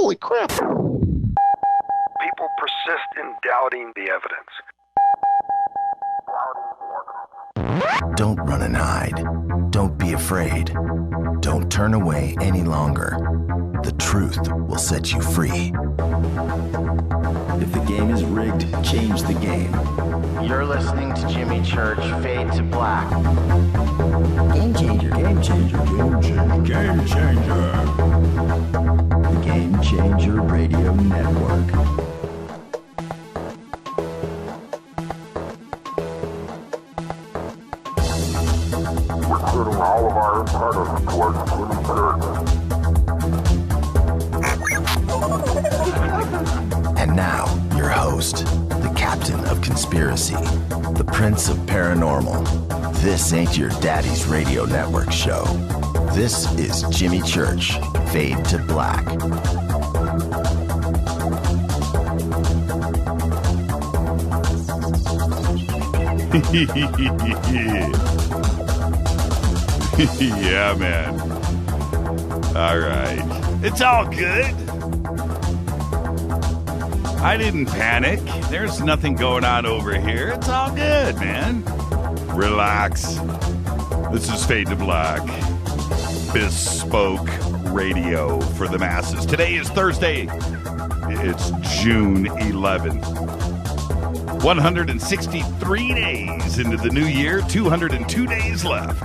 Holy crap. People persist in doubting the evidence. Don't run and hide. Don't be afraid. Don't turn away any longer. The truth will set you free. If the game is rigged, change the game. You're listening to Jimmy Church, Fade to Black. Game changer, game changer, game changer, game changer. The Game Changer Radio Network. We're turning all of our antennas towards Jimmy Church. And now, your host, the captain of conspiracy, the prince of paranormal. This ain't your daddy's radio network show. This is Jimmy Church, Fade to Black. Yeah, man. All right. It's all good. I didn't panic. There's nothing going on over here. It's all good, man. Relax. This is Fade to Black. Bespoke radio for the masses. Today is Thursday. It's June 11th. 163 days into the new year, 202 days left.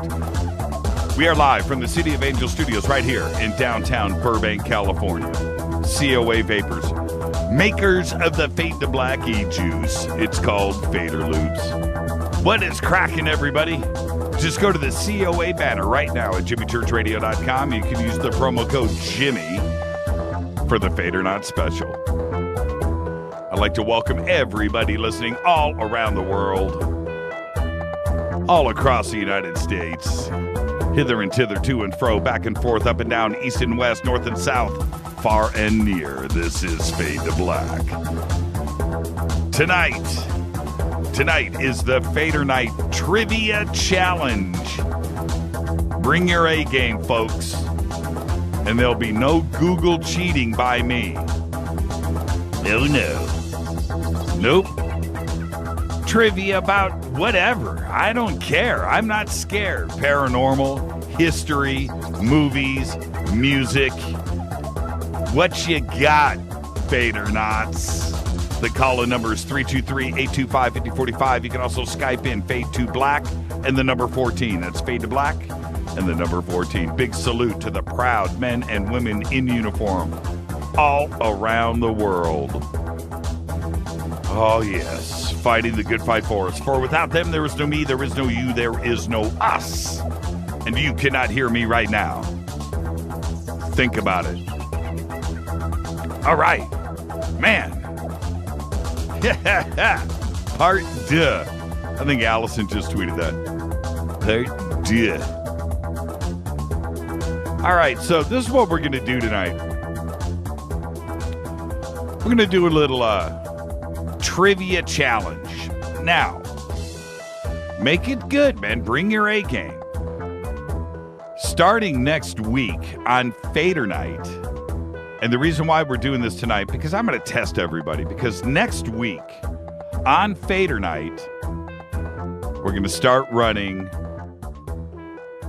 We are live from the City of Angel Studios right here in downtown Burbank, California. COA Vapors, makers of the Fade to Black e-juice. It's called Fader Loops. What is cracking, everybody? Just go to the COA banner right now at jimmychurchradio.com. You can use the promo code Jimmy for the FADERNIGHT special. I'd like to welcome everybody listening all around the world, all across the United States, hither and thither, to and fro, back and forth, up and down, east and west, north and south, far and near. This is Fade to Black. Tonight is the FADERNIGHT Trivia Challenge. Bring your A game, folks. And there'll be no Google cheating by me. Oh, no. Nope. Trivia about whatever. I don't care. I'm not scared. Paranormal, history, movies, music. What you got, Fadernauts? The call-in number is 323-825-5045. You can also Skype in Fade to Black and the number 14. That's Fade to Black and the number 14. Big salute to the proud men and women in uniform all around the world. Oh, yes. Fighting the good fight for us. For without them, there is no me, there is no you, there is no us. And you cannot hear me right now. Think about it. All right. Man. Part deux. I think Allison just tweeted that. Part deux. All right, so this is what we're going to do tonight. We're going to do a little trivia challenge. Now, make it good, man. Bring your A game. Starting next week on Fader Night. And the reason why we're doing this tonight, because I'm going to test everybody. Because next week on Fader Night, we're going to start running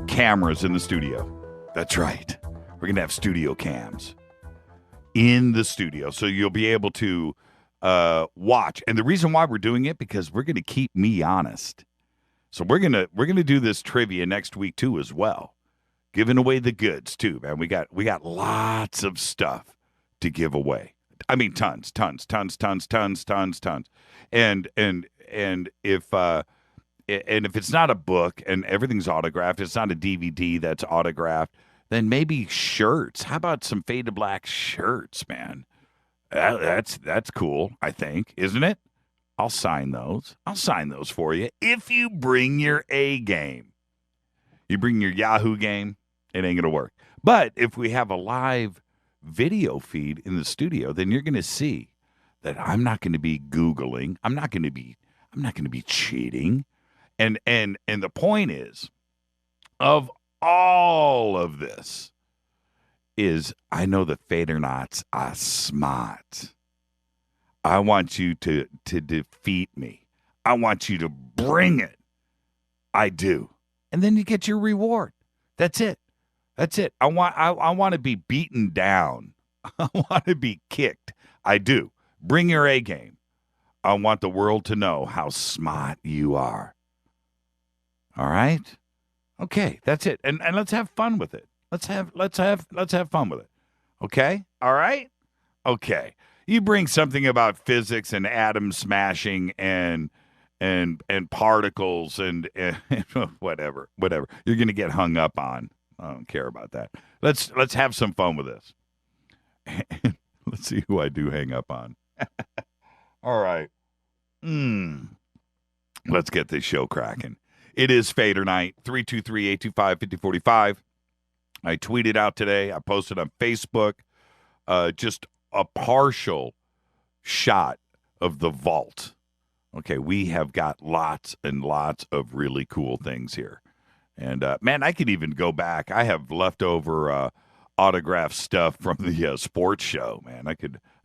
cameras in the studio. That's right. We're going to have studio cams in the studio. So you'll be able to watch. And the reason why we're doing it, because we're going to keep me honest. So we're going to do this trivia next week too as well. Giving away the goods too, man. We got lots of stuff to give away. I mean, tons. And if it's not a book and everything's autographed, it's not a DVD that's autographed, then maybe shirts. How about some Fade to Black shirts, man? That's cool, I think, isn't it? I'll sign those. I'll sign those for you if you bring your A game. You bring your Yahoo game, it ain't gonna work. But if we have a live video feed in the studio, then you're gonna see that I'm not gonna be Googling. I'm not gonna be cheating. And the point is, of all of this, is I know the Fadernaughts are smart. I want you to defeat me. I want you to bring it. I do. And then you get your reward. That's it. That's it. I want to be beaten down. I want to be kicked. I do. Bring your A game. I want the world to know how smart you are. All right? Okay, that's it. And let's have fun with it. Let's have fun with it. Okay? All right? Okay. You bring something about physics and atom smashing and particles and whatever. You're going to get hung up on. I don't care about that. Let's have some fun with this. Let's see who I do hang up on. All right. Let's get this show cracking. It is Fader Night, 323-825-5045. I tweeted out today. I posted on Facebook just a partial shot of the vault. Okay, we have got lots and lots of really cool things here. And, man, I could even go back. I have leftover autographed stuff from the sports show, man. I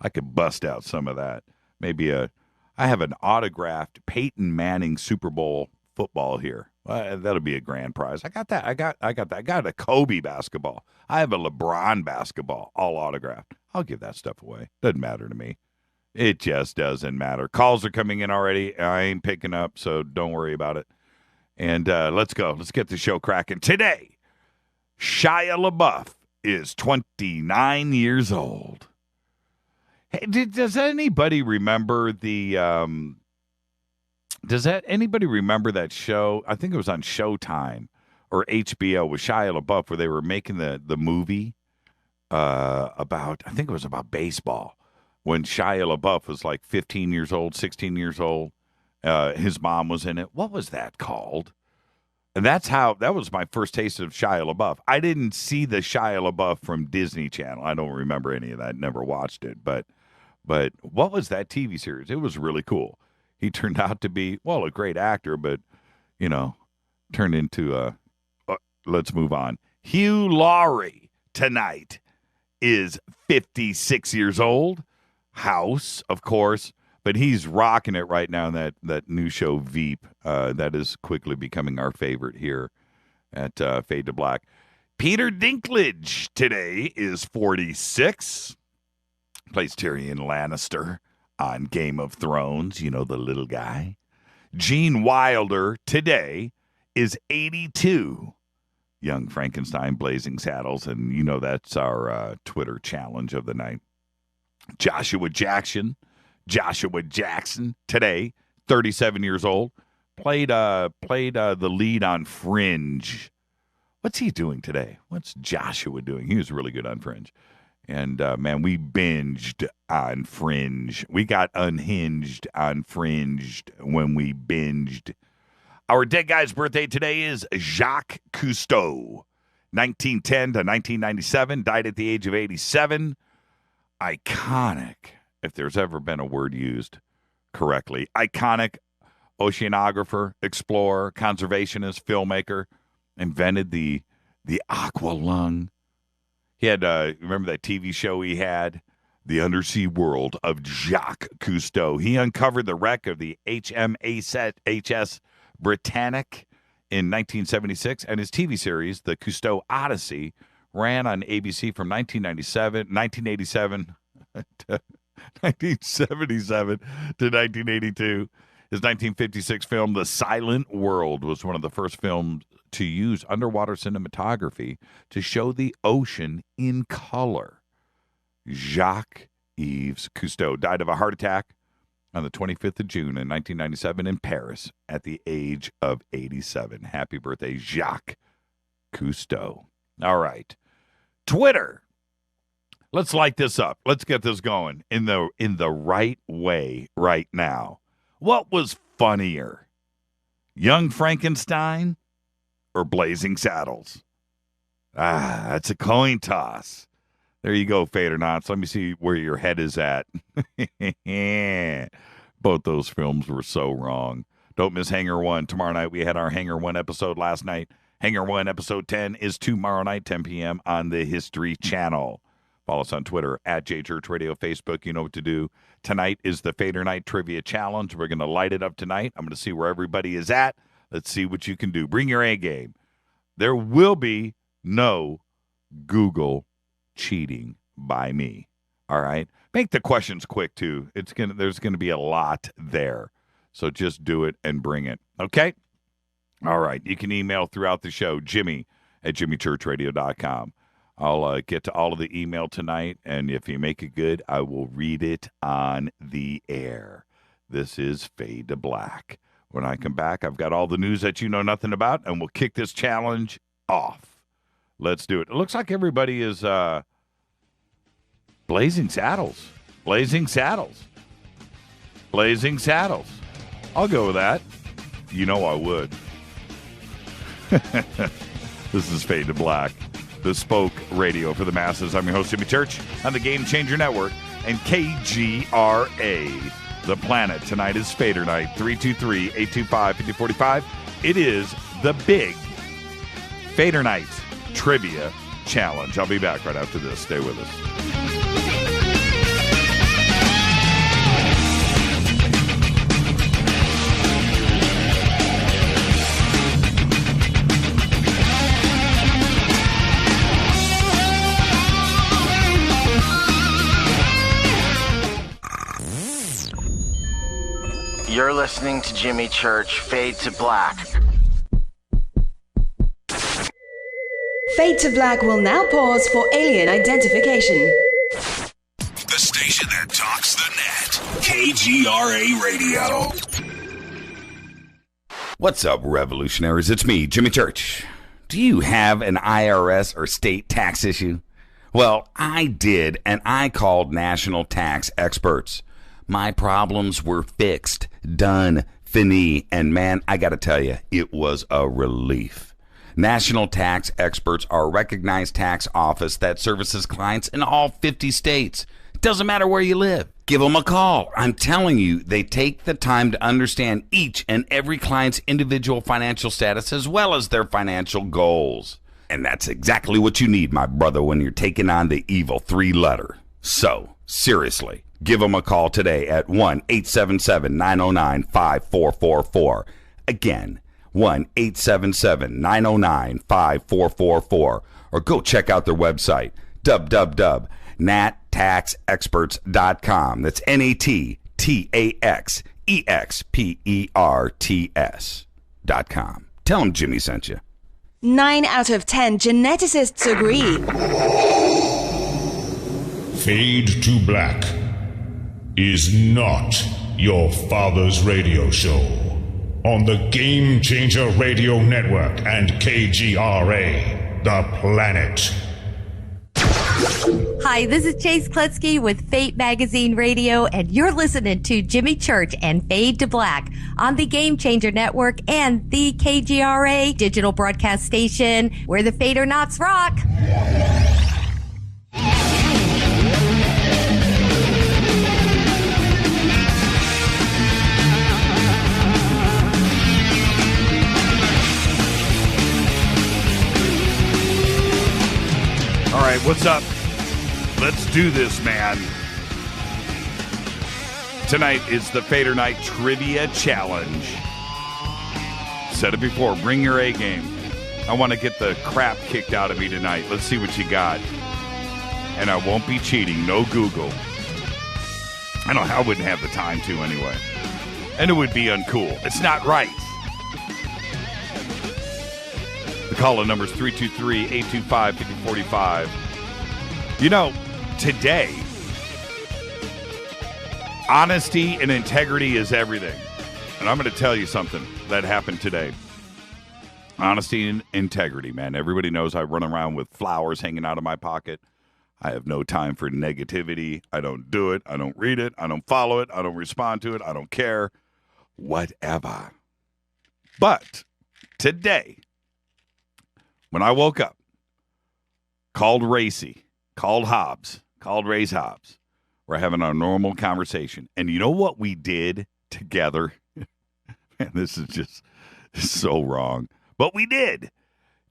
could bust out some of that. Maybe I have an autographed Peyton Manning Super Bowl football here. That'll be a grand prize. I got that. I got that. I got a Kobe basketball. I have a LeBron basketball, all autographed. I'll give that stuff away. Doesn't matter to me. It just doesn't matter. Calls are coming in already. I ain't picking up, so don't worry about it. And let's go. Let's get the show cracking. Today, Shia LaBeouf is 29 years old. Hey, does anybody remember anybody remember that show? I think it was on Showtime or HBO with Shia LaBeouf where they were making the movie about, I think it was about baseball, when Shia LaBeouf was like 15 years old, 16 years old. His mom was in it. What was that called? And that was my first taste of Shia LaBeouf. I didn't see the Shia LaBeouf from Disney Channel. I don't remember any of that. Never watched it. But what was that TV series? It was really cool. He turned out to be, well, a great actor, but, turned into let's move on. Hugh Laurie tonight is 56 years old. House, of course. But he's rocking it right now in that new show, Veep. That is quickly becoming our favorite here at Fade to Black. Peter Dinklage today is 46. Plays Tyrion Lannister on Game of Thrones. You know, the little guy. Gene Wilder today is 82. Young Frankenstein, Blazing Saddles. And, that's our Twitter challenge of the night. Joshua Jackson today, 37 years old, played the lead on Fringe. What's he doing today? What's Joshua doing? He was really good on Fringe. And, man, we binged on Fringe. We got unhinged on Fringe when we binged. Our dead guy's birthday today is Jacques Cousteau, 1910 to 1997, died at the age of 87. Iconic. If there's ever been a word used correctly. Iconic oceanographer, explorer, conservationist, filmmaker, invented the aqua lung. He had, remember that TV show he had? The Undersea World of Jacques Cousteau. He uncovered the wreck of the HMAS Britannic in 1976, and his TV series, The Cousteau Odyssey, ran on ABC from 1987 to 1977 to 1982. His 1956 film, The Silent World, was one of the first films to use underwater cinematography to show the ocean in color. Jacques-Yves Cousteau died of a heart attack on the 25th of June in 1997 in Paris at the age of 87. Happy birthday, Jacques Cousteau. All right. Twitter. Let's light this up. Let's get this going in the right way right now. What was funnier, Young Frankenstein or Blazing Saddles? That's a coin toss. There you go, Fadernaughts. Let me see where your head is at. Both those films were so wrong. Don't miss Hangar 1. Tomorrow night we had our Hangar 1 episode last night. Hangar 1, Episode 10 is tomorrow night, 10 p.m. on the History Channel. Follow us on Twitter, at JChurch Radio, Facebook. You know what to do. Tonight is the Fader Night Trivia Challenge. We're going to light it up tonight. I'm going to see where everybody is at. Let's see what you can do. Bring your A game. There will be no Google cheating by me. All right? Make the questions quick, too. There's going to be a lot there. So just do it and bring it. Okay? All right. You can email throughout the show, Jimmy@jimmychurchradio.com. I'll get to all of the email tonight, and if you make it good, I will read it on the air. This is Fade to Black. When I come back, I've got all the news that you know nothing about, and we'll kick this challenge off. Let's do it. It looks like everybody is blazing saddles. Blazing saddles. Blazing saddles. I'll go with that. You know I would. This is Fade to Black. Bespoke radio for the masses. I'm your host, Jimmy Church, on the Game Changer Network and KGRA, The Planet. Tonight is Fader Night, 323-825-5045. It is the big Fader Night Trivia Challenge. I'll be back right after this. Stay with us. You're listening to Jimmy Church, Fade to Black. Fade to Black will now pause for alien identification. The station that talks the net. KGRA Radio. What's up, revolutionaries? It's me, Jimmy Church. Do you have an IRS or state tax issue? Well, I did, and I called national tax experts. My problems were fixed, done, fini, and man, I gotta tell you, it was a relief. National Tax Experts are a recognized tax office that services clients in all 50 states. Doesn't matter where you live. Give them a call. I'm telling you, they take the time to understand each and every client's individual financial status as well as their financial goals. And that's exactly what you need, my brother, when you're taking on the evil three-letter. So, seriously. Give them a call today at 1-877-909-5444. Again, 1-877-909-5444. Or go check out their website, www.nattaxexperts.com. That's NATTAXEXPERTS.com. Tell them Jimmy sent you. 9 out of 10 geneticists agree. Fade to Black is not your father's radio show on the Game Changer Radio Network and KGRA, The Planet. Hi, this is Chase Klutsky with Fate Magazine Radio, and you're listening to Jimmy Church and Fade to Black on the Game Changer Network and the KGRA digital broadcast station where the Fadernauts rock. All right, what's up? Let's do this, man. Tonight is the Fader Night Trivia Challenge. Said it before, bring your A game. I want to get the crap kicked out of me tonight. Let's see what you got. And I won't be cheating. No Google. I wouldn't have the time to anyway. And it would be uncool. It's not right. The call-in number is 323-825-5045. You know, today, honesty and integrity is everything. And I'm going to tell you something that happened today. Honesty and integrity, man. Everybody knows I run around with flowers hanging out of my pocket. I have no time for negativity. I don't do it. I don't read it. I don't follow it. I don't respond to it. I don't care. Whatever. But today, when I woke up, called Racy, called Hobbs, called Ray's Hobbs. We're having our normal conversation. And you know what we did together? Man, this is just so wrong. But we did.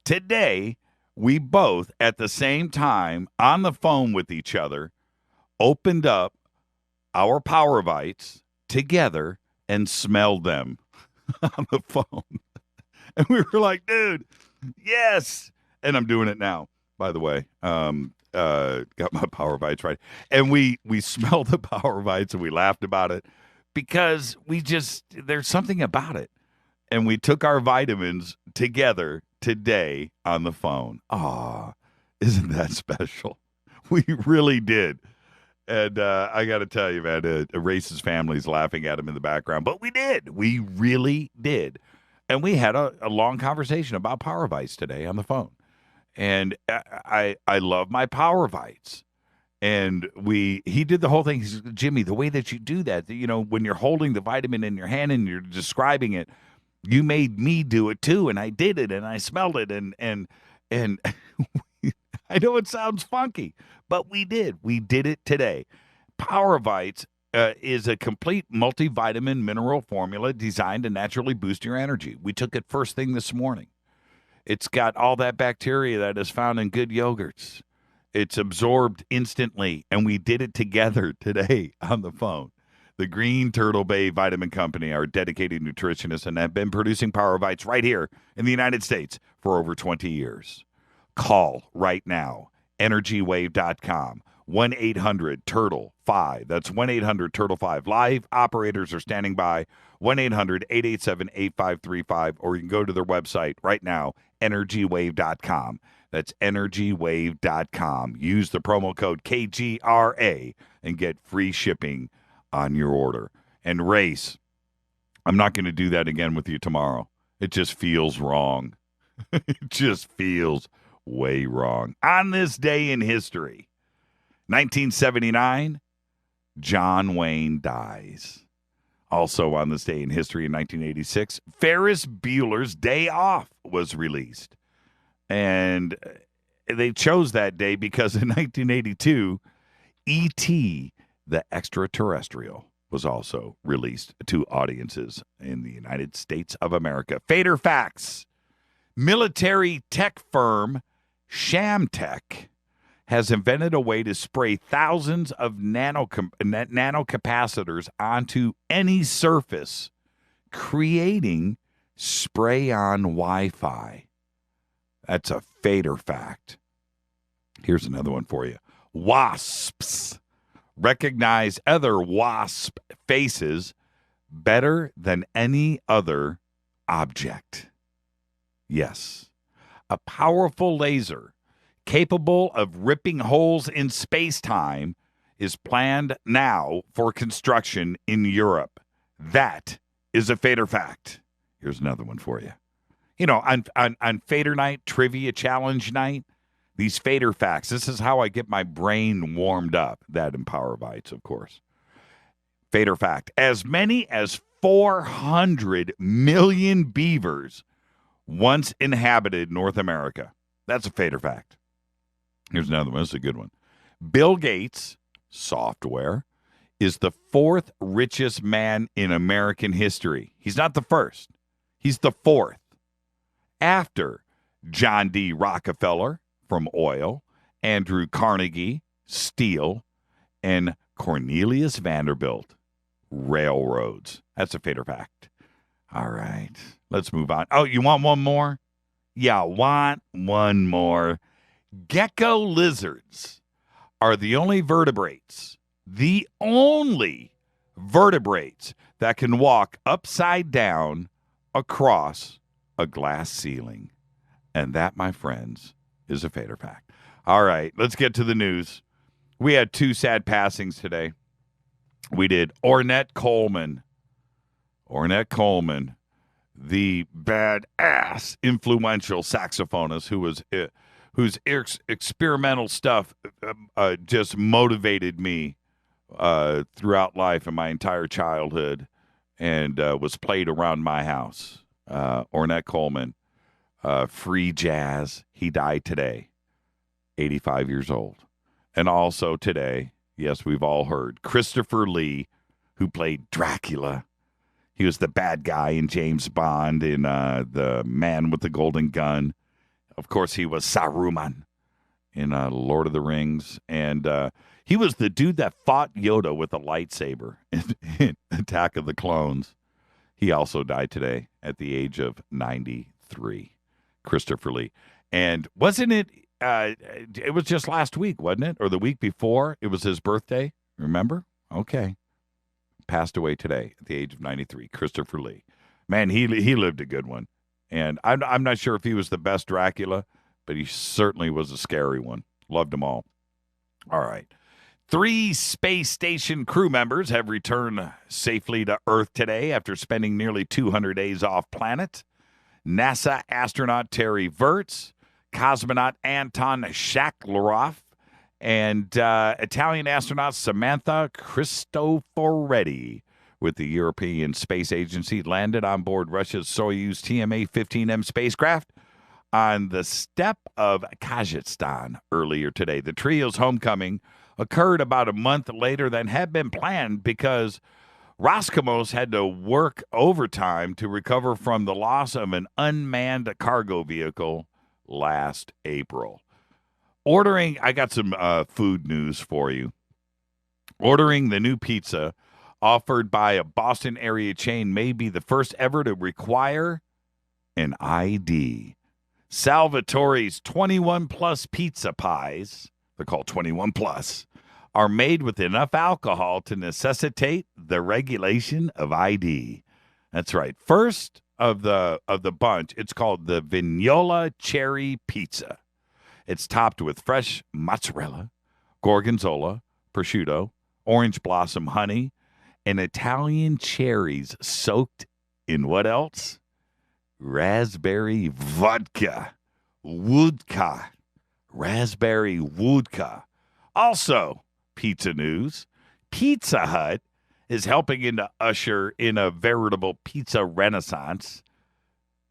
today, we both, at the same time, on the phone with each other, opened up our Power Bites together and smelled them on the phone. And we were like, dude, yes. And I'm doing it now, by the way. Got my Power Bites right. And we smelled the Power Bites and we laughed about it because there's something about it. And we took our vitamins together today on the phone. Aw, isn't that special? We really did. And I got to tell you, man, Race's family's laughing at him in the background. But we did. We really did. And we had a long conversation about Power Bites today on the phone. And I love my Power Bites. And he did the whole thing. He said, Jimmy, the way that you do that, when you're holding the vitamin in your hand and you're describing it, you made me do it too. And I did it and I smelled it. And I know it sounds funky, but we did. We did it today. Power Bites is a complete multivitamin mineral formula designed to naturally boost your energy. We took it first thing this morning. It's got all that bacteria that is found in good yogurts. It's absorbed instantly, and we did it together today on the phone. The Green Turtle Bay Vitamin Company are dedicated nutritionists and have been producing Power Bites right here in the United States for over 20 years. Call right now, energywave.com, 1-800-TURTLE-5. That's 1-800-TURTLE-5. Live operators are standing by, 1-800-887-8535, or you can go to their website right now, energywave.com. That's energywave.com. Use the promo code KGRA and get free shipping on your order. And Race, I'm not going to do that again with you tomorrow. It just feels wrong. It just feels way wrong. On this day in history, 1979, John Wayne dies. Also on this day in history in 1986, Ferris Bueller's Day Off was released. And they chose that day because in 1982, E.T., the Extraterrestrial, was also released to audiences in the United States of America. Fader facts. Military tech firm Shamtech has invented a way to spray thousands of nanocapacitors onto any surface, creating spray-on Wi-Fi. That's a Fader fact. Here's another one for you. Wasps recognize other wasp faces better than any other object. Yes. A powerful laser capable of ripping holes in space-time is planned now for construction in Europe. That is a Fader fact. Here's another one for you. On Fader Night Trivia Challenge night, these Fader facts, this is how I get my brain warmed up. That and Power Bites, of course. Fader fact. As many as 400 million beavers once inhabited North America. That's a Fader fact. Here's another one. This is a good one. Bill Gates, software, is the fourth richest man in American history. He's not the first. He's the fourth. After John D. Rockefeller from oil, Andrew Carnegie, steel, and Cornelius Vanderbilt, railroads. That's a Fader fact. All right, let's move on. Oh, you want one more? Yeah, want one more. Gecko lizards are the only vertebrates that can walk upside down across a glass ceiling. And that, my friends, is a Fader fact. All right, let's get to the news. We had two sad passings today. We did Ornette Coleman. Ornette Coleman, the badass, influential saxophonist whose experimental stuff just motivated me throughout life and my entire childhood, and was played around my house. Ornette Coleman, free jazz. He died today, 85 years old. And also today, yes, we've all heard, Christopher Lee, who played Dracula. He was the bad guy in James Bond, in The Man with the Golden Gun. Of course, he was Saruman in Lord of the Rings. And he was the dude that fought Yoda with a lightsaber in Attack of the Clones. He also died today at the age of 93, Christopher Lee. And wasn't it, it was just last week, wasn't it? Or the week before? It was his birthday, remember? Okay. Passed away today at the age of 93, Christopher Lee. Man, he lived a good one. And I'm not sure if he was the best Dracula, but he certainly was a scary one. Loved them all. All right. 3 space station crew members have returned safely to Earth today after spending nearly 200 days off planet. NASA astronaut Terry Virts, cosmonaut Anton Shaklarov, and Italian astronaut Samantha Cristoforetti with the European Space Agency landed on board Russia's Soyuz TMA-15M spacecraft on the steppe of Kazakhstan earlier today. The trio's homecoming occurred about a month later than had been planned because Roscosmos had to work overtime to recover from the loss of an unmanned cargo vehicle last April. I got some food news for you. Ordering the new pizza offered by a Boston area chain may be the first ever to require an ID. Salvatore's 21 plus pizza pies, they're called 21 plus, are made with enough alcohol to necessitate the regulation of ID. That's right. First of the bunch, it's called the Vignola Cherry Pizza. It's topped with fresh mozzarella, gorgonzola, prosciutto, orange blossom honey, and Italian cherries soaked in what else? Raspberry vodka. Wodka. Raspberry wodka. Also, pizza news, Pizza Hut is helping to usher in a veritable pizza renaissance.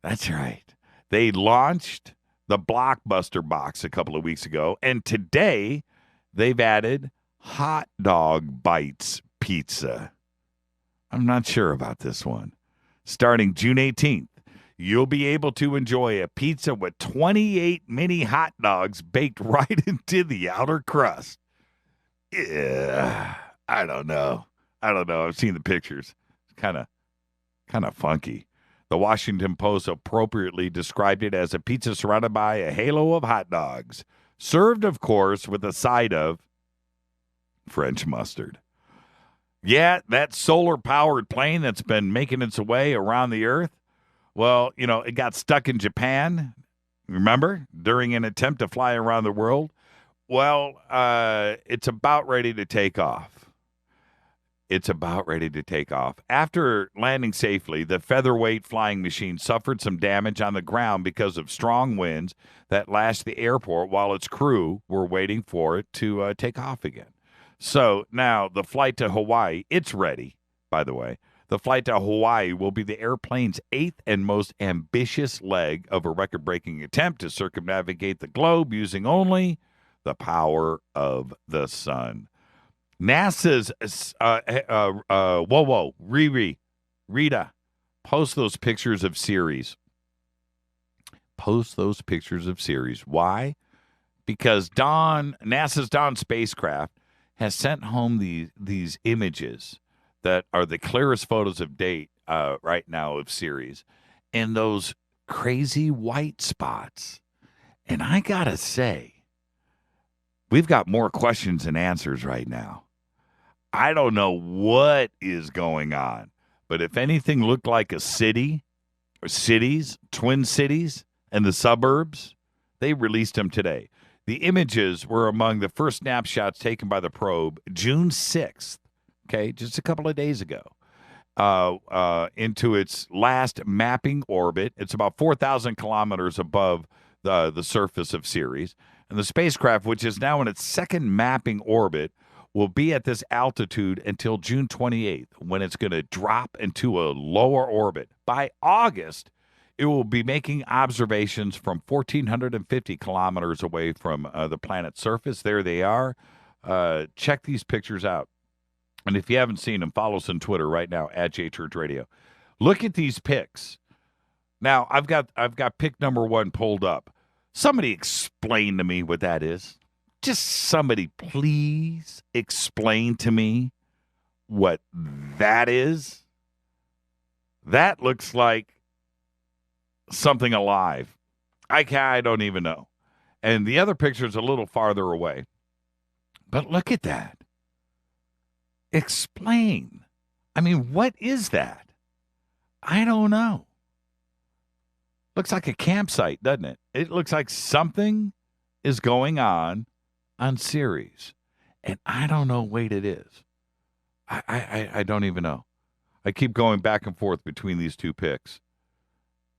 That's right. They launched the Blockbuster box a couple of weeks ago, and today they've added Hot Dog Bites Pizza. I'm not sure about this one. Starting June 18th, you'll be able to enjoy a pizza with 28 mini hot dogs baked right into the outer crust. Yeah, I don't know. I've seen the pictures. It's kind of funky. The Washington Post appropriately described it as a pizza surrounded by a halo of hot dogs, served, of course, with a side of French mustard. Yeah, that solar-powered plane that's been making its way around the Earth, well, it got stuck in Japan, remember, during an attempt to fly around the world. Well, it's about ready to take off. After landing safely, the featherweight flying machine suffered some damage on the ground because of strong winds that lashed the airport while its crew were waiting for it to take off again. So now the flight to Hawaii, it's ready, by the way. The flight to Hawaii will be the airplane's 8th and most ambitious leg of a record-breaking attempt to circumnavigate the globe using only the power of the sun. NASA's, Rita, post those pictures of Ceres. Why? Because NASA's Dawn spacecraft has sent home these images that are the clearest photos of date right now of Ceres, and those crazy white spots. And I gotta say, we've got more questions than answers right now. I don't know what is going on, but if anything looked like a city or cities, twin cities, and the suburbs, they released them today. The images were among the first snapshots taken by the probe June 6th, okay, just a couple of days ago, into its last mapping orbit. It's about 4,000 kilometers above the surface of Ceres. And the spacecraft, which is now in its second mapping orbit, will be at this altitude until June 28th, when it's going to drop into a lower orbit. By August, it will be making observations from 1,450 kilometers away from the planet's surface. There they are. Check these pictures out. And if you haven't seen them, follow us on Twitter right now, @JChurchRadio. Look at these pics. Now, I've got pic number 1 pulled up. Somebody explain to me what that is. Just somebody please explain to me what that is. That looks like something alive. I don't even know. And the other picture is a little farther away. But look at that. Explain. I mean, what is that? I don't know. Looks like a campsite, doesn't it? It looks like something is going on Ceres. And I don't know what it is. I don't even know. I keep going back and forth between these two picks.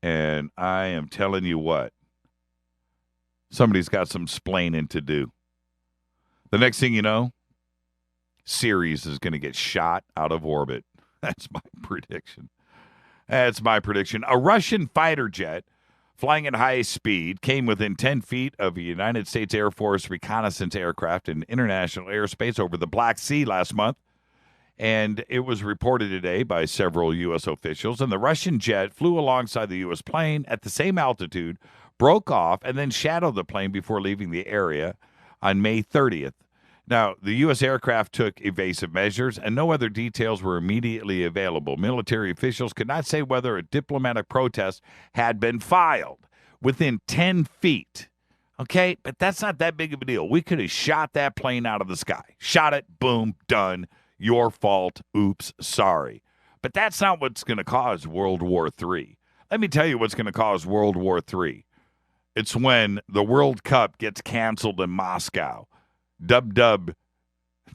And I am telling you what. Somebody's got some splaining to do. The next thing you know, Ceres is going to get shot out of orbit. That's my prediction. That's my prediction. A Russian fighter jet flying at high speed came within 10 feet of a United States Air Force reconnaissance aircraft in international airspace over the Black Sea last month. And it was reported today by several U.S. officials. And the Russian jet flew alongside the U.S. plane at the same altitude, broke off, and then shadowed the plane before leaving the area on May 30th. Now, the U.S. aircraft took evasive measures, and no other details were immediately available. Military officials could not say whether a diplomatic protest had been filed within 10 feet. Okay, but that's not that big of a deal. We could have shot that plane out of the sky. Shot it, boom, done. Your fault, oops, sorry. But that's not what's going to cause World War III. Let me tell you what's going to cause World War III. It's when the World Cup gets canceled in Moscow. Dub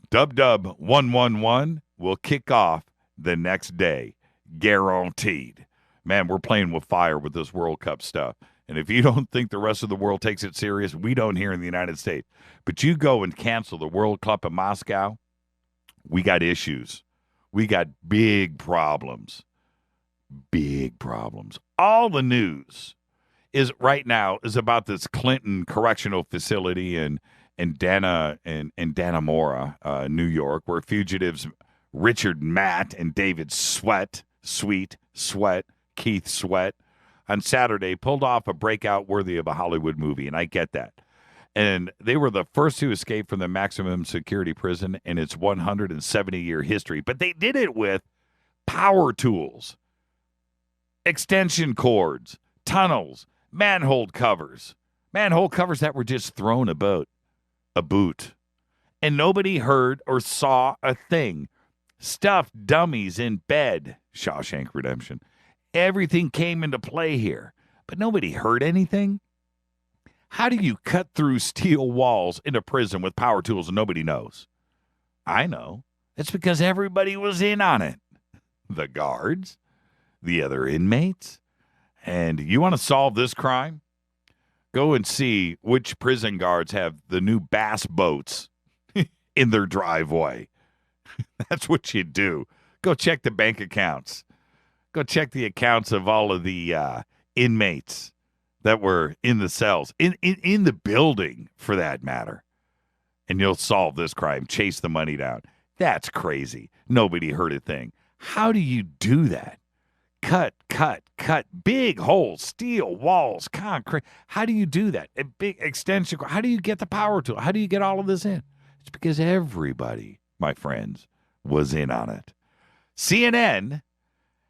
111 will kick off the next day. Guaranteed. Man, we're playing with fire with this World Cup stuff. And if you don't think the rest of the world takes it serious, we don't here in the United States. But you go and cancel the World Cup in Moscow, we got issues. We got big problems. Big problems. All the news is right now is about this Clinton Correctional Facility in Dannemora, New York, where fugitives Richard Matt and David Keith Sweat, on Saturday pulled off a breakout worthy of a Hollywood movie, and I get that. And they were the first to escape from the maximum security prison in its 170-year history. But they did it with power tools, extension cords, tunnels, manhole covers that were just thrown about. A boot. And nobody heard or saw a thing. Stuffed dummies in bed. Shawshank Redemption. Everything came into play here. But nobody heard anything. How do you cut through steel walls into prison with power tools and nobody knows? I know. It's because everybody was in on it. The guards, the other inmates. And you want to solve this crime? Go and see which prison guards have the new bass boats in their driveway. That's what you do. Go check the bank accounts. Go check the accounts of all of the inmates that were in the cells, in the building, for that matter. And you'll solve this crime. Chase the money down. That's crazy. Nobody heard a thing. How do you do that? Cut. Big holes, steel walls, concrete. How do you do that? A big extension. How do you get the power tool? How do you get all of this in? It's because everybody, my friends, was in on it. CNN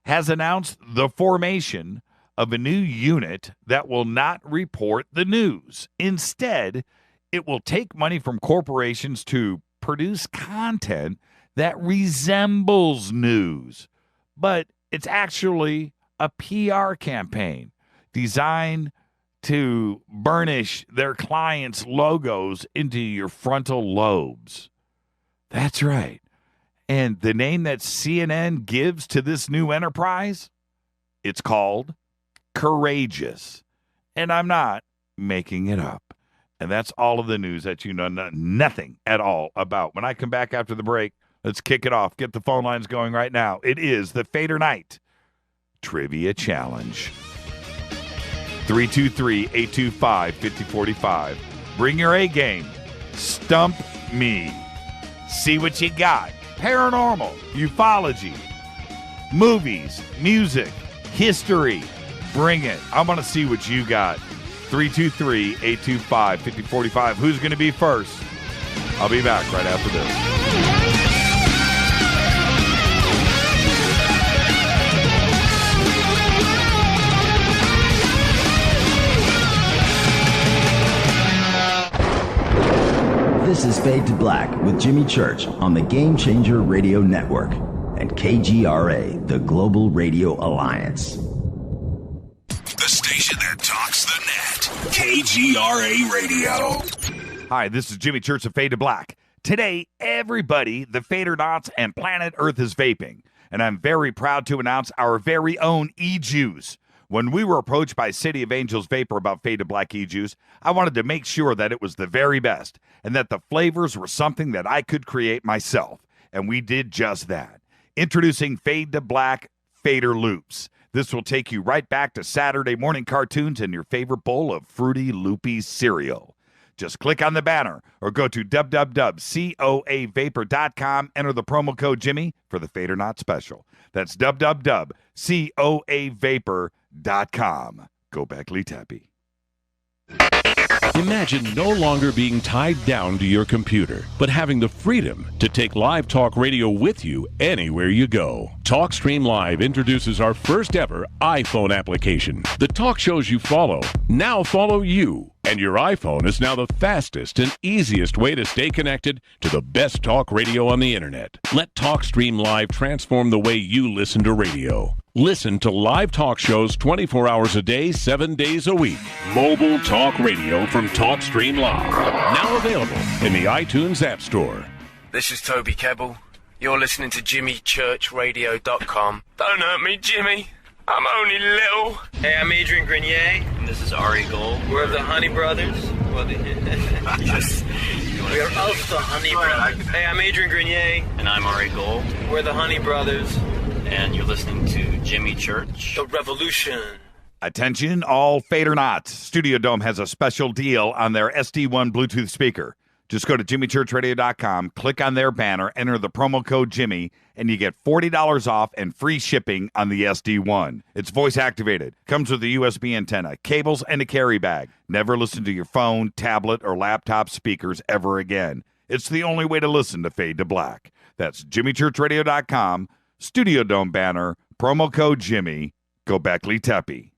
has announced the formation of a new unit that will not report the news. Instead, it will take money from corporations to produce content that resembles news. But it's actually a PR campaign designed to burnish their clients' logos into your frontal lobes. That's right. And the name that CNN gives to this new enterprise, it's called Courageous. And I'm not making it up. And that's all of the news that you know nothing at all about. When I come back after the break, let's kick it off. Get the phone lines going right now. It is the FADERNIGHT Trivia Challenge. 323-825-5045. Bring your A game. Stump me. See what you got. Paranormal, ufology, movies, music, history. Bring it. I want to see what you got. 323-825-5045. Who's going to be first? I'll be back right after this. This is Fade to Black with Jimmy Church on the Game Changer Radio Network and KGRA, the Global Radio Alliance. The station that talks the net. KGRA Radio. Hi, this is Jimmy Church of Fade to Black. Today, everybody, the Fadernauts and planet Earth is vaping. And I'm very proud to announce our very own e-juice. When we were approached by City of Angels Vapor about Fade to Black e-juice, I wanted to make sure that it was the very best and that the flavors were something that I could create myself. And we did just that. Introducing Fade to Black Fader Loops. This will take you right back to Saturday morning cartoons and your favorite bowl of fruity, loopy cereal. Just click on the banner or go to www.coavapor.com. Enter the promo code Jimmy for the Fadernaut special. That's www.coavapor.com. Go back, Lee Tappy. Imagine no longer being tied down to your computer, but having the freedom to take live talk radio with you anywhere you go. TalkStream Live introduces our first ever iPhone application. The talk shows you follow now follow you. And your iPhone is now the fastest and easiest way to stay connected to the best talk radio on the internet. Let TalkStream Live transform the way you listen to radio. Listen to live talk shows 24 hours a day, 7 days a week. Mobile talk radio from TalkStream Live. Now available in the iTunes App Store. This is Toby Kebbell. You're listening to JimmyChurchRadio.com. Don't hurt me, Jimmy. I'm only little. Hey, I'm Adrian Grenier. And this is Ari Gold. We're the Honey Brothers. Yes. We're of the Honey Brothers. Hey, I'm Adrian Grenier. And I'm Ari Gold. We're the Honey Brothers. And you're listening to Jimmy Church. The Revolution. Attention, all Fadernauts. Studio Dome has a special deal on their SD1 Bluetooth speaker. Just go to JimmyChurchRadio.com, click on their banner, enter the promo code Jimmy, and you get $40 off and free shipping on the SD1. It's voice activated, comes with a USB antenna, cables, and a carry bag. Never listen to your phone, tablet, or laptop speakers ever again. It's the only way to listen to Fade to Black. That's JimmyChurchRadio.com, Studio Dome banner, promo code Jimmy. Go back, Lee Tappy.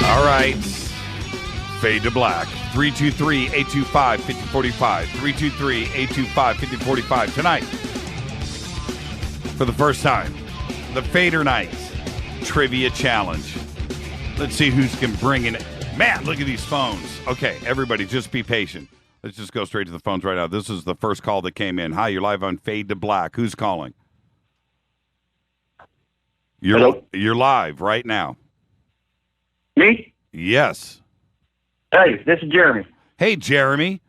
All right, Fade to Black, 323-825-5045, 323-825-5045. Tonight, for the first time, the FADERNIGHT Trivia Challenge. Let's see who's can bring in. Man, look at these phones. Okay, everybody, just be patient. Let's just go straight to the phones right now. This is the first call that came in. Hi, you're live on Fade to Black. Who's calling? Hello? You're live right now. Me? Yes. Hey, this is Jeremy. Hey, Jeremy.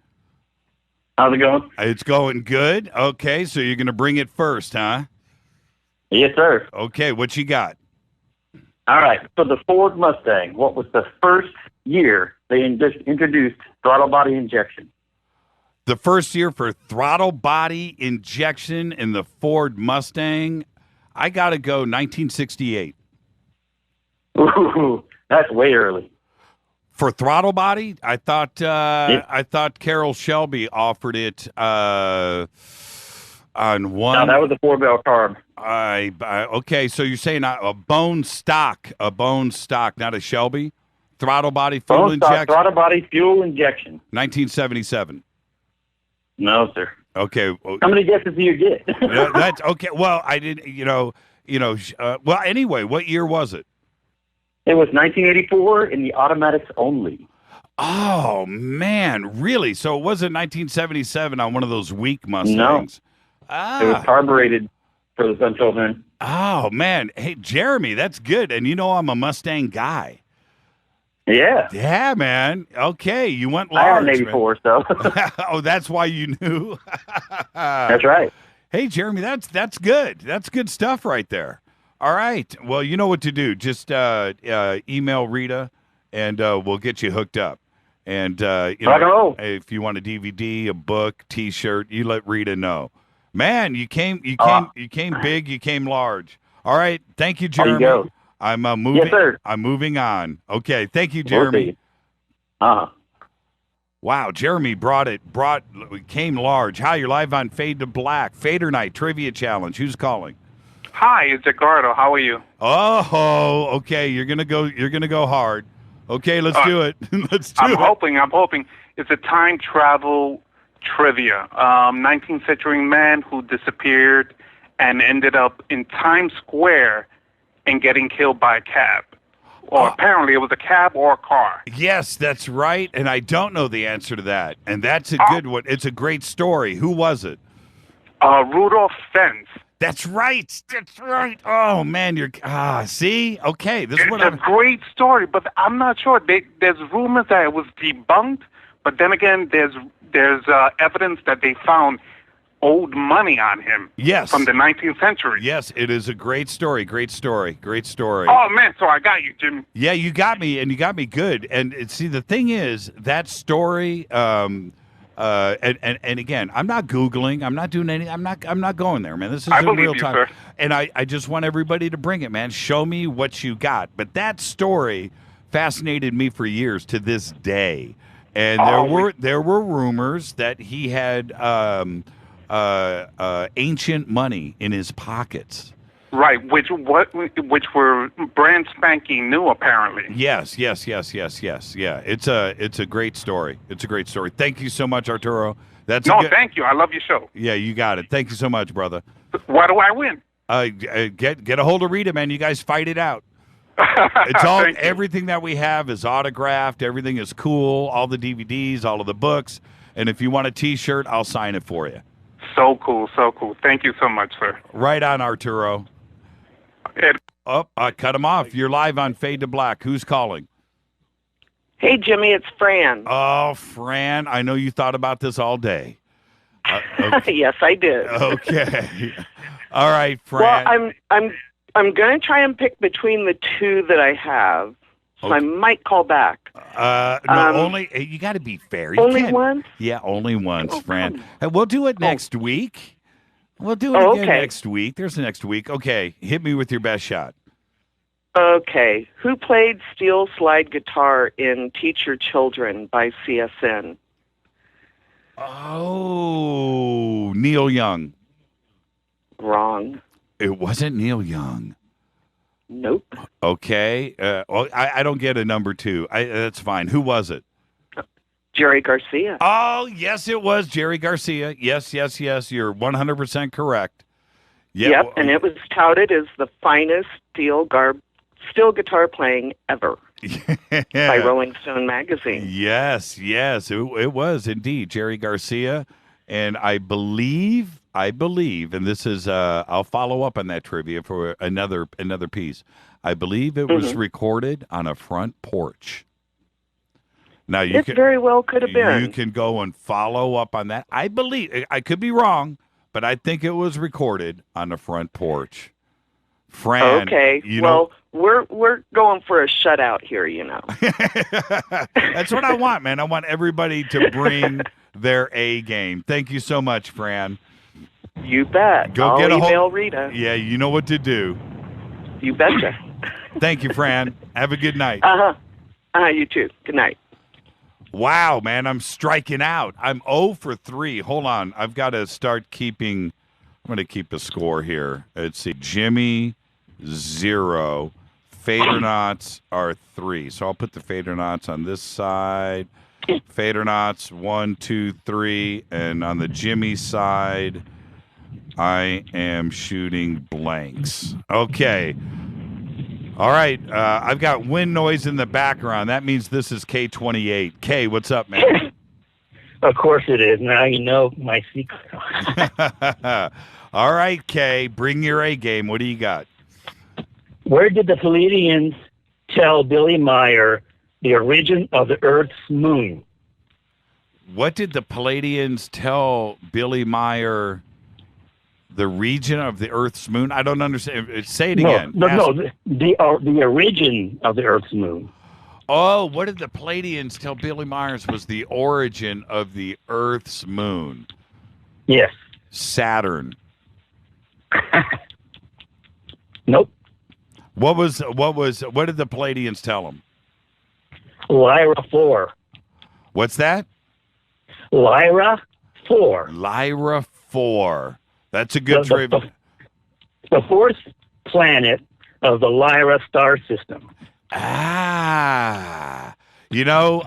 How's it going? It's going good. Okay, so you're going to bring it first, huh? Yes, sir. Okay, what you got? All right. For the Ford Mustang, what was the first year they introduced throttle body injection? The first year for throttle body injection in the Ford Mustang, I got to go 1968. Ooh, that's way early. For throttle body, I thought Carroll Shelby offered it on one. No, that was a 4-barrel carb. Okay, so you're saying a bone stock, not a Shelby throttle body fuel injection. Throttle body fuel injection. 1977. No, sir. Okay. How many guesses do you get? That's okay. Well, I didn't. Well, anyway, what year was it? It was 1984 in the automatics only. Oh, man, really? So it wasn't 1977 on one of those weak Mustangs? No. It was carbureted until then. Oh, man. Hey, Jeremy, that's good. And you know I'm a Mustang guy. Yeah. Yeah, man. Okay, you went large. I had an 84, so. Oh, that's why you knew? That's right. Hey, Jeremy, that's good. That's good stuff right there. All right. Well, you know what to do. Just email Rita, and we'll get you hooked up. And if you want a DVD, a book, T-shirt, you let Rita know. Man, you came big, you came large. All right. Thank you, Jeremy. There you go. I'm moving. Yes, sir. I'm moving on. Okay. Thank you, Jeremy. Wow, Jeremy came large. Hi, you're live on Fade to Black, Fader Night Trivia Challenge. Who's calling? Hi, it's Edgardo. How are you? Oh, okay. You're gonna go hard. Okay, let's do it. Let's do it. I'm hoping. It's a time travel trivia. 19th century man who disappeared and ended up in Times Square and getting killed by a cab. Or apparently it was a cab or a car. Yes, that's right. And I don't know the answer to that. And that's a good one. It's a great story. Who was it? Rudolph Fentz. That's right. That's right. Oh, man, see? Okay, this is what It's a great story, but I'm not sure. There's rumors that it was debunked, but then again, there's evidence that they found old money on him. Yes. From the 19th century. Yes, it is a great story. Great story. Great story. Oh, man, so I got you, Jim. Yeah, you got me, and you got me good. And see, the thing is, that story, and again, I'm not Googling. I'm not doing anything. I'm not going there, man. This is in real time. Sir. And I just want everybody to bring it, man. Show me what you got. But that story fascinated me for years to this day. And there were rumors that he had ancient money in his pockets. Right, which were brand spanking new, apparently. Yes. Yeah, it's a great story. It's a great story. Thank you so much, Arturo. Thank you. I love your show. Yeah, you got it. Thank you so much, brother. What do I win? Get a hold of Rita, man. You guys fight it out. It's all everything that we have is autographed. Everything is cool. All the DVDs, all of the books, and if you want a T-shirt, I'll sign it for you. So cool. Thank you so much, sir. Right on, Arturo. I cut him off. You're live on Fade to Black. Who's calling? Hey, Jimmy, it's Fran. Oh, Fran, I know you thought about this all day. Okay. Yes, I did. Okay. All right, Fran. Well, I'm going to try and pick between the two that I have. So I might call back. Only you got to be fair. Only one? Yeah, only once, Fran. We'll do it next week. We'll do it again next week. There's the next week. Okay, hit me with your best shot. Okay. Who played steel slide guitar in Teach Your Children by CSN? Oh, Neil Young. Wrong. It wasn't Neil Young. Nope. Okay. I don't get a number two. That's fine. Who was it? Jerry Garcia. Oh, yes, it was Jerry Garcia. Yes. You're 100% correct. Yep, and it was touted as the finest steel guitar playing ever by Rolling Stone magazine. Yes, it was indeed Jerry Garcia, and I believe, and this is I'll follow up on that trivia for another piece. I believe it was recorded on a front porch. Now it very well could have been. You can go and follow up on that. I believe I could be wrong, but I think it was recorded on the front porch. Fran, okay. We're going for a shutout here, you know. That's what I want, man. I want everybody to bring their A game. Thank you so much, Fran. You bet. I'll email Rita. Yeah, you know what to do. You betcha. Thank you, Fran. Have a good night. You too. Good night. Wow, man, I'm striking out. I'm 0 for 3. Hold on. I've got to start keeping. I'm going to keep a score here. Let's see. Jimmy, 0. Fadernauts are 3. So I'll put the Fadernauts on this side. Fadernauts, 1, 2, 3. And on the Jimmy side, I am shooting blanks. Okay. All right. I've got wind noise in the background. That means this is K28. K, what's up, man? Of course it is. Now you know my secret. All right, K, bring your A game. What do you got? Where did the Pleiadians tell Billy Meyer the origin of the Earth's moon? What did the Pleiadians tell Billy Meyer The region of the Earth's moon? I don't understand. Say it again. No. The origin of the Earth's moon. Oh, what did the Palladians tell Billy Myers was the origin of the Earth's moon? Yes. Saturn. Nope. What did the Palladians tell him? Lyra 4. What's that? Lyra 4. Lyra 4. That's a good trivia. The fourth planet of the Lyra star system. Ah. You know,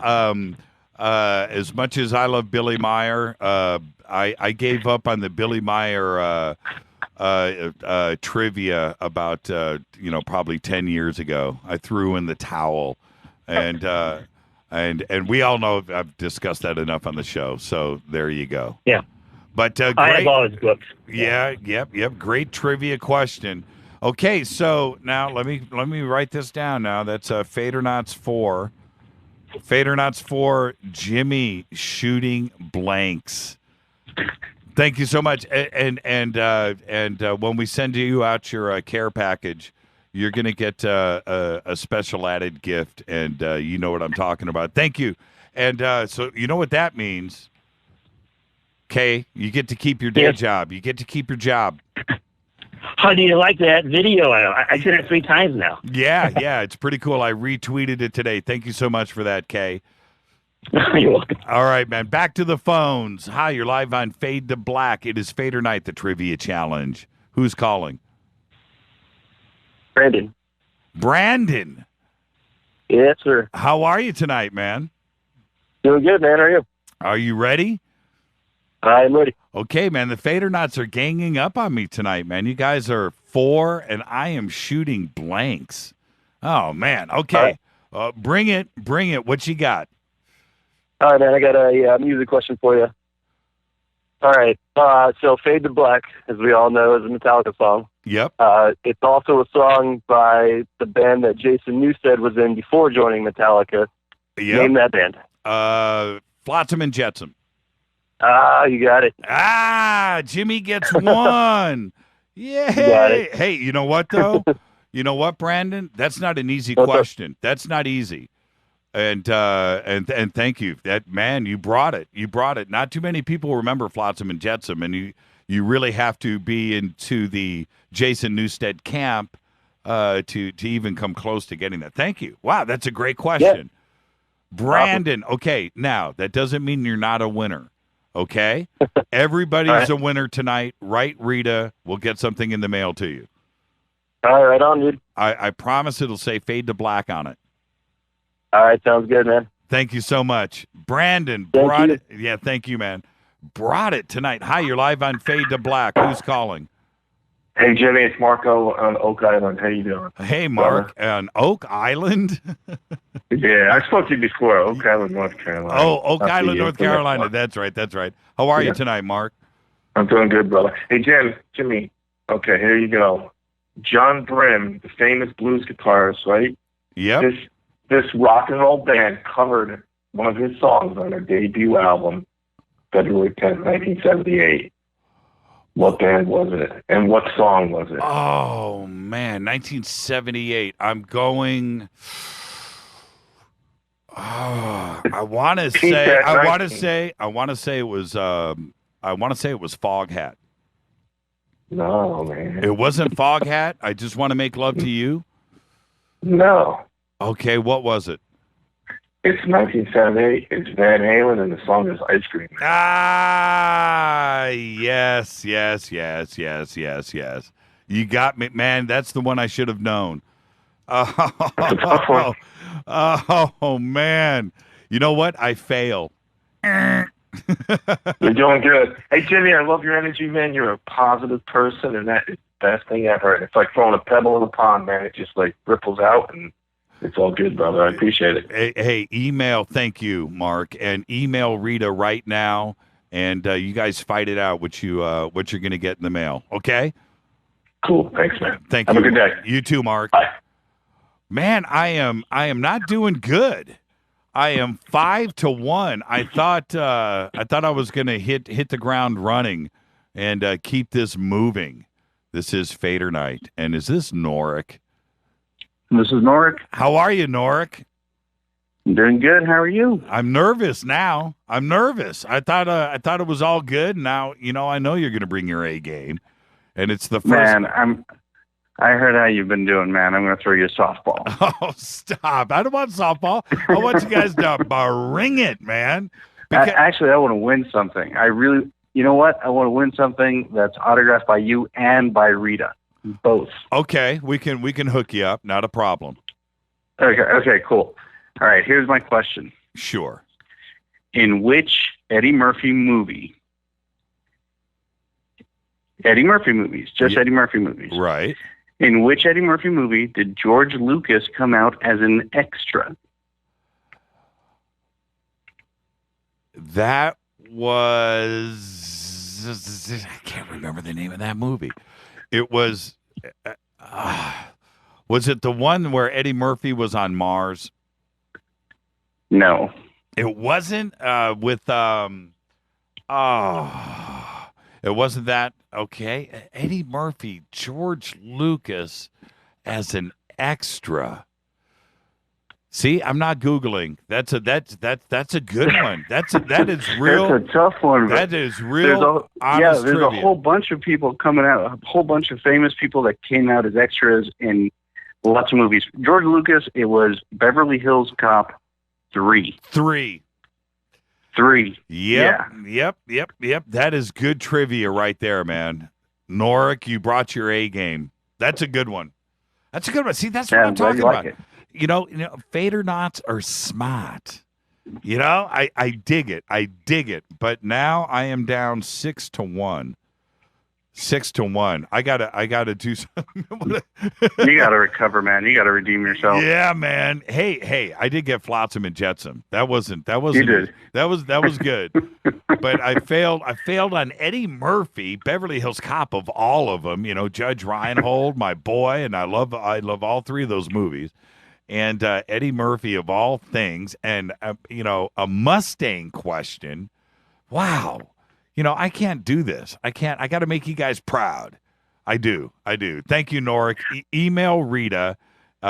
as much as I love Billy Meyer, I gave up on the Billy Meyer trivia about probably 10 years ago. I threw in the towel, and we all know I've discussed that enough on the show. So there you go. Yeah, but great, I have all his books. Yeah, yep. Great trivia question. Okay, so now let me write this down. Now that's Fadernauts 4. Fadernauts 4. Jimmy shooting blanks. Thank you so much. And when we send you out your care package, you're going to get a special added gift, and you know what I'm talking about. Thank you. And so you know what that means, Kay? You get to keep your day job. You get to keep your job. How do you like that video? I did it 3 times now. Yeah, it's pretty cool. I retweeted it today. Thank you so much for that, Kay. You're welcome. All right, man. Back to the phones. Hi, you're live on Fade to Black. It is Fader Night, the Trivia Challenge. Who's calling? Brandon. Yes, sir. How are you tonight, man? Doing good, man. How are you? Are you ready? I'm ready. Okay, man. The Fadernauts are ganging up on me tonight, man. You guys are 4, and I am shooting blanks. Oh, man. Okay. Bring it. What you got? All right, man. I got a music question for you. All right. So Fade to Black, as we all know, is a Metallica song. Yep. It's also a song by the band that Jason Newsted was in before joining Metallica. Yep. Name that band. Flotsam and Jetsam. You got it. Jimmy gets 1. Yay. Hey, you know what, though? You know what, Brandon? That's not an easy question. That's not easy. And thank you. That, man, you brought it. Not too many people remember Flotsam and Jetsam, and you really have to be into the Jason Newsted camp to even come close to getting that. Thank you. Wow, that's a great question. Yeah. Brandon, okay, now, that doesn't mean you're not a winner, okay? Everybody's a winner tonight. Right, Rita? We'll get something in the mail to you. All right, on, dude. I promise it'll say Fade to Black on it. All right, sounds good, man. Thank you so much. Brandon brought it. Yeah, thank you, man. Brought it tonight. Hi, you're live on Fade to Black. Who's calling? Hey, Jimmy, it's Marco on Oak Island. How you doing? Hey, Mark, on Oak Island? Yeah, I spoke to you before. Oak Island, North Carolina. Oh, Oak Island, North Carolina. That's right. How are you tonight, Mark? I'm doing good, brother. Hey, Jimmy. Okay, here you go. John Brim, the famous blues guitarist, right? Yep. This rock and roll band covered one of his songs on their debut album, February 10th, 1978. What band was it? And what song was it? Oh, man, 1978. I'm going... Oh, I want to say it was Foghat. No, man. It wasn't Foghat. I Just Want to Make Love to You. No. Okay, what was it? It's 1978. It's Van Halen, and the song is Ice Cream Man. Yes. You got me, man. That's the one I should have known. Oh, man. You know what? I fail. You're doing good. Hey, Jimmy, I love your energy, man. You're a positive person, and that is the best thing ever. It's like throwing a pebble in a pond, man. It just, like, ripples out, and it's all good, brother. I appreciate it. Hey, email, thank you, Mark, and email Rita right now, and you guys fight it out what you're going to get in the mail, okay? Cool. Thanks, man. Thank you. Have a good day. You too, Mark. Bye. Man, I am not doing good. I am 5-1. I thought I was going to hit the ground running, and keep this moving. This is Fader Night. And is this Norik? This is Norik. How are you, Norik? I'm doing good. How are you? I'm nervous now. I'm nervous. I thought it was all good. Now, I know you're going to bring your A game. And it's the first. Man, I heard how you've been doing, man. I'm going to throw you a softball. Oh, stop. I don't want softball. I want you guys to bring it, man. Actually, I want to win something. You know what? I want to win something that's autographed by you and by Rita. Both. Okay, we can hook you up. Not a problem. Okay, cool. All right, here's my question. Sure. In which Eddie Murphy movies, Eddie Murphy movies. Right. In which Eddie Murphy movie did George Lucas come out as an extra? That was... I can't remember the name of that movie. It was... was it the one where Eddie Murphy was on Mars? No. It wasn't with... it wasn't that. Okay. Eddie Murphy, George Lucas as an extra. See, I'm not Googling. That's a good one. That is real. That's a tough one. That is real. There's a whole bunch of people coming out, a whole bunch of famous people that came out as extras in lots of movies. George Lucas, it was Beverly Hills Cop 3. 3. Yep. Yeah. Yep. That is good trivia right there, man. Norik, you brought your A game. That's a good one. See, that's what I'm talking about. Fader knots are smart. I dig it. But now I am down 6-1. 6-1. I gotta do something. You gotta recover, man. You gotta redeem yourself. Yeah, man. Hey, I did get Flotsam and Jetsam. That wasn't. You did. That was good. But I failed on Eddie Murphy, Beverly Hills Cop of all of them. Judge Reinhold, my boy, and I love all three of those movies. And Eddie Murphy of all things, and a Mustang question. Wow. I can't do this. I got to make you guys proud. I do. Thank you, Norik. Email Rita.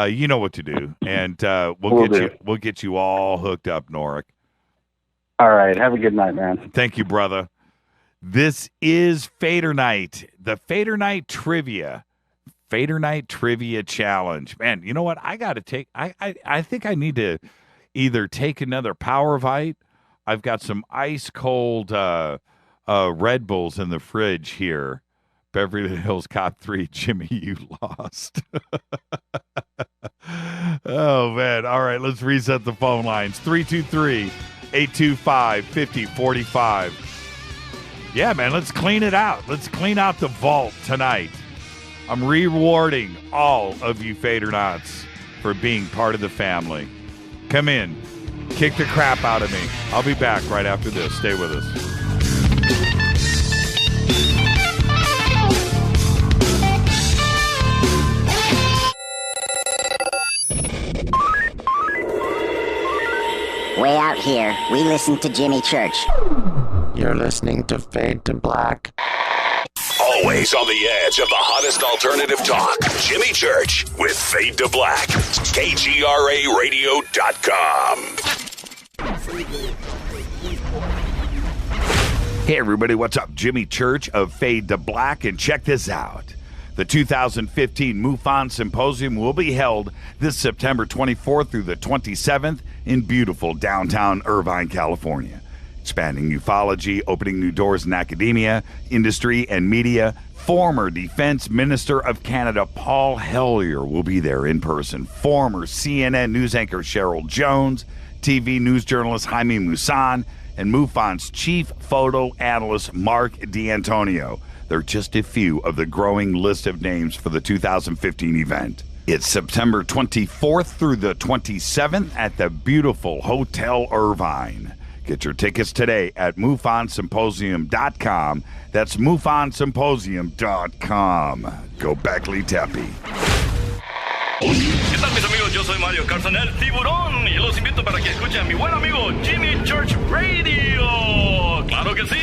You know what to do, and we'll get you all hooked up, Norik. All right. Have a good night, man. Thank you, brother. This is Fader Night, the Fader Night Trivia. Fader Night Trivia Challenge. Man, you know what? I got to take. I think I need to either take another Power Vite. I've got some ice cold. Red Bulls in the fridge here. Beverly Hills Cop 3, Jimmy, you lost. Oh, man. All right, let's reset the phone lines. 323-825-5045. Yeah, man, let's clean it out. Let's clean out the vault tonight. I'm rewarding all of you Fader Knots for being part of the family. Come in. Kick the crap out of me. I'll be back right after this. Stay with us. Way out here, we listen to Jimmy Church. You're listening to Fade to Black. Always on the edge of the hottest alternative talk. Jimmy Church with Fade to Black. KGRARadio.com. Hey, everybody, what's up? Jimmy Church of Fade to Black, and check this out. The 2015 MUFON Symposium will be held this September 24th through the 27th in beautiful downtown Irvine, California. Expanding ufology, opening new doors in academia, industry, and media. Former Defense Minister of Canada Paul Hellyer will be there in person. Former CNN news anchor Cheryl Jones, TV news journalist Jaime Maussan, and MUFON's chief photo analyst Mark D'Antonio. They're just a few of the growing list of names for the 2015 event. It's September 24th through the 27th at the beautiful Hotel Irvine. Get your tickets today at MUFONSymposium.com. That's MUFONSymposium.com. Go Beckley Tepe. ¿Qué tal, mis amigos? Yo soy Mario Carson, el tiburón, y los invito para que escuchen a mi buen amigo Jimmy Church Radio. ¡Claro que sí!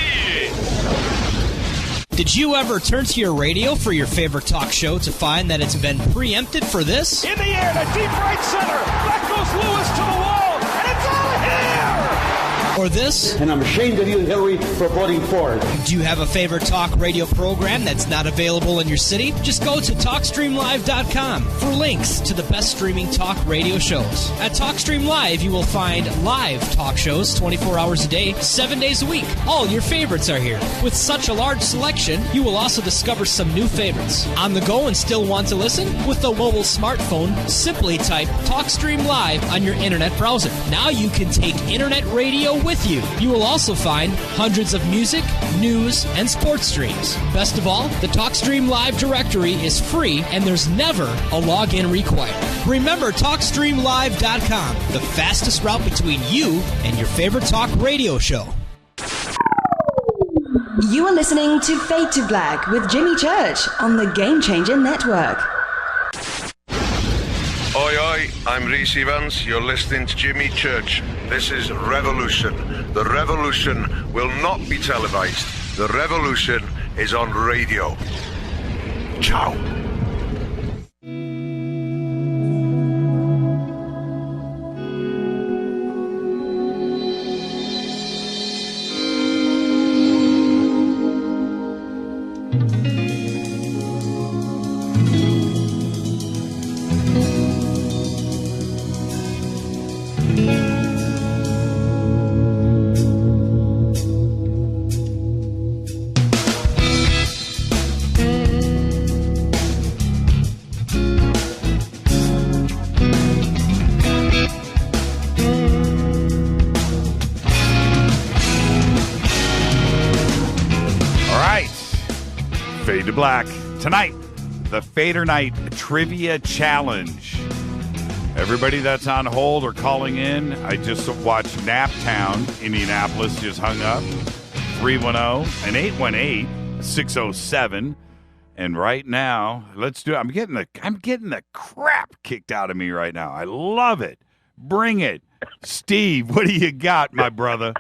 Did you ever turn to your radio for your favorite talk show to find that it's been preempted for this? In the air to deep right center. Back goes Lewis to the wall, and it's out of here! Or this? And I'm ashamed of you, Hillary, for voting for it. Do you have a favorite talk radio program that's not available in your city? Just go to TalkStreamLive.com for links to the best streaming talk radio shows. At TalkStream Live, you will find live talk shows 24 hours a day, 7 days a week. All your favorites are here. With such a large selection, you will also discover some new favorites. On the go and still want to listen? With a mobile smartphone, simply type TalkStream Live on your internet browser. Now you can take internet radio with you. You will also find hundreds of music, news, and sports streams. Best of all, the TalkStream Live directory is free and there's never a login required. Remember TalkStreamLive.com, the fastest route between you and your favorite talk radio show. You are listening to Fade to Black with Jimmy Church on the Game Changer Network. Oi, oi, I'm Reese Evans. You're listening to Jimmy Church. This is Revolution. The revolution will not be televised. The revolution is on radio. Ciao. Black. Tonight, the FADERNIGHT Trivia Challenge. Everybody that's on hold or calling in, I just watched Naptown, Indianapolis, just hung up. 310 and 818-607. And right now, let's do it. I'm getting the crap kicked out of me right now. I love it. Bring it. Steve, what do you got, my brother?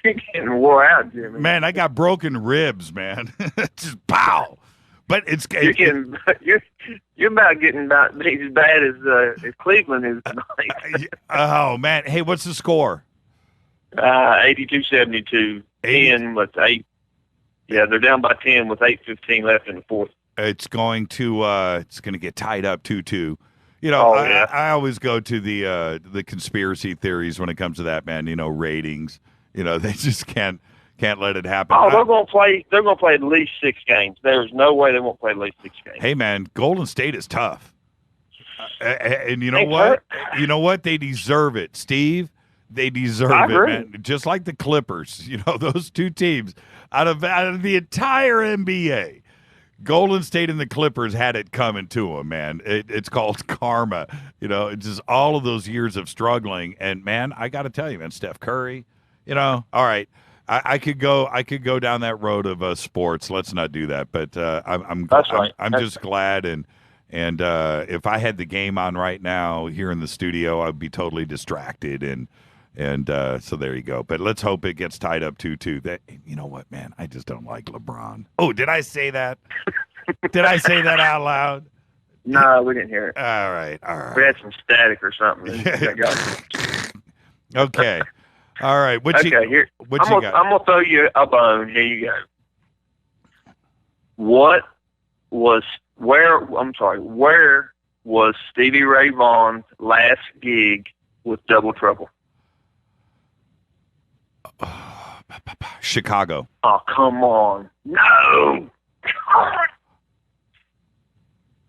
You're getting wore out, Jimmy. Man, I got broken ribs, man. Just pow. But you're about getting about as bad as Cleveland is tonight. Oh man, hey, what's the score? 82-72. 10 with 8. Yeah, they're down by 10 with 8:15 left in the fourth. It's going to get tied up 2-2. You know, I always go to the conspiracy theories when it comes to that, man. You know, ratings. You know, they just can't let it happen. Oh, they're going to play. They're going to play at least 6 games. There's no way they won't play at least 6 games. Hey, man, Golden State is tough, and you know what? You know what? They deserve it, Steve. They deserve it, man. Just like the Clippers. You know, those two teams out of the entire NBA. Golden State and the Clippers had it coming to them, man. It's called karma. You know, it's just all of those years of struggling. And man, I got to tell you, man, Steph Curry. You know, all right. I could go down that road of sports. Let's not do that. But I'm just glad and if I had the game on right now here in the studio, I'd be totally distracted and so there you go. But let's hope it gets tied up 2-2. That, you know what, man? I just don't like LeBron. Oh, did I say that? Did I say that out loud? No, we didn't hear it. All right. We had some static or something. Okay. All right. What you got? I'm gonna throw you a bone. Here you go. Where was Stevie Ray Vaughan's last gig with Double Trouble? Chicago. Oh, come on. No.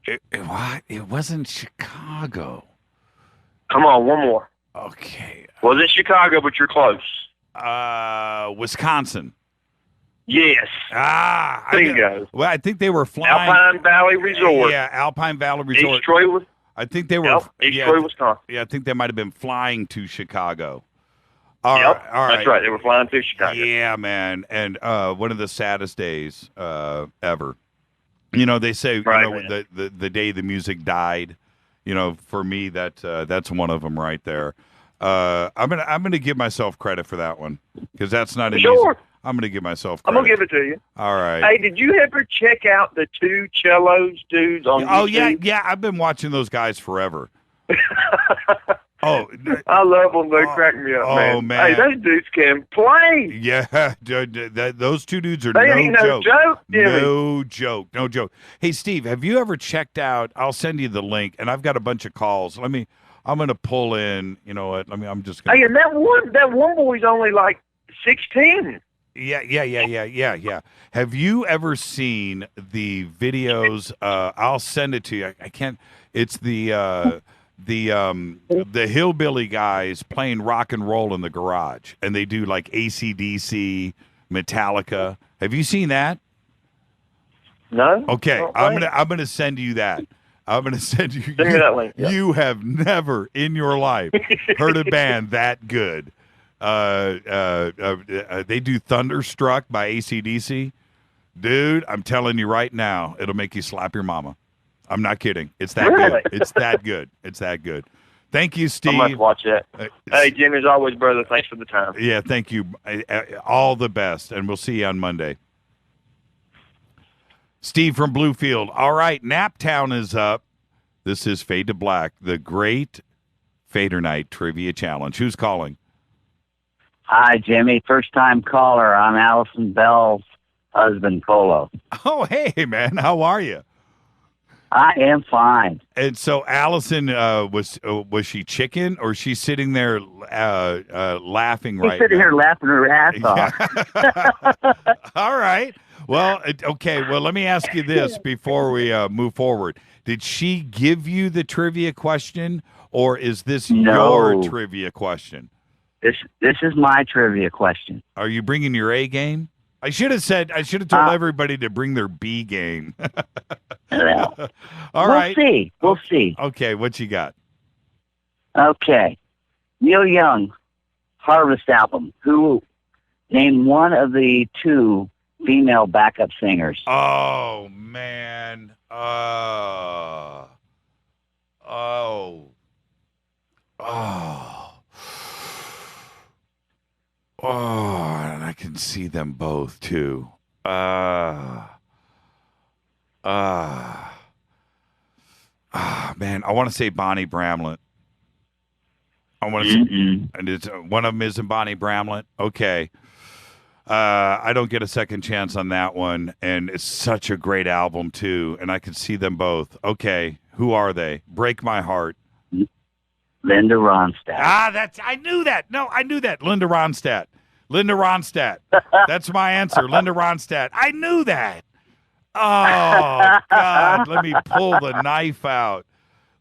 It wasn't Chicago. Come on, one more. Okay. Well, it's Chicago, but you're close. Wisconsin. Yes. Bingo. Well, I think they were flying. Alpine Valley Resort. Yeah, Alpine Valley Resort. East Troy, I think they were. East Troy, Wisconsin. Yeah, I think they might have been flying to Chicago. All right. That's right. They were flying to Chicago. Yeah, man. And one of the saddest days ever. You know, they say the day the music died. You know, for me, that's one of them right there. I'm gonna give myself credit for that one because that's not an easy. I'm going to give myself I'm credit. going to give it to you. All right. Hey, did you ever check out the two cellos dudes on YouTube? Yeah. I've been watching those guys forever. I love them. They crack me up, man. Oh, man. Hey, those dudes can play. Yeah, those two dudes are They ain't no joke, Jimmy. No joke. Hey, Steve, have you ever checked out? I'll send you the link, and I've got a bunch of calls. I'm going to pull in. You know what? I'm just going. Hey, and that one boy's only like 16. Yeah. Have you ever seen the videos? I'll send it to you. I can't. It's the hillbilly guys playing rock and roll in the garage, and they do like AC/DC, Metallica. Have you seen that? No. Okay, I'm gonna send you that. I'm gonna send you. Send me that link. Yeah. You have never in your life heard a band that good. They do Thunderstruck by AC/DC. Dude, I'm telling you right now, it'll make you slap your mama. I'm not kidding. It's that good. It's that good. It's that good. Thank you, Steve. I must watch that. Hey, Jimmy, as always, brother, thanks for the time. Yeah, thank you. All the best, and we'll see you on Monday. Steve from Bluefield. All right, Naptown is up. This is Fade to Black, the great Fader Night Trivia Challenge. Who's calling? Hi, Jimmy. First-time caller. I'm Allison Bell's husband, Colo. Oh, hey, man. How are you? I am fine. And so Allison, was she chicken, or she's sitting there laughing right now? She's sitting here laughing her ass off. All right. Well, okay. Well, let me ask you this before we move forward. Did she give you the trivia question, or is this your trivia question? This is my trivia question. Are you bringing your A game? I should have told everybody to bring their B game. All right. We'll see. Okay, what you got? Okay. Neil Young, Harvest album. Who named one of the two female backup singers? Oh, man. Oh, and I can see them both too. Man, I want to say Bonnie Bramlett. I want to say, and it's one of them isn't Bonnie Bramlett. Okay. I don't get a second chance on that one, and it's such a great album too, and I can see them both. Okay, who are they? Break My Heart. Linda Ronstadt. I knew that. No, I knew that. Linda Ronstadt. That's my answer. Linda Ronstadt. I knew that. Oh, God. Let me pull the knife out.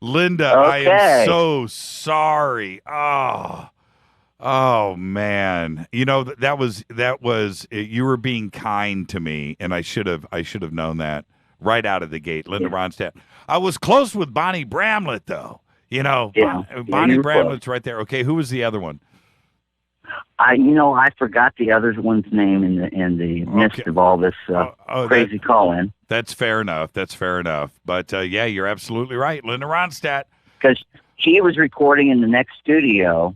Linda, okay. I am so sorry. Oh, man. You know, that was you were being kind to me, and I should have known that right out of the gate. Linda Ronstadt. I was close with Bonnie Bramlett, though. You know, Bonnie Bramlett's right there. Okay, who was the other one? I forgot the other one's name in the midst of all this crazy call-in. That's fair enough. But, yeah, you're absolutely right. Linda Ronstadt. Because she was recording in the next studio,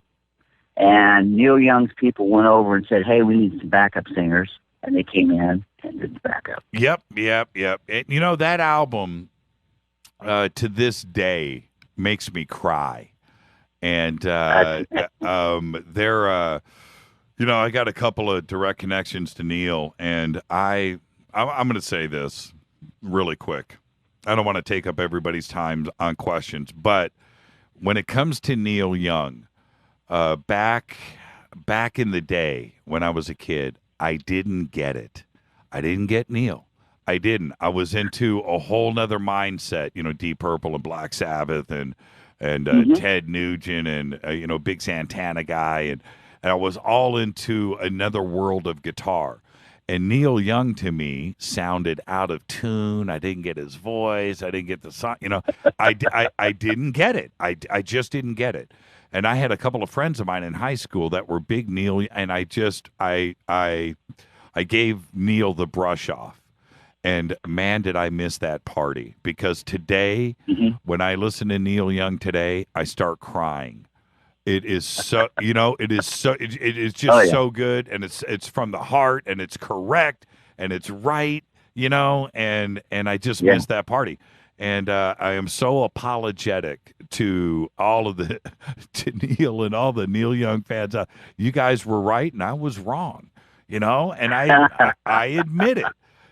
and Neil Young's people went over and said, hey, we need some backup singers. And they came in and did the backup. Yep. And, you know, that album, to this day, makes me cry. And they're I got a couple of direct connections to Neil, and I'm going to say this really quick. I don't want to take up everybody's time on questions, but when it comes to Neil Young, back in the day when I was a kid, I didn't get it. I didn't get Neil. I didn't. I was into a whole nother mindset, Deep Purple and Black Sabbath and Ted Nugent and Big Santana guy, and I was all into another world of guitar. And Neil Young to me sounded out of tune. I didn't get his voice. I didn't get the song. I didn't get it. I just didn't get it. And I had a couple of friends of mine in high school that were big Neil, and I gave Neil the brush off. And man, did I miss that party, because today, when I listen to Neil Young today, I start crying. It is so, it is just so good, and it's from the heart, and it's correct, and it's right, and I just missed that party. And I am so apologetic to all of to Neil and all the Neil Young fans. You guys were right, and I was wrong, and I admit it,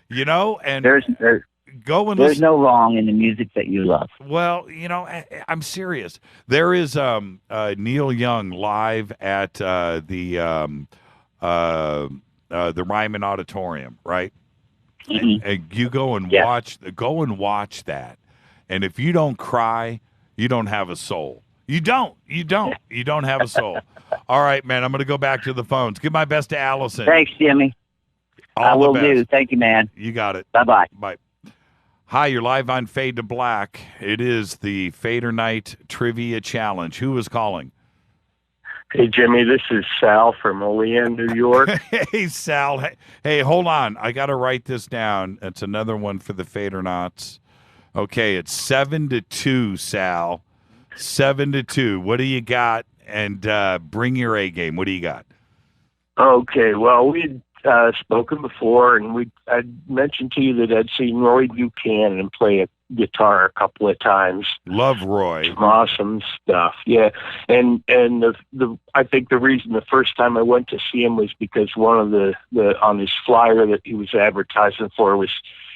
and there's no wrong in the music that you love. Well, I'm serious. There is Neil Young live at the Ryman Auditorium, right? Mm-hmm. And you go and watch that. And if you don't cry, you don't have a soul. You don't have a soul. All right, man, I'm going to go back to the phones. Give my best to Allison. Thanks, Jimmy. I will do. Thank you, man. You got it. Bye-bye. Bye. Hi, you're live on Fade to Black. It is the Fader Night Trivia Challenge. Who is calling? Hey, Jimmy, this is Sal from Olean, New York. Hey, Sal. Hey, hold on. I got to write this down. It's another one for the Fadernauts. Okay, it's 7-2, Sal. 7-2. What do you got? And bring your A game. What do you got? Okay, well, we'd spoken before, and I'd mentioned to you that I'd seen Roy Buchanan play a guitar a couple of times. Love Roy. Some awesome stuff, yeah. And I think the reason the first time I went to see him was because one of the on his flyer that he was advertising for was,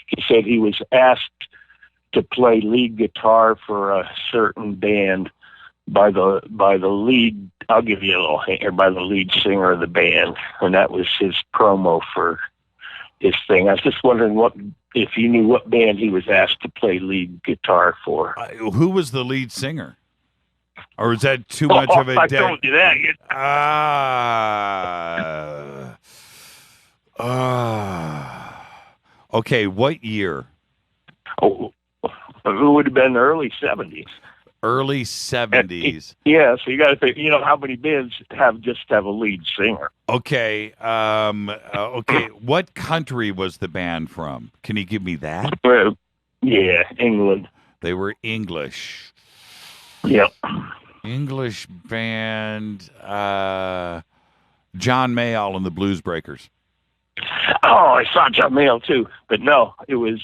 he said he was asked to play lead guitar for a certain band by the lead. I'll give you a little hint here, by the lead singer of the band, and that was his promo for his thing. I was just wondering if you knew what band he was asked to play lead guitar for. Who was the lead singer? Or is that too much of a I told you that. Okay, what year? Oh, it would have been the early 70s. Early 70s. Yeah, so you got to think, how many bands have a lead singer? Okay. Okay. What country was the band from? Can you give me that? Well, yeah, England. They were English. Yep. English band. John Mayall and the Blues Breakers. Oh, I saw John Mayall too, but no, it was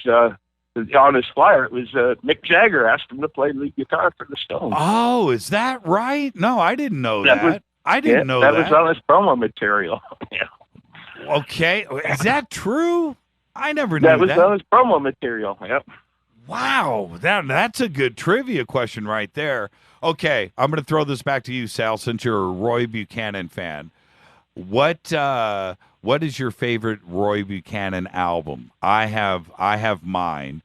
on his flyer. It was Mick Jagger asked him to play lead guitar for the Stones. Oh, is that right? No, I didn't know that. I didn't know that. That was on his promo material. Yeah. Okay, is that true? I never knew that. That was on his promo material. Yep. Wow, that's a good trivia question right there. Okay, I'm going to throw this back to you, Sal, since you're a Roy Buchanan fan. What is your favorite Roy Buchanan album? I have mine.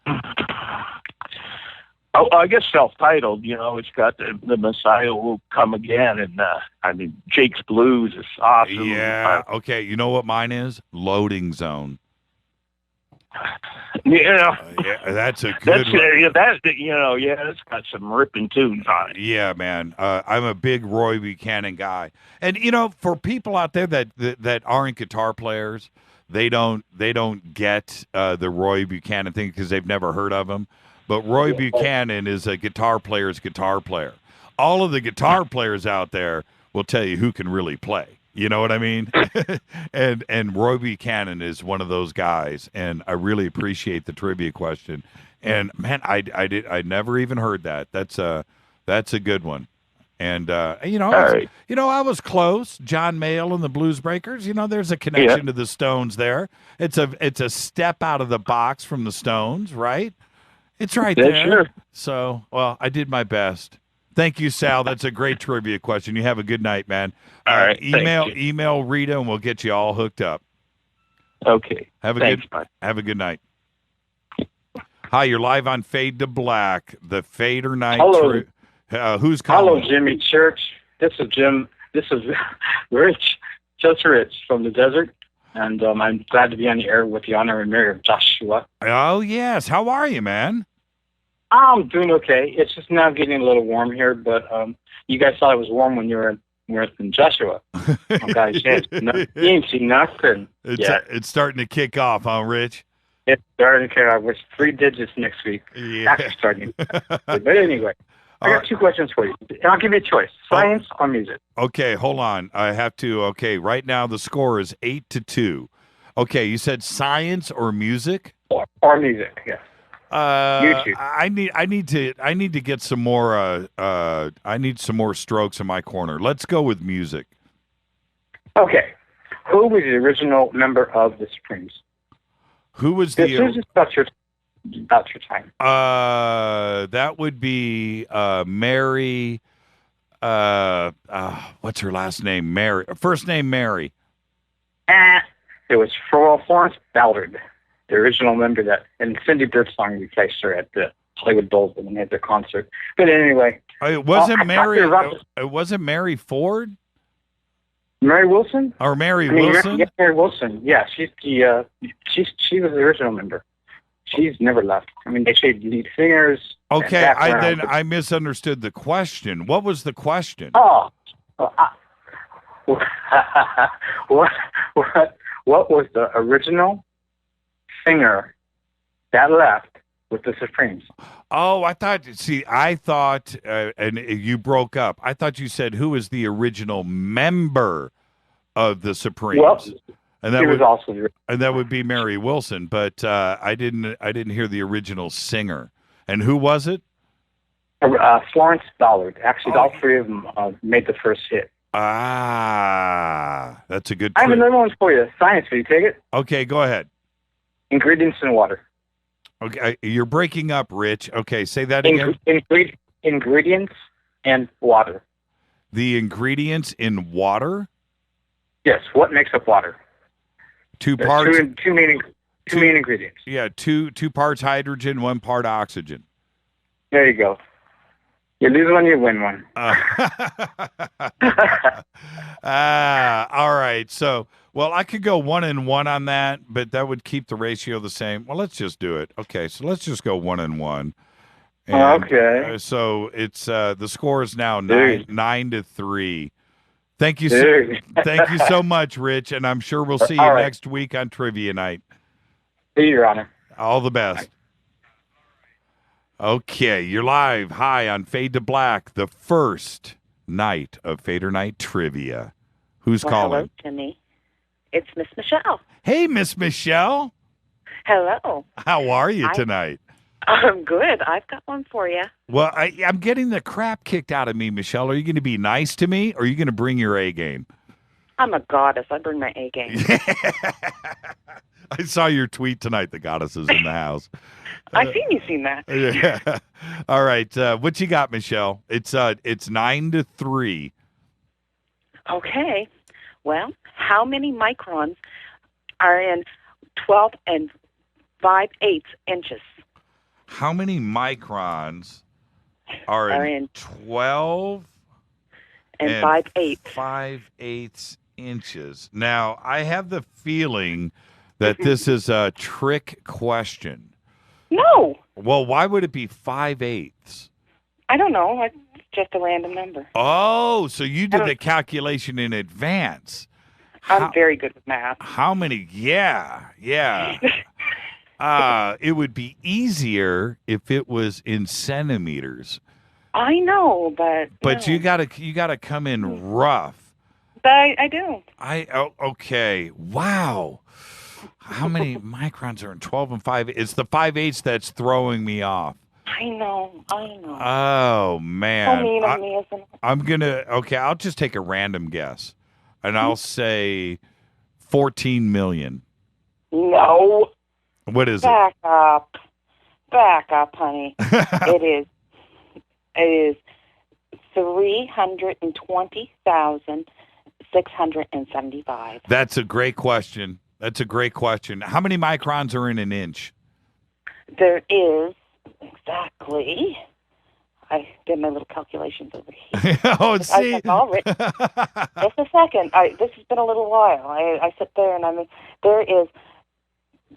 Oh, I guess self-titled. It's got the Messiah Will Come Again, and Jake's Blues is awesome. Yeah. Okay. You know what mine is? Loading Zone. Yeah, that's a good one. It's got some ripping tunes on it. Yeah, man. I'm a big Roy Buchanan guy, and for people out there that aren't guitar players, they don't get the Roy Buchanan thing because they've never heard of him. But Roy Buchanan is a guitar player's guitar player. All of the guitar players out there will tell you who can really play. You know what I mean? and Roy Buchanan is one of those guys, and I really appreciate the trivia question. And man, I never even heard that. That's a good one. And I was close. John Mayall and the Blues Breakers. There's a connection to the Stones there. It's a step out of the box from the Stones, right? It's right there. Sure. So, well, I did my best. Thank you, Sal. That's a great trivia question. You have a good night, man. All right. Email Rita, and we'll get you all hooked up. Okay. Have a good night. Hi, you're live on Fade to Black, the Fader Night. Hello. Who's calling? Hello, Jimmy Church. This is Jim. This is Rich, just Rich from the desert, and I'm glad to be on the air with the honorary mayor of Joshua. Oh yes. How are you, man? I'm doing okay. It's just now getting a little warm here, but you guys thought it was warm when you were in Joshua. Oh, guys, you ain't seen nothing yet. It's starting to kick off, huh, Rich? It's starting to kick off. We're 3 digits next week. Yeah. After starting. But anyway. I got 2 questions for you. And I'll give you a choice: science or music. Okay, hold on. I have to. Okay, right now the score is 8-2. Okay, you said science or music? Or music, yes. I need to get some more. I need some more strokes in my corner. Let's go with music. Okay. Who was the original member of the Supremes? Who was this is about your time. That would be Mary. What's her last name? Mary. First name Mary. It was Florence Ballard, the original member that, and Cindy Birdsong replaced her at the Hollywood Bowl when they had their concert. But anyway, it wasn't Mary. It wasn't Mary Ford. Mary Wilson? Or Mary Wilson? Yeah, Mary Wilson. Yeah, she was the original member. She's never left. I mean, they say lead singers. Okay, I misunderstood the question. What was the question? Oh, what was the original singer that left with the Supremes? Oh, I thought, and you broke up. I thought you said who was the original member of the Supremes. Well, and that was also, and that would be Mary Wilson, but I didn't hear the original singer. And who was it? Florence Ballard. Actually, all 3 of them made the first hit. Ah, that's a good. I have another one for you. Science. Will you take it? Okay, go ahead. Ingredients in water. Okay, you're breaking up, Rich. Okay, say that again. Ingredients and water. The ingredients in water? Yes. What makes up water? 2 parts. Two main ingredients. Yeah, two parts hydrogen, 1 part oxygen. There you go. You lose one, you win one. All right. So, well, I could go 1-1 on that, but that would keep the ratio the same. Well, let's just do it. Okay, so let's just go 1-1. Okay. So it's the score is now 9-3. Thank you so much, Rich, and I'm sure we'll see you next week on Trivia Night. See you, Your Honor. All the best. Okay, you're live. Hi on Fade to Black, the first night of FADERNIGHT Trivia. Who's calling? Hello, Jimmy. It's Miss Michelle. Hey, Miss Michelle. Hello. How are you tonight? I'm good. I've got one for you. Well, I'm getting the crap kicked out of me, Michelle. Are you going to be nice to me, or are you going to bring your A game? I'm a goddess. I bring my A game. I saw your tweet tonight. The goddess is in the house. I seen that. Yeah. All right. What you got, Michelle? It's 9-3. Okay. Well, how many microns are in 12 5/8 inches? How many microns are in 12 and 5/8 5/8 inches? Now, I have the feeling that this is a trick question. No. Well, why would it be 5/8? I don't know. It's just a random number. Oh, so you did the calculation in advance. I'm very good with math. How many? Yeah. It would be easier if it was in centimeters. I know, but you gotta come in rough. I do. Okay. Wow. How many microns are in 12 and 5? It's the 5/8 that's throwing me off. I know. Oh, man. So mean of me, isn't it? I'm going to, I'll just take a random guess. And I'll say 14 million. No. What is Back up, honey. It is 320,675. That's a great question. How many microns are in an inch? There is exactly. I did my little calculations over here. Oh, see. I've all written. Just a second. This has been a little while. I sit there and there is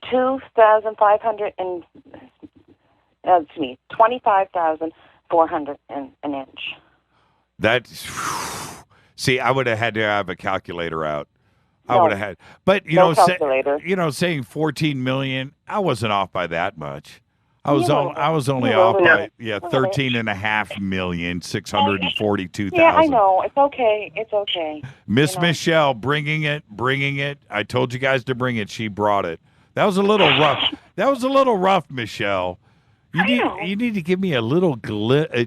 25,400 an inch. See, I would have had to have a calculator out. I No. would have had, but No calculator. saying 14 million, I wasn't off by that much. I was only off by 13,500,642,000. Yeah, I know. It's okay. It's okay. Miss Michelle, bringing it. I told you guys to bring it. She brought it. That was a little rough. Michelle. You need to give me a little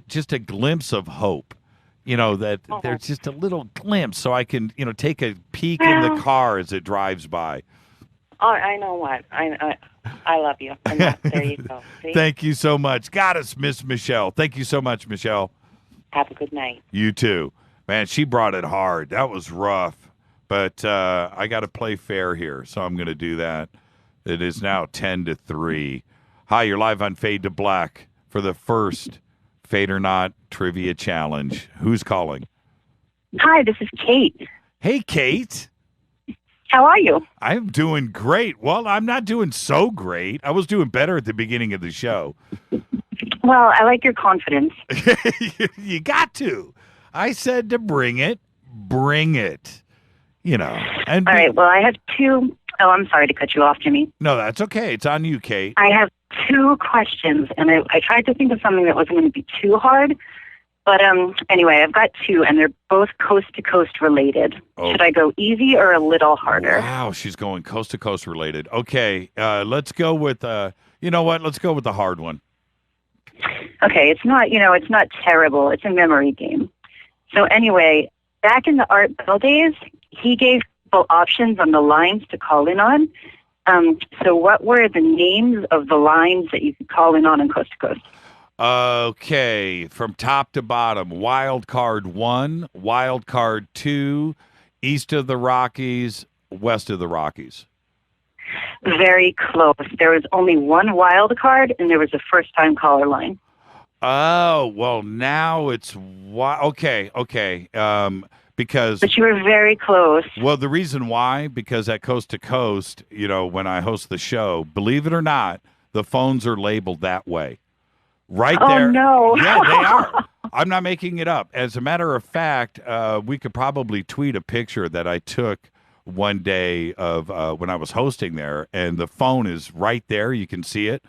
just a glimpse of hope. That there's just a little glimpse, so I can take a peek in the car as it drives by. Oh, I know what. I love you. And there you go. See? Thank you so much. Got us, Miss Michelle. Thank you so much, Michelle. Have a good night. You too. Man, she brought it hard. That was rough. But I got to play fair here, so I'm going to do that. It is now 10-3. Hi, you're live on Fade to Black for the first Fade or Not Trivia Challenge. Who's calling? Hi, this is Kate. Hey, Kate. How are you? I'm doing great. Well, I'm not doing so great. I was doing better at the beginning of the show. Well, I like your confidence. You got to. I said to bring it. Bring it. And all right. Well, I have two. Oh, I'm sorry to cut you off, Jimmy. No, that's okay. It's on you, Kate. I have two questions, and I tried to think of something that wasn't going to be too hard. But anyway, I've got two, and they're both coast-to-coast related. Oh. Should I go easy or a little harder? Wow, she's going coast-to-coast related. Okay, let's go with, you know what? Let's go with the hard one. Okay, it's not terrible. It's a memory game. So anyway, back in the Art Bell days, he gave people options on the lines to call in on. So what were the names of the lines that you could call in on coast-to-coast? Okay, from top to bottom, Wild Card 1, Wild Card 2, East of the Rockies, West of the Rockies. Very close. There was only one wild card, and there was a first-time caller line. Oh, well, now it's... Okay. Because... But you were very close. Well, the reason why, because at Coast to Coast, when I host the show, believe it or not, the phones are labeled that way. Right there. Oh, no. Yeah, they are. I'm not making it up. As a matter of fact, we could probably tweet a picture that I took one day of when I was hosting there, and the phone is right there. You can see it,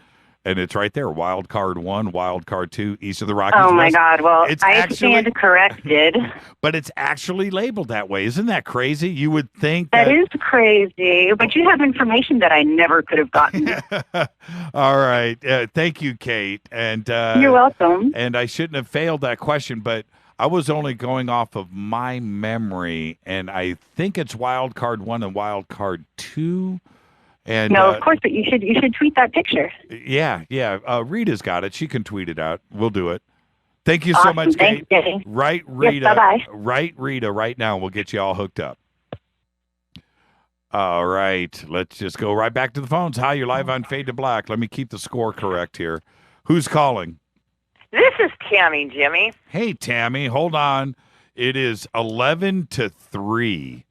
and it's right there. Wild Card 1, Wild Card 2, East of the Rockies. Oh, my West. God. Well, I stand corrected. But it's actually labeled that way. Isn't that crazy? You would think that is crazy, but you have information that I never could have gotten. All right. Thank you, Kate. And you're welcome. And I shouldn't have failed that question, but I was only going off of my memory, and I think it's Wild Card 1 and Wild Card 2. And, no, of course, but you should tweet that picture. Yeah. Rita's got it. She can tweet it out. We'll do it. Thank you so much, Kate. Thanks, right, Rita. Yes, bye-bye. Right, Rita, right now. We'll get you all hooked up. All right. Let's just go right back to the phones. Hi, you're live on Fade to Black. Let me keep the score correct here. Who's calling? This is Tammy, Jimmy. Hey, Tammy. Hold on. It is 11-3.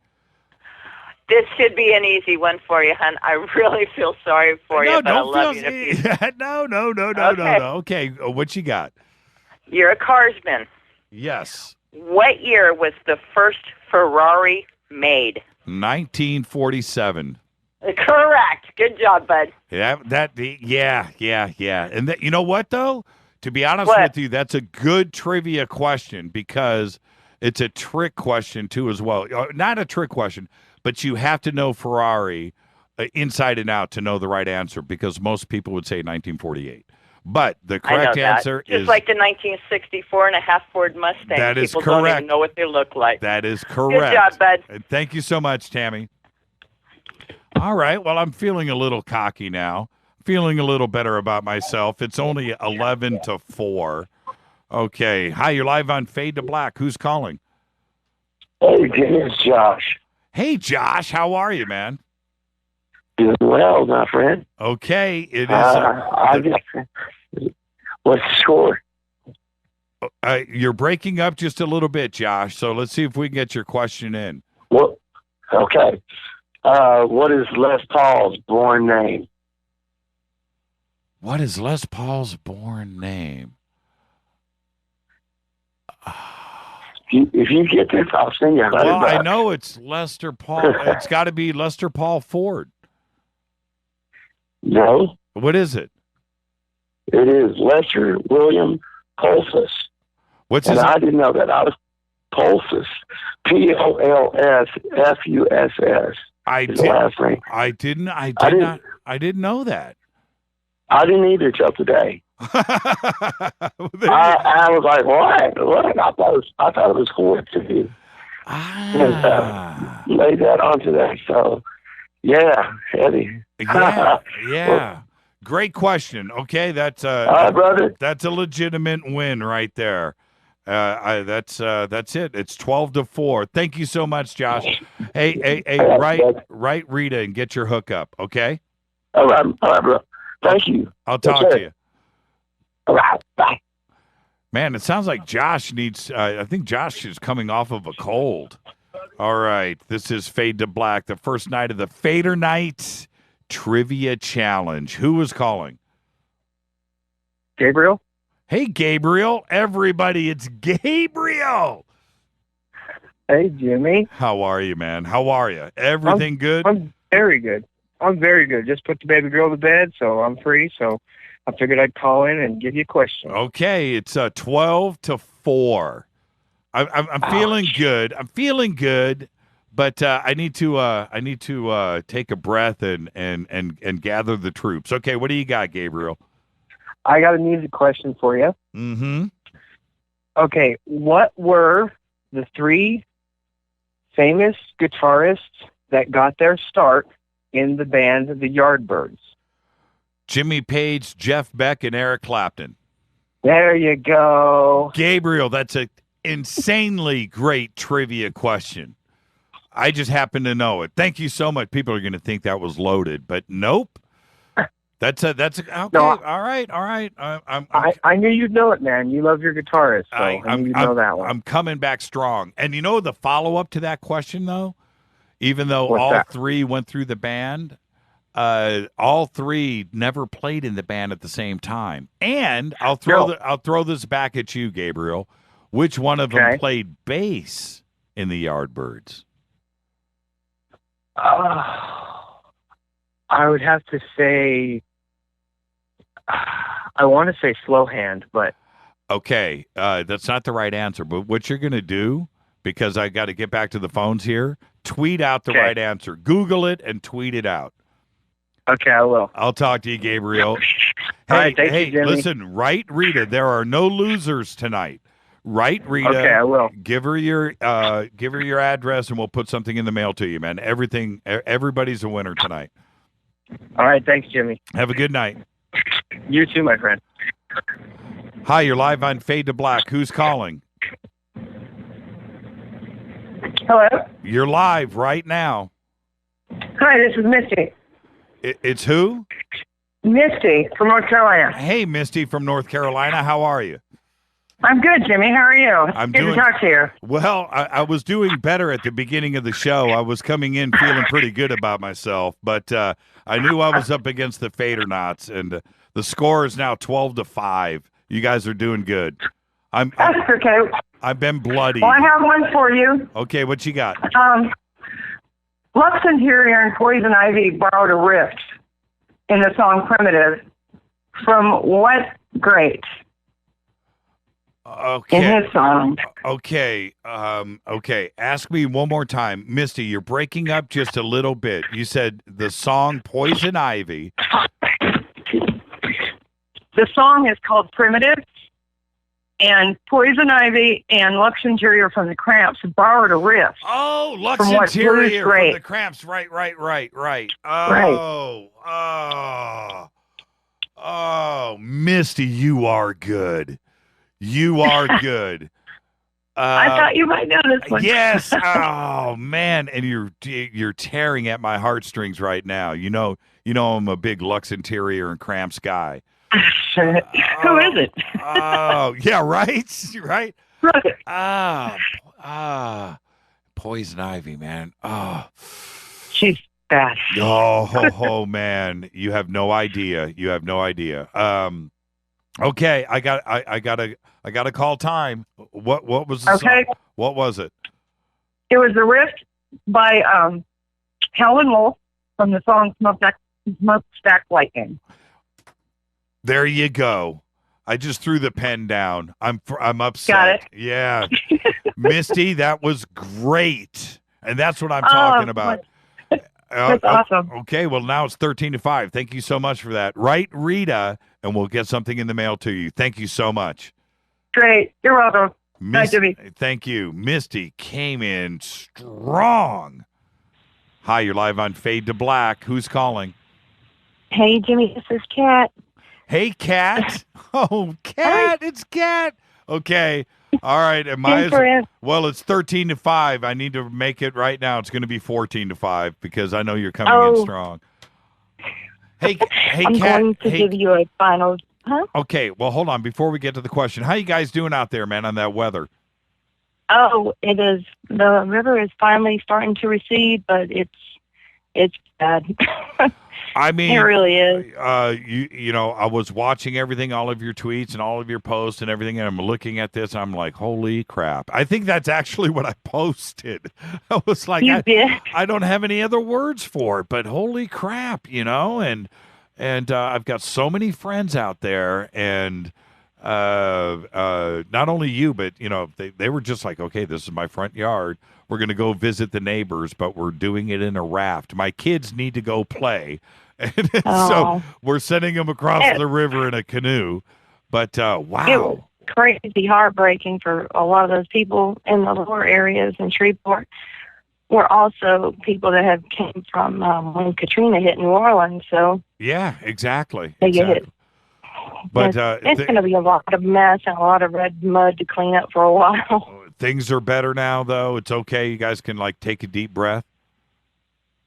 This should be an easy one for you, hon. I really feel sorry for you, but I love you to pieces. No. Okay, what you got? You're a carsman. Yes. What year was the first Ferrari made? 1947. Correct. Good job, bud. Yeah. And you know what, though? To be honest with you, that's a good trivia question because it's a trick question, too, as well. Not a trick question, but you have to know Ferrari inside and out to know the right answer because most people would say 1948. But the correct answer is... Just like the 1964 and a half Ford Mustang. That is People correct. don't even know what they look like. That is correct. Good job, bud. Thank you so much, Tammy. All right. Well, I'm feeling a little cocky now. Feeling a little better about myself. It's only 11-4. Okay. Hi, you're live on Fade to Black. Who's calling? Hey, it's Josh. Hey, Josh. How are you, man? Doing well, my friend. Okay. It is. What's the score? You're breaking up just a little bit, Josh. So let's see if we can get your question in. Well, okay. What is Les Paul's born name? What is Les Paul's born name? If you get this, I'll sing you about it. Well, I know it's Lester Paul. It's got to be Lester Paul Ford. No. What is it? It is Lesher William Polfus. What's and his I didn't know that. I was Polfus. Polsfuss. I His did. last name. I didn't know that. I didn't either till today. I was like, what? I thought it was coincidence. And laid that on today. So, yeah, Eddie. Yeah. Great question. Okay, that's brother. That's a legitimate win right there. That's it. It's 12-4. Thank you so much, Josh. Hey, write Rita and get your hookup. Okay. All right, bro. Thank you. I'll talk to you. All right, bye. Man, it sounds like Josh needs. I think Josh is coming off of a cold. All right, this is Fade to Black, the first night of the FADERNIGHT Trivia Challenge. Who was calling? Gabriel. Hey, Gabriel. Everybody, it's Gabriel. Hey, Jimmy. How are you, man? How are you? Everything good? I'm very good. I'm very good. Just put the baby girl to bed, so I'm free. So I figured I'd call in and give you a question. Okay, it's 12-4. I'm feeling good. I'm feeling good, but I need to take a breath and gather the troops. Okay, what do you got, Gabriel? I got an easy question for you. Mm-hmm. Okay, what were the three famous guitarists that got their start in the band the Yardbirds? Jimmy Page, Jeff Beck, and Eric Clapton. There you go. Gabriel, that's an insanely great trivia question. I just happen to know it. Thank you so much. People are going to think that was loaded, but nope. That's okay. No, all right. I knew you'd know it, man. You love your guitarist, so I knew you'd know that one. I'm coming back strong. And you know the follow-up to that question, though? Even though three went through the band, all three never played in the band at the same time. And I'll throw this back at you, Gabriel. Which one of them played bass in the Yardbirds? I would have to say, I want to say Slow Hand, but okay, that's not the right answer. But what you're going to do, because I got to get back to the phones here, tweet out the right answer. Google it and tweet it out. Okay, I will. I'll talk to you, Gabriel. All right, thank you, Jimmy. Listen, write Rita. There are no losers tonight. Write Rita. Okay, I will. Give her your address, and we'll put something in the mail to you, man. Everybody's a winner tonight. All right, thanks, Jimmy. Have a good night. You too, my friend. Hi, you're live on Fade to Black. Who's calling? Hello? You're live right now. Hi, this is Misty. It's who? Misty from North Carolina. Hey, Misty from North Carolina. How are you? I'm good, Jimmy. How are you? I'm good doing, to talk to you. Well, I was doing better at the beginning of the show. I was coming in feeling pretty good about myself, but I knew I was up against the FADERNOTs, and the score is now 12-5. You guys are doing good. That's okay. I've been bloody. Well, I have one for you. Okay, what you got? Lux Interior and Poison Ivy borrowed a riff in the song Primitive from what great? Okay. In his song. Okay. Okay. Ask me one more time. Misty, you're breaking up just a little bit. You said the song Poison Ivy. The song is called Primitive, and Poison Ivy and Lux Interior from the Cramps borrowed a riff. Oh, Lux from Interior from the Cramps. Right. Oh, Misty, you are good. You are good. I thought you might know this one. Yes. Oh man, and you're tearing at my heartstrings right now. You know I'm a big Lux Interior and Cramps guy. Who is it? Oh yeah, right. Right. Right. Poison Ivy, man. Oh, she's bad. Oh, man, you have no idea. Okay, I gotta call time. What was the song? What was it? It was a riff by Helen Wolf from the song Smokestack Lightning. There you go. I just threw the pen down. I'm upset. Got it. Yeah. Misty, that was great. And that's what I'm talking about. That's awesome. Okay, well, now it's 13-5. Thank you so much for that. Write Rita, and we'll get something in the mail to you. Thank you so much. Great. You're welcome. Bye, Jimmy. Thank you. Misty came in strong. Hi, you're live on Fade to Black. Who's calling? Hey, Jimmy, this is Kat. Hey, Kat. Oh, Kat. It's Kat. Okay. All right. Well, it's 13-5. I need to make it right now. It's going to be 14-5 because I know you're coming in strong. Hey, I'm Kat. going to give you a final. Huh? Okay. Well, hold on. Before we get to the question, how you guys doing out there, man, on that weather? Oh, it is. The river is finally starting to recede, but it's bad. I mean, it really is. You know, I was watching everything, all of your tweets and all of your posts and everything, and I'm looking at this. I'm like, holy crap. I think that's actually what I posted. I was like, I don't have any other words for it, but holy crap, you know, and I've got so many friends out there, and not only you, but, you know, they were just like, okay, this is my front yard. We're going to go visit the neighbors, but we're doing it in a raft. My kids need to go play. And so we're sending them across the river in a canoe. But, wow. It was crazy heartbreaking for a lot of those people in the lower areas in Shreveport. Were also people that have came from when Katrina hit New Orleans. So yeah, exactly. They get hit. But it's going to be a lot of mess and a lot of red mud to clean up for a while. Things are better now, though. It's okay. You guys can take a deep breath.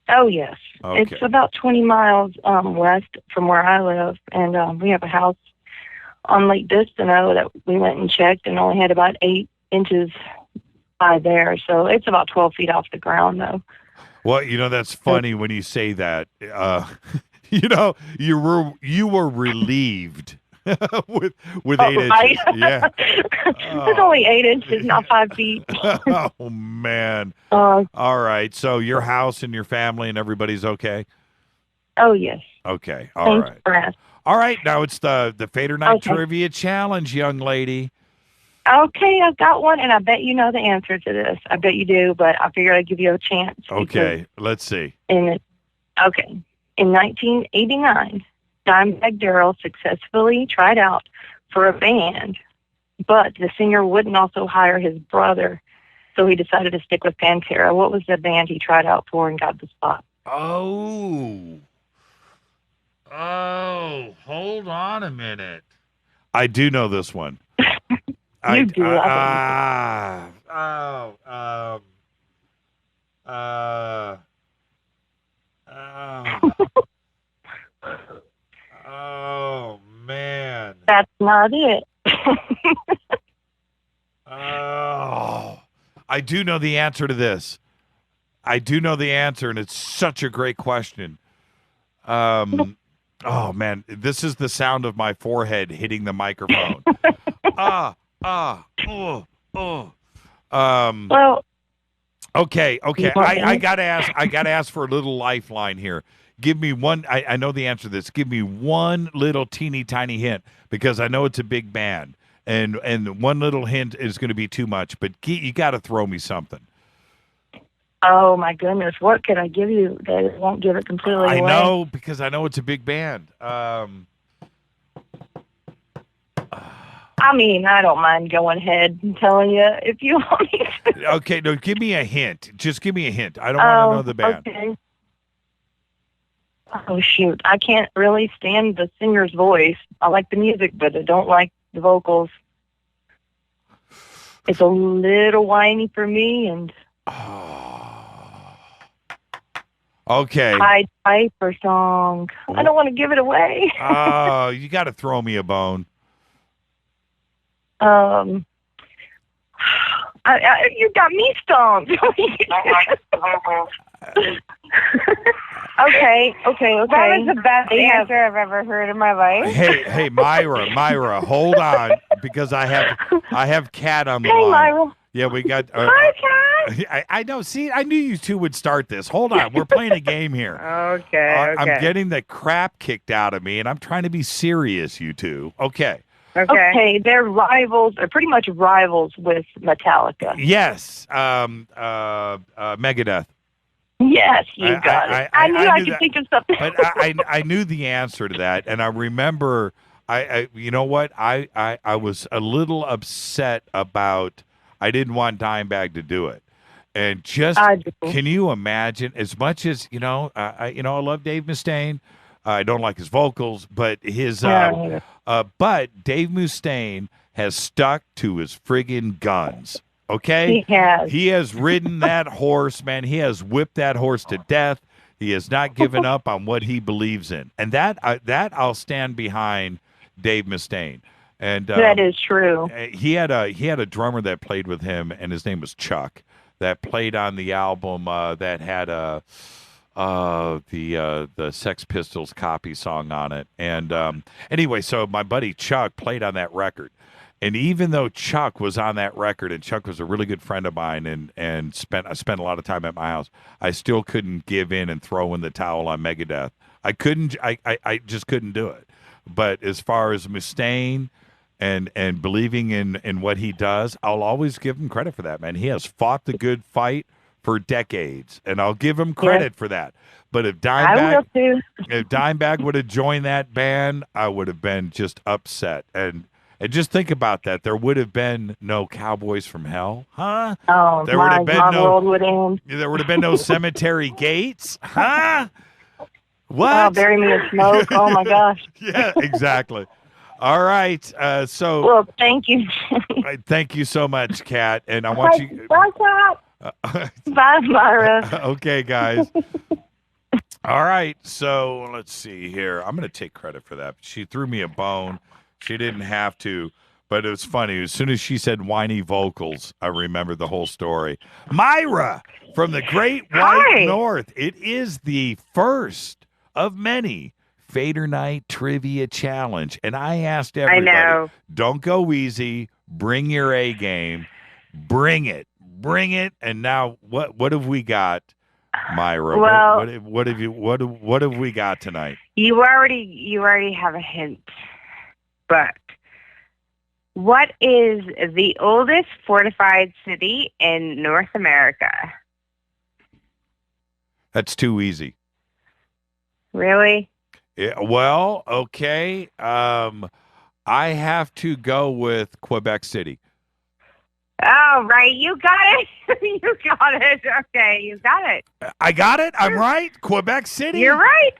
Oh yes, okay. It's about 20 miles west from where I live, and we have a house on Lake Distino that we went and checked, and only had about 8 inches by there. So it's about 12 feet off the ground, though. Well, you know, that's funny when you say that. You know, you were relieved with 8 inches. Right? Yeah. It's only 8 inches, not 5 feet. Oh man. All right. So your house and your family and everybody's okay? Oh yes. Okay. All Thanks for asking. All right. Now it's the FADERNIGHT Trivia Challenge, young lady. Okay, I've got one, and I bet you know the answer to this. I bet you do, but I figured I'd give you a chance. Okay, let's see. In 1989, Dimebag Darrell successfully tried out for a band, but the singer wouldn't also hire his brother, so he decided to stick with Pantera. What was the band he tried out for and got the spot? Oh, hold on a minute. I do know this one. You do. Oh man. That's not it. I do know the answer to this. I do know the answer, and it's such a great question. Oh man, this is the sound of my forehead hitting the microphone. Well. Okay. I gotta ask for a little lifeline here. Give me one. I know the answer to this. Give me one little teeny tiny hint, because I know it's a big band, and one little hint is going to be too much. But you got to throw me something. Oh my goodness! What could I give you that won't give it completely away? I know, because I know it's a big band. I mean, I don't mind going ahead and telling you if you want me to. Okay, no, give me a hint. Just give me a hint. I don't want to know the band. Okay. Oh, shoot. I can't really stand the singer's voice. I like the music, but I don't like the vocals. It's a little whiny for me, and... Okay. Pied Piper song. I don't want to give it away. Oh, you got to throw me a bone. You got me stumped. Okay. That was the best answer I've ever heard in my life. Hey, Myra, hold on, because I have Kat on the line. Myra. Yeah, we got. Hi, Kat. I know. See, I knew you two would start this. Hold on. We're playing a game here. Okay. I'm getting the crap kicked out of me, and I'm trying to be serious, you two. Okay. Okay, they're rivals, or pretty much rivals with Metallica. Yes. Megadeth. Yes, you got it. I knew I could think of something. But I knew the answer to that, and I remember. You know what? I was a little upset about. I didn't want Dimebag to do it, and just can you imagine? As much as I love Dave Mustaine. I don't like his vocals, but his but Dave Mustaine has stuck to his friggin' guns. Okay, he has ridden that horse, man. He has whipped that horse to death. He has not given up on what he believes in, and that I'll stand behind Dave Mustaine. And that is true. He had a drummer that played with him, and his name was Chuck. That played on the album that had the Sex Pistols copy song on it. And anyway, so my buddy Chuck played on that record. And even though Chuck was on that record, and Chuck was a really good friend of mine, and I spent a lot of time at my house, I still couldn't give in and throw in the towel on Megadeth. I couldn't. I just couldn't do it. But as far as Mustaine and believing in what he does, I'll always give him credit for that, man. He has fought the good fight for decades, and I'll give him credit for that. But if Dimebag would have joined that band, I would have been just upset. And just think about that. There would have been no Cowboys from Hell, huh? Oh, there would have been world would end. There would have been no Cemetery Gates, huh? What? Oh, bury me in smoke. Oh my gosh. Yeah, exactly. All right. Well, thank you. Thank you so much, Kat. And I want you. Bye, Kat. Bye, Myra. Okay, guys. All right. So let's see here. I'm going to take credit for that. She threw me a bone. She didn't have to, but it was funny. As soon as she said whiny vocals, I remembered the whole story. Myra from the Great White North. It is the first of many Fader Night Trivia Challenge. And I asked everybody, don't go easy. Bring your A game. Bring it. Bring it. And now what have we got, Myra? Well, what have we got tonight? You already have a hint. But what is the oldest fortified city in North America? That's too easy. Really? Yeah, well, okay. I have to go with Quebec City. Oh, right. You got it. You got it. Okay, you got it. I got it? I'm right? Quebec City? You're right.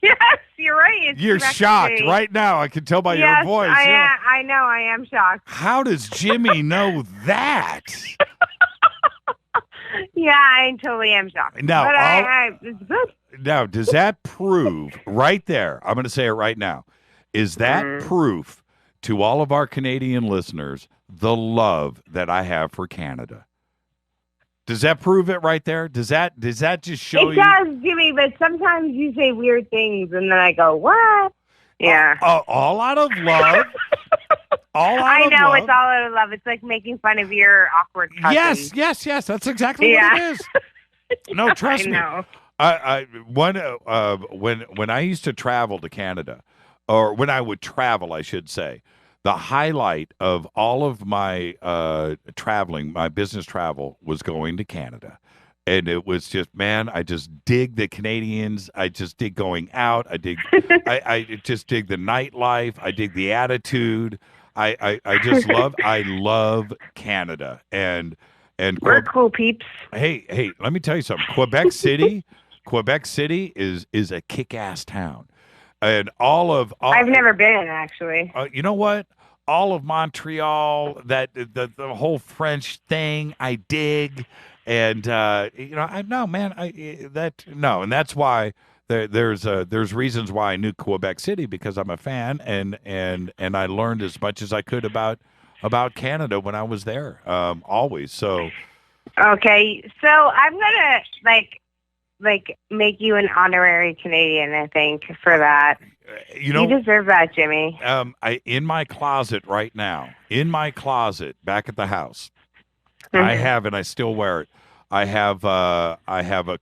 Yes, you're right. You're shocked right now. I can tell by your voice. I know. I am shocked. How does Jimmy know that? Yeah, I totally am shocked. Now, but it's good. Now, does that prove right there? I'm going to say it right now. Is that proof to all of our Canadian listeners the love that I have for Canada? Does that prove it right there? Does that just show you? It does, Jimmy, but sometimes you say weird things, and then I go, what? Yeah. All out of love. I know, it's all out of love. It's like making fun of your awkward cousins. Yes. That's exactly what it is. No, trust me. When I used to travel to Canada, or when I would travel, I should say, the highlight of all of my traveling, my business travel, was going to Canada. And it was just, man, I just dig the Canadians. I just dig going out. I just dig the nightlife. I dig the attitude. I love Canada. And we're cool peeps. Hey, let me tell you something. Quebec City is a kick-ass town. And I've never been, actually. You know what? All of Montreal, that the whole French thing, I dig. And and that's why there's reasons why I knew Quebec City, because I'm a fan, and I learned as much as I could about Canada when I was there, always. So okay, so I'm gonna make you an honorary Canadian, I think, for that. You deserve that, Jimmy. In my closet right now, back at the house, I have, and I still wear it. I have a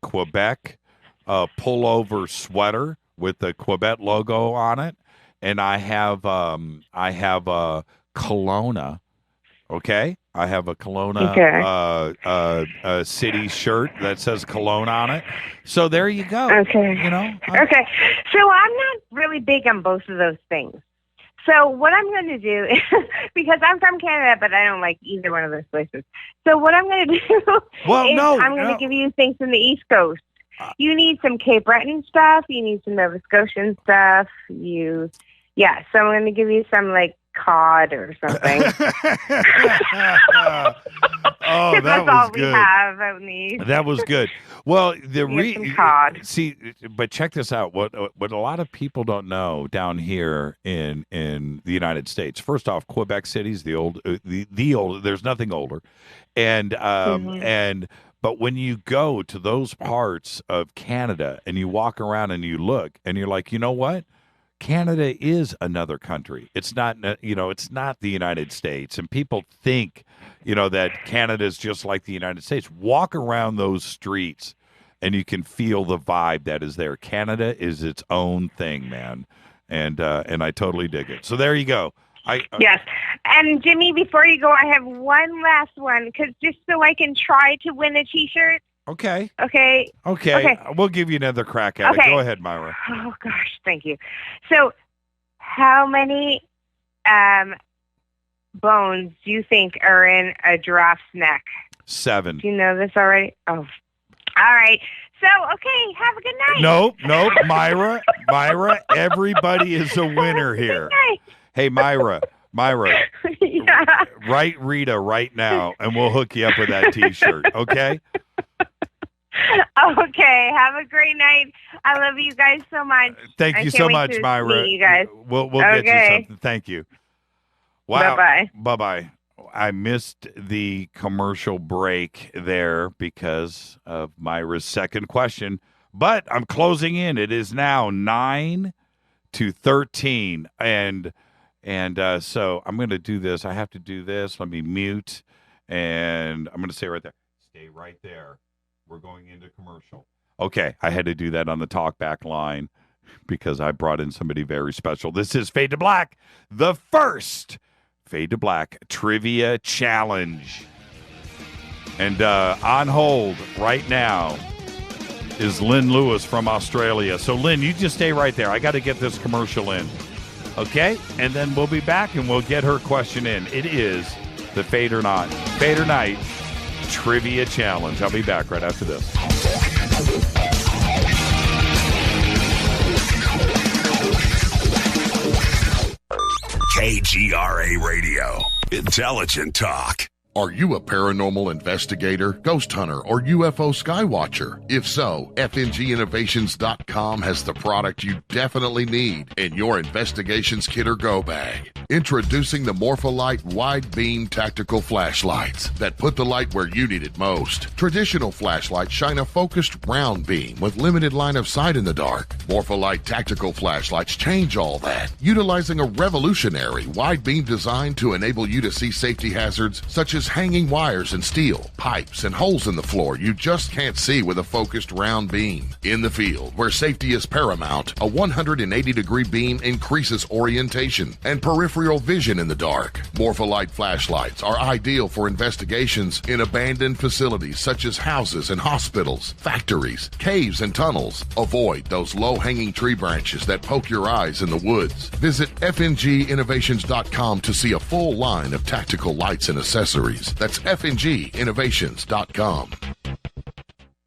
Quebec pullover sweater with the Quebec logo on it, and I have a Kelowna. Okay, I have a Kelowna city shirt that says Kelowna on it. So there you go. Okay. You know. Okay. So I'm not really big on both of those things. So what I'm going to do, because I'm from Canada, but I don't like either one of those places. So what I'm going to do I'm going to give you things from the East Coast. You need some Cape Breton stuff. You need some Nova Scotian stuff. So I'm going to give you some like cod or something. Oh, that was all good. We have out in the East. That was good. Well, see, but check this out. What a lot of people don't know down here in the United States. First off, Quebec City's the old. There's nothing older, and but when you go to those parts of Canada and you walk around and you look and you're like, you know what? Canada is another country. It's not, it's not the United States. And people think, that Canada is just like the United States. Walk around those streets and you can feel the vibe that is there. Canada is its own thing, man. And I totally dig it. So there you go. Yes. And Jimmy, before you go, I have one last one, because just so I can try to win a T-shirt. Okay. Okay. We'll give you another crack at it. Go ahead, Myra. Oh, gosh. Thank you. So how many bones do you think are in a giraffe's neck? 7. Do you know this already? Oh, all right. So, okay, have a good night. Nope. Myra, everybody is a winner here. Hey, Myra, yeah. write Rita right now, and we'll hook you up with that T-shirt, okay? Okay, have a great night. I love you guys so much. Thank you so much, Myra. Meet you guys. We'll get you something. Thank you. Wow. Bye-bye. I missed the commercial break there because of Myra's second question, but I'm closing in. It is now 9-13, and so I'm going to do this. I have to do this. Let me mute, and I'm going to say right there, stay right there. We're going into commercial. Okay, I had to do that on the talkback line because I brought in somebody very special. This is Fade to Black, the first Fade to Black Trivia Challenge. And on hold right now is Lynn Lewis from Australia. So, Lynn, you just stay right there. I got to get this commercial in. Okay? And then we'll be back and we'll get her question in. It is the FADERNIGHT Trivia Challenge. I'll be back right after this. KGRA Radio. Intelligent talk. Are you a paranormal investigator, ghost hunter, or UFO skywatcher? If so, FNGinnovations.com has the product you definitely need in your investigations kit or go bag. Introducing the Morpholite Wide Beam Tactical Flashlights that put the light where you need it most. Traditional flashlights shine a focused round beam with limited line of sight in the dark. Morpholite Tactical Flashlights change all that, utilizing a revolutionary wide beam design to enable you to see safety hazards such as hanging wires and steel, pipes, and holes in the floor you just can't see with a focused round beam. In the field, where safety is paramount, a 180-degree beam increases orientation and peripheral vision in the dark. Morpholite flashlights are ideal for investigations in abandoned facilities such as houses and hospitals, factories, caves, and tunnels. Avoid those low-hanging tree branches that poke your eyes in the woods. Visit FNGinnovations.com to see a full line of tactical lights and accessories. That's FNGinnovations.com.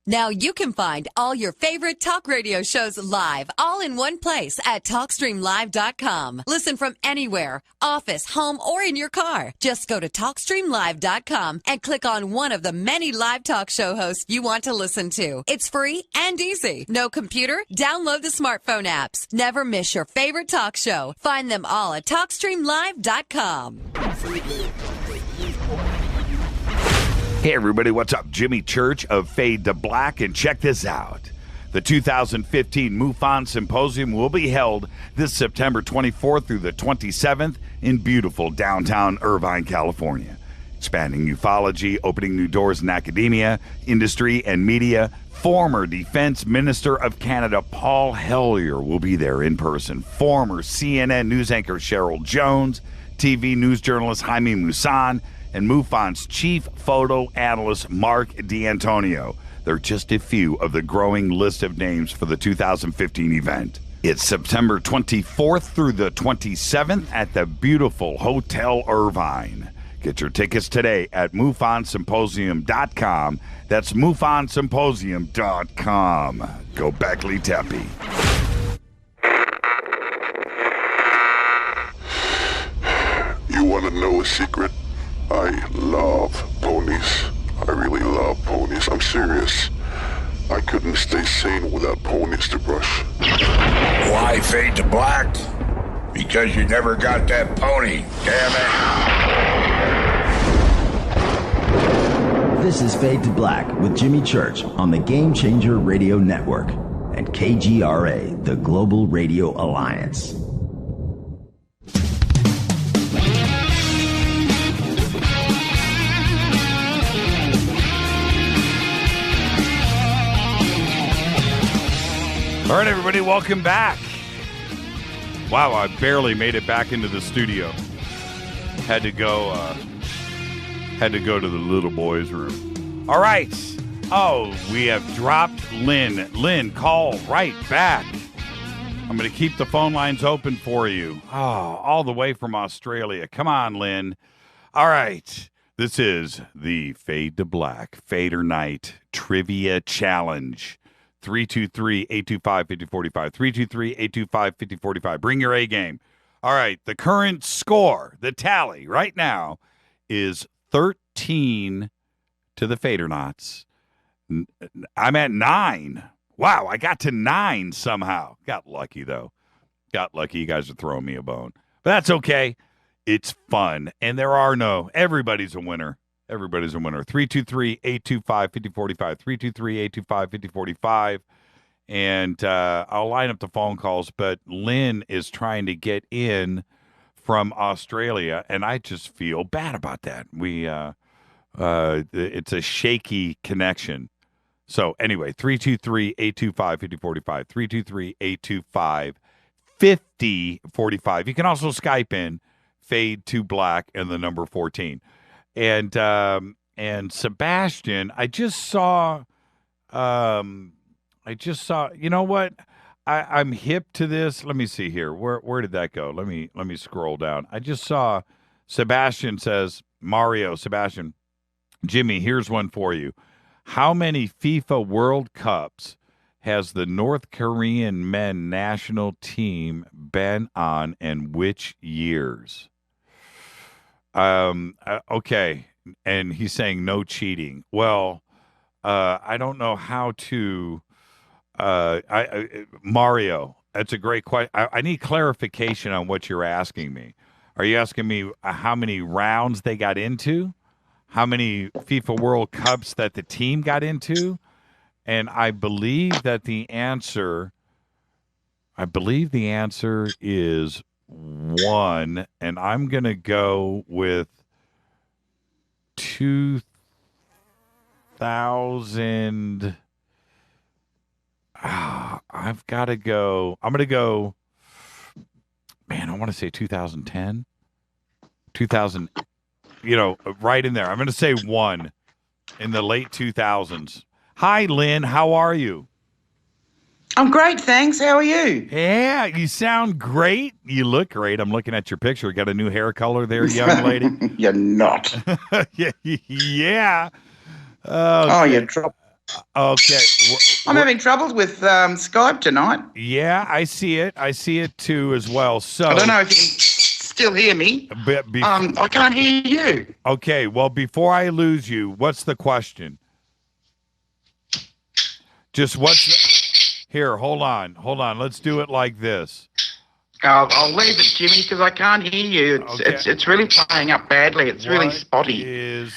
Now you can find all your favorite talk radio shows live, all in one place at TalkStreamLive.com. Listen from anywhere, office, home, or in your car. Just go to TalkStreamLive.com and click on one of the many live talk show hosts you want to listen to. It's free and easy. No computer? Download the smartphone apps. Never miss your favorite talk show. Find them all at TalkStreamLive.com. Hey, everybody, what's up? Jimmy Church of Fade to Black, and check this out. The 2015 MUFON Symposium will be held this September 24th through the 27th in beautiful downtown Irvine, California. Expanding ufology, opening new doors in academia, industry, and media. Former Defense Minister of Canada Paul Hellyer will be there in person. Former CNN news anchor Cheryl Jones, TV news journalist Jaime Maussan, and MUFON's chief photo analyst Mark D'Antonio. They're just a few of the growing list of names for the 2015 event. It's September 24th through the 27th at the beautiful Hotel Irvine. Get your tickets today at MUFONSymposium.com. That's MUFONSymposium.com. Go Beckley Teppy. You want to know a secret? I love ponies. I really love ponies. I'm serious. I couldn't stay sane without ponies to brush. Why fade to black? Because you never got that pony, damn it. This is Fade to Black with Jimmy Church on the Game Changer Radio Network and KGRA, the Global Radio Alliance. All right, everybody, welcome back. Wow, I barely made it back into the studio. Had to go to the little boy's room. All right. Oh, we have dropped Lynn. Lynn, call right back. I'm going to keep the phone lines open for you. Oh, all the way from Australia. Come on, Lynn. All right. This is the Fade to Black Fader Night Trivia Challenge. 323-825-5045. 323-825-5045. Bring your A game. All right. The current score, the tally right now is 13 to the Fadernauts. I'm at 9. Wow, I got to 9 somehow. Got lucky, though. Got lucky. You guys are throwing me a bone. But that's okay. It's fun. And everybody's a winner. Everybody's a winner. 323-825-5045. 323-825-5045. And I'll line up the phone calls, but Lynn is trying to get in from Australia, and I just feel bad about that. It's a shaky connection. So anyway, 323-825-5045. 323-825-5045. You can also Skype in Fade to Black and the number 14. And Sebastian, I just saw, you know what? I'm hip to this. Let me see here. Where did that go? Let me scroll down. I just saw Sebastian says, Sebastian, Jimmy, here's one for you. How many FIFA World Cups has the North Korean men national team been on, and which years? Okay. And he's saying no cheating. Well, I don't know how to, Mario, that's a great question. I need clarification on what you're asking me. Are you asking me how many rounds they got into? How many FIFA World Cups that the team got into? And I believe the answer is 1, and I'm going to go with 2000. I've got to go. I'm going to go, man, I want to say 2010. 2000, right in there. I'm going to say 1 in the late 2000s. Hi, Lynn. How are you? I'm great, thanks. How are you? Yeah, you sound great. You look great. I'm looking at your picture. Got a new hair color there, young lady? You're not. Yeah. Oh, you're trouble. Okay. I'm having trouble with Skype tonight. Yeah, I see it. I see it too as well. So I don't know if you can still hear me. I can't hear you. Okay, well, before I lose you, what's the question? Just Here, hold on. Let's do it like this. I'll leave it, Jimmy, because I can't hear you. It's really playing up badly. It's really spotty.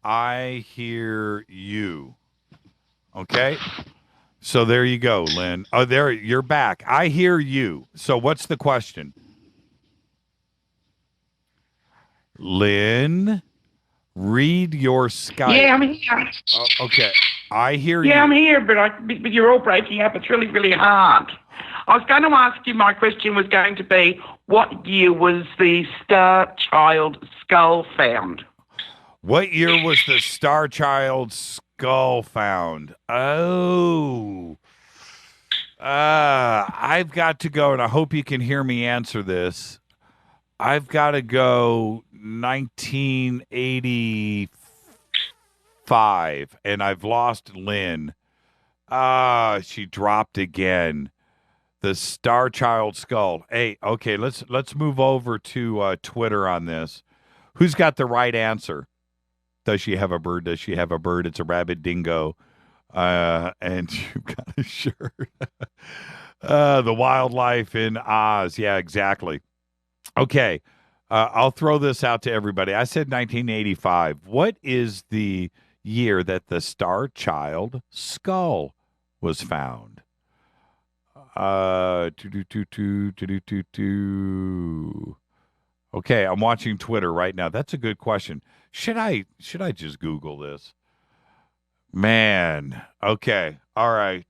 I hear you. Okay? So there you go, Lynn. Oh, there, you're back. I hear you. So what's the question? Lynn, read your Skype. Yeah, I'm here. Okay, I hear you. Yeah, I'm here, but you're all breaking up. It's really, really hard. I was going to ask you, my question was going to be, what year was the Star Child skull found? What year was the Star Child skull found? Oh. I've got to go, and I hope you can hear me answer this. I've got to go 1985, and I've lost Lynn. She dropped again. The Star Child skull. Hey, okay, let's move over to Twitter on this. Who's got the right answer? Does she have a bird? Does she have a bird? It's a rabbit dingo. And you've got a shirt. The wildlife in Oz. Yeah, exactly. Okay. I'll throw this out to everybody. I said 1985. What is the year that the Star Child skull was found? Okay, I'm watching Twitter right now. That's a good question. Should I just Google this? Man. Okay. All right.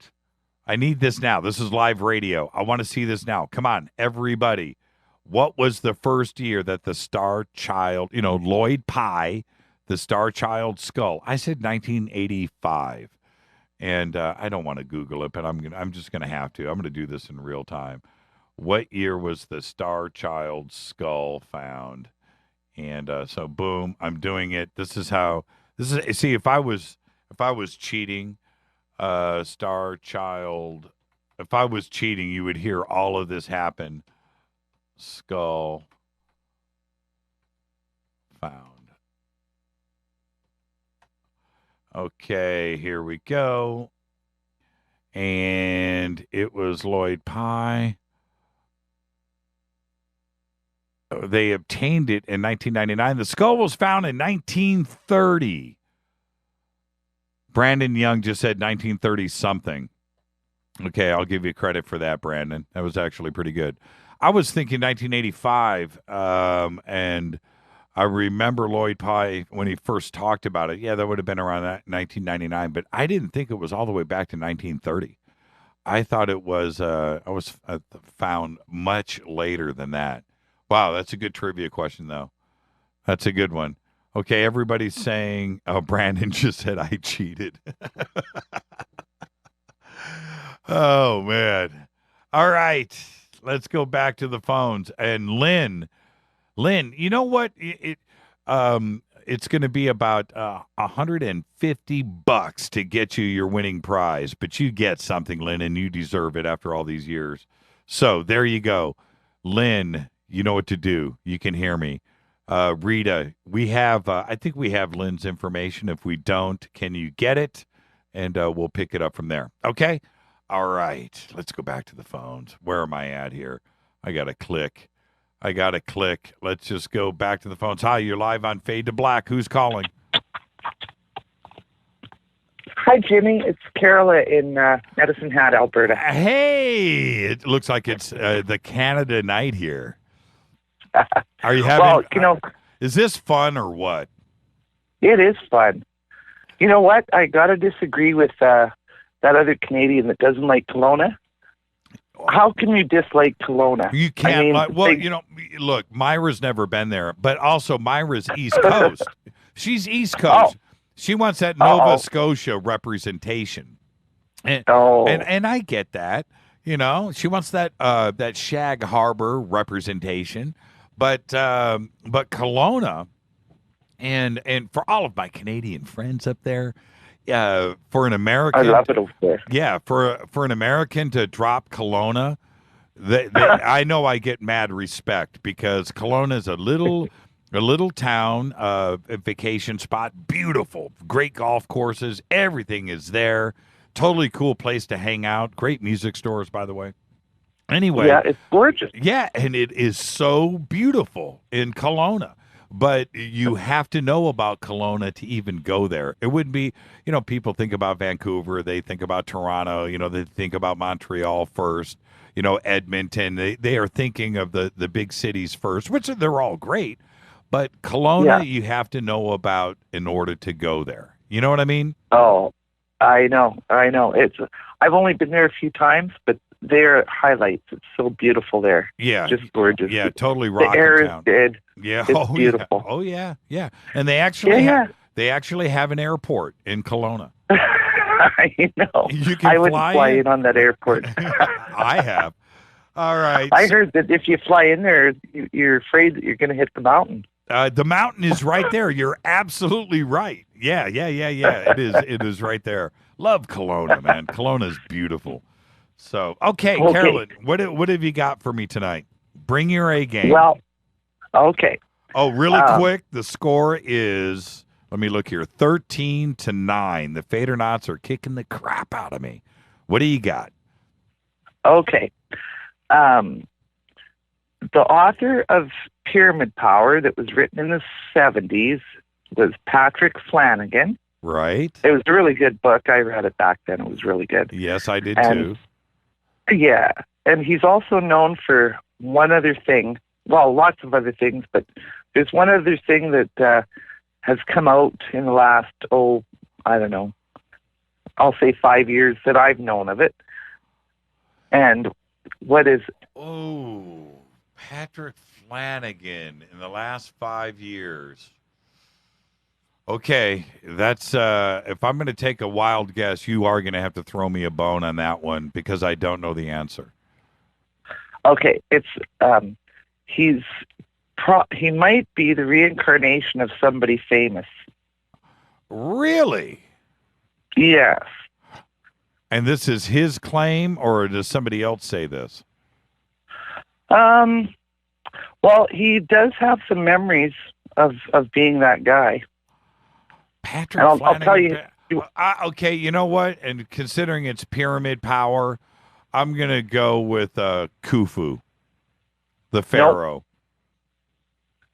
I need this now. This is live radio. I want to see this now. Come on, everybody. What was the first year that the Star Child, Lloyd Pye, the Star Child skull? I said 1985. And I don't want to Google it, but I'm just going to have to. I'm going to do this in real time. What year was the Star Child skull found? And so, boom, I'm doing it. See, if I was cheating, Star Child, if I was cheating, you would hear all of this happen. Skull found. Okay, here we go. And it was Lloyd Pye. They obtained it in 1999. The skull was found in 1930. Brandon Young just said 1930 something. Okay, I'll give you credit for that, Brandon. That was actually pretty good. I was thinking 1985, and I remember Lloyd Pye when he first talked about it. Yeah, that would have been around 1999, but I didn't think it was all the way back to 1930. I thought it was found much later than that. Wow, that's a good trivia question, though. That's a good one. Okay, everybody's saying, oh, Brandon just said I cheated. Oh, man. All right, let's go back to the phones. And Lynn, you know what? It's going to be about $150 to get you your winning prize, but you get something, Lynn, and you deserve it after all these years. So there you go. Lynn, you know what to do. You can hear me. Rita, we have, I think we have Lynn's information. If we don't, can you get it? And we'll pick it up from there. Okay? All right. Let's go back to the phones. Where am I at here? I got to click. Let's just go back to the phones. Hi, you're live on Fade to Black. Who's calling? Hi, Jimmy. It's Carola in Medicine Hat, Alberta. Hey, it looks like it's the Canada night here. Are you having? Well, is this fun or what? It is fun. You know what? I gotta disagree with that other Canadian that doesn't like Kelowna. How can you dislike Kelowna? You can't. Look, Myra's never been there, but also Myra's East Coast. She's East Coast. Oh. She wants that Nova Scotia representation, and I get that. She wants that Shag Harbor representation, but Kelowna, and for all of my Canadian friends up there, for an American, I love it over there. Yeah, for an American to drop Kelowna, I know I get mad respect because Kelowna is a little town, a vacation spot, beautiful, great golf courses, everything is there. Totally cool place to hang out. Great music stores, by the way. Anyway. Yeah, it's gorgeous. Yeah, and it is so beautiful in Kelowna. But you have to know about Kelowna to even go there. It wouldn't be, people think about Vancouver. They think about Toronto. They think about Montreal first. Edmonton. They are thinking of the big cities first, which they're all great. But Kelowna, you have to know about in order to go there. You know what I mean? Oh, I know. I've only been there a few times, but they're highlights. It's so beautiful there. Yeah. Just gorgeous. Yeah, totally rocking The air town. is good. Yeah. It's beautiful. Yeah. Oh, yeah. Yeah. And they actually have an airport in Kelowna. I know. You can I would fly fly in. in on that airport. I have. All right. I heard that if you fly in there, you're afraid that you're going to hit the mountain. The mountain is right there. You're absolutely right. Yeah. It is. It is right there. Love Kelowna, man. Kelowna's beautiful. So, okay, Carolyn, what have you got for me tonight? Bring your A game. Well, okay. Oh, really quick. The score is, let me look here, 13-9. The Fadernauts are kicking the crap out of me. What do you got? Okay. The author of Pyramid Power that was written in the 70s was Patrick Flanagan. Right. It was a really good book. I read it back then. It was really good. Yes, I did too. Yeah. And he's also known for one other thing. Well, lots of other things, but there's one other thing that has come out in the last, I don't know, I'll say 5 years that I've known of it. And what is... Oh, Patrick Flanagan in the last 5 years. Okay, that's if I'm going to take a wild guess, you are going to have to throw me a bone on that one because I don't know the answer. Okay, it's he might be the reincarnation of somebody famous. Really? Yes. And this is his claim, or does somebody else say this? Well, he does have some memories of being that guy. Patrick I'll Flanagan. tell you. Okay, you know what? And considering it's Pyramid Power, I'm going to go with Khufu, the pharaoh.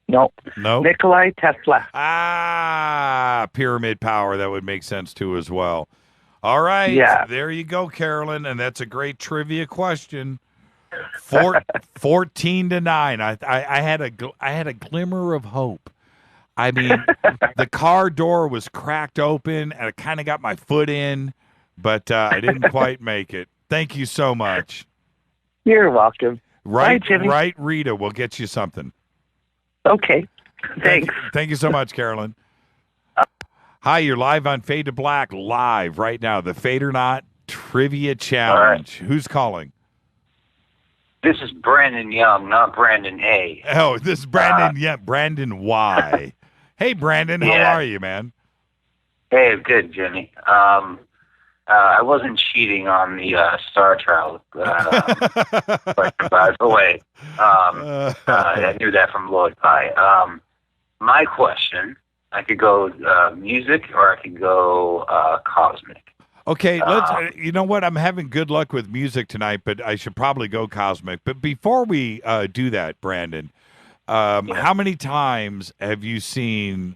Nope. Nikolai Tesla. Pyramid Power. That would make sense, too, as well. All right. Yeah. There you go, Carolyn. And that's a great trivia question. 14-9. I had a glimmer of hope. I mean, the car door was cracked open, and I kind of got my foot in, but I didn't quite make it. Thank you so much. You're welcome. Right, Bye, Jimmy. right, Rita. We'll get you something. Okay. Thanks. Thank you so much, Carolyn. Hi, you're live on Fade to Black, live right now. The Fadernight Trivia Challenge. Right. Who's calling? This is Brandon Young, not Brandon A. Oh, this is Brandon, Brandon Y. Hey, Brandon, how are you, man? Hey, good, Jimmy. I wasn't cheating on the Star Trial, but by the way, I knew that from Lloyd Pye. My question, I could go music or I could go cosmic. Okay, let's. You know what? I'm having good luck with music tonight, but I should probably go cosmic. But before we do that, Brandon, how many times have you seen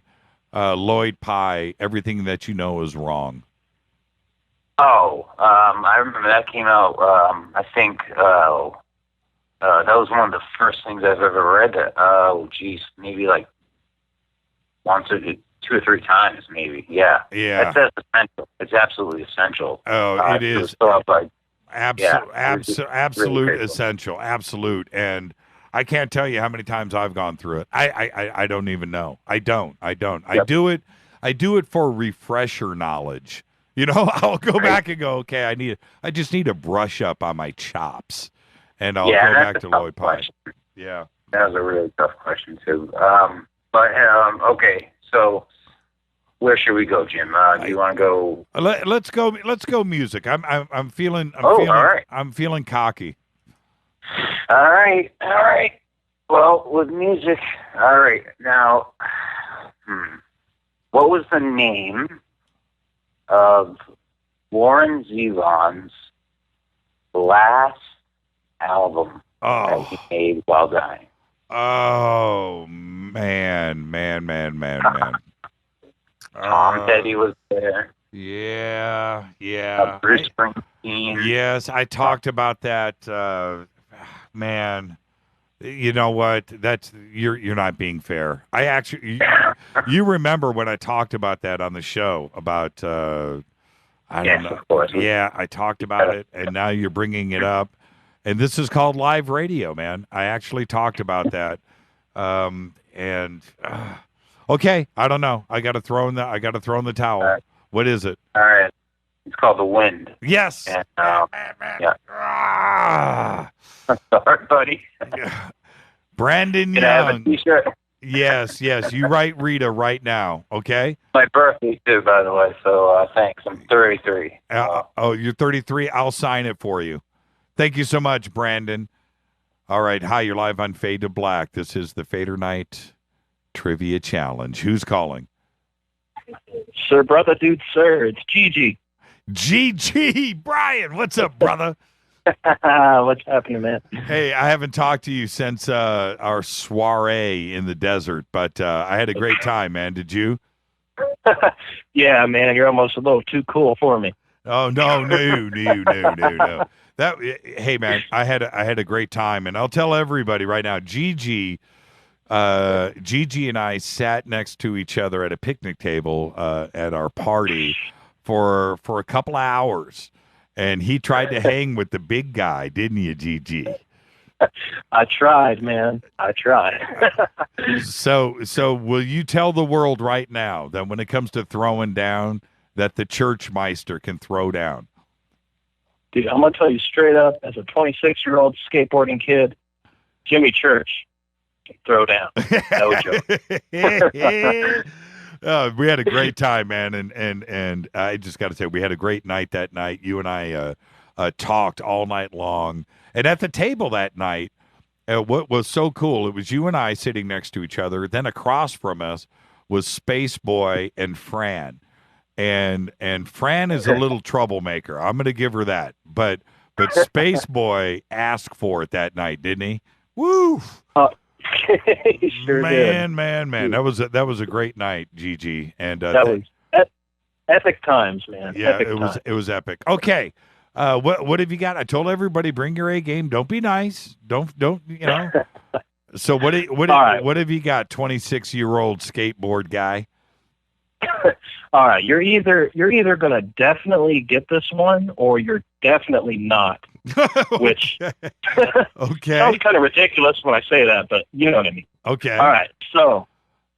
Lloyd Pye, Everything That You Know Is Wrong? Oh, I remember that came out, I think, that was one of the first things I've ever read. Maybe like two or three times, maybe. Yeah. Yeah. That's essential. It's absolutely essential. Oh, it is. Absolute essential. Absolute. And I can't tell you how many times I've gone through it. I don't even know. I don't. Yep. I do it for refresher knowledge. You know, I'll go back and go, okay, I just need to brush up on my chops. And I'll go back to Lloyd Pye. Yeah. That was a really tough question too. Okay. So where should we go, Jim? Do you want to go? Let's go music. I'm feeling cocky. All right. Well, with music, all right. Now, what was the name of Warren Zevon's last album that he made while dying? Oh, man. Tom Petty was there. Yeah. Bruce Springsteen. Yes, I talked about that. Man, You know what? You're not being fair. I actually, you remember when I talked about that on the show about I don't know. Of course. Yeah, I talked about it, and now you're bringing it up, and this is called live radio, man. I actually talked about that, okay, I don't know. I got to throw in the towel. Right. What is it? All right. It's called The Wind. Yes. And, yeah. Sorry, buddy. Brandon Can I have a Young. T-shirt? Yes. You write Rita right now, okay? My birthday too, by the way. So thanks. I'm 33. You're 33. I'll sign it for you. Thank you so much, Brandon. All right. Hi, you're live on Fade to Black. This is the Fader Night Trivia Challenge. Who's calling? Sir, brother, dude, sir. It's Gigi. Gigi, Brian, what's up, brother? What's happening, man? Hey, I haven't talked to you since our soiree in the desert, but I had a great time, man. Did you? Yeah, man, you're almost a little too cool for me. Oh no. Hey, man, I had a great time, and I'll tell everybody right now. Gigi and I sat next to each other at a picnic table at our party for a couple of hours, and he tried to hang with the big guy, didn't you, Gigi? I tried, man. I tried. So will you tell the world right now that when it comes to throwing down, that the Churchmeister can throw down? Dude, I'm going to tell you straight up, as a 26-year-old skateboarding kid, Jimmy Church can throw down. No joke. We had a great time, man, and I just got to say, we had a great night that night. You and I talked all night long, and at the table that night, what was so cool, it was you and I sitting next to each other. Then across from us was Space Boy and Fran, and Fran is a little troublemaker. I'm going to give her that, but Space Boy asked for it that night, didn't he? Woo! Sure man. That was a great night, Gigi, and that was epic times, man. Yeah, epic it was epic. Okay, what have you got? I told everybody, bring your A game. Don't be nice. Don't So what have you got, 26-year-old skateboard guy? All right, you're either gonna definitely get this one, or you're definitely not. Which okay, sounds kind of ridiculous when I say that, but you know what I mean. Okay. All right, so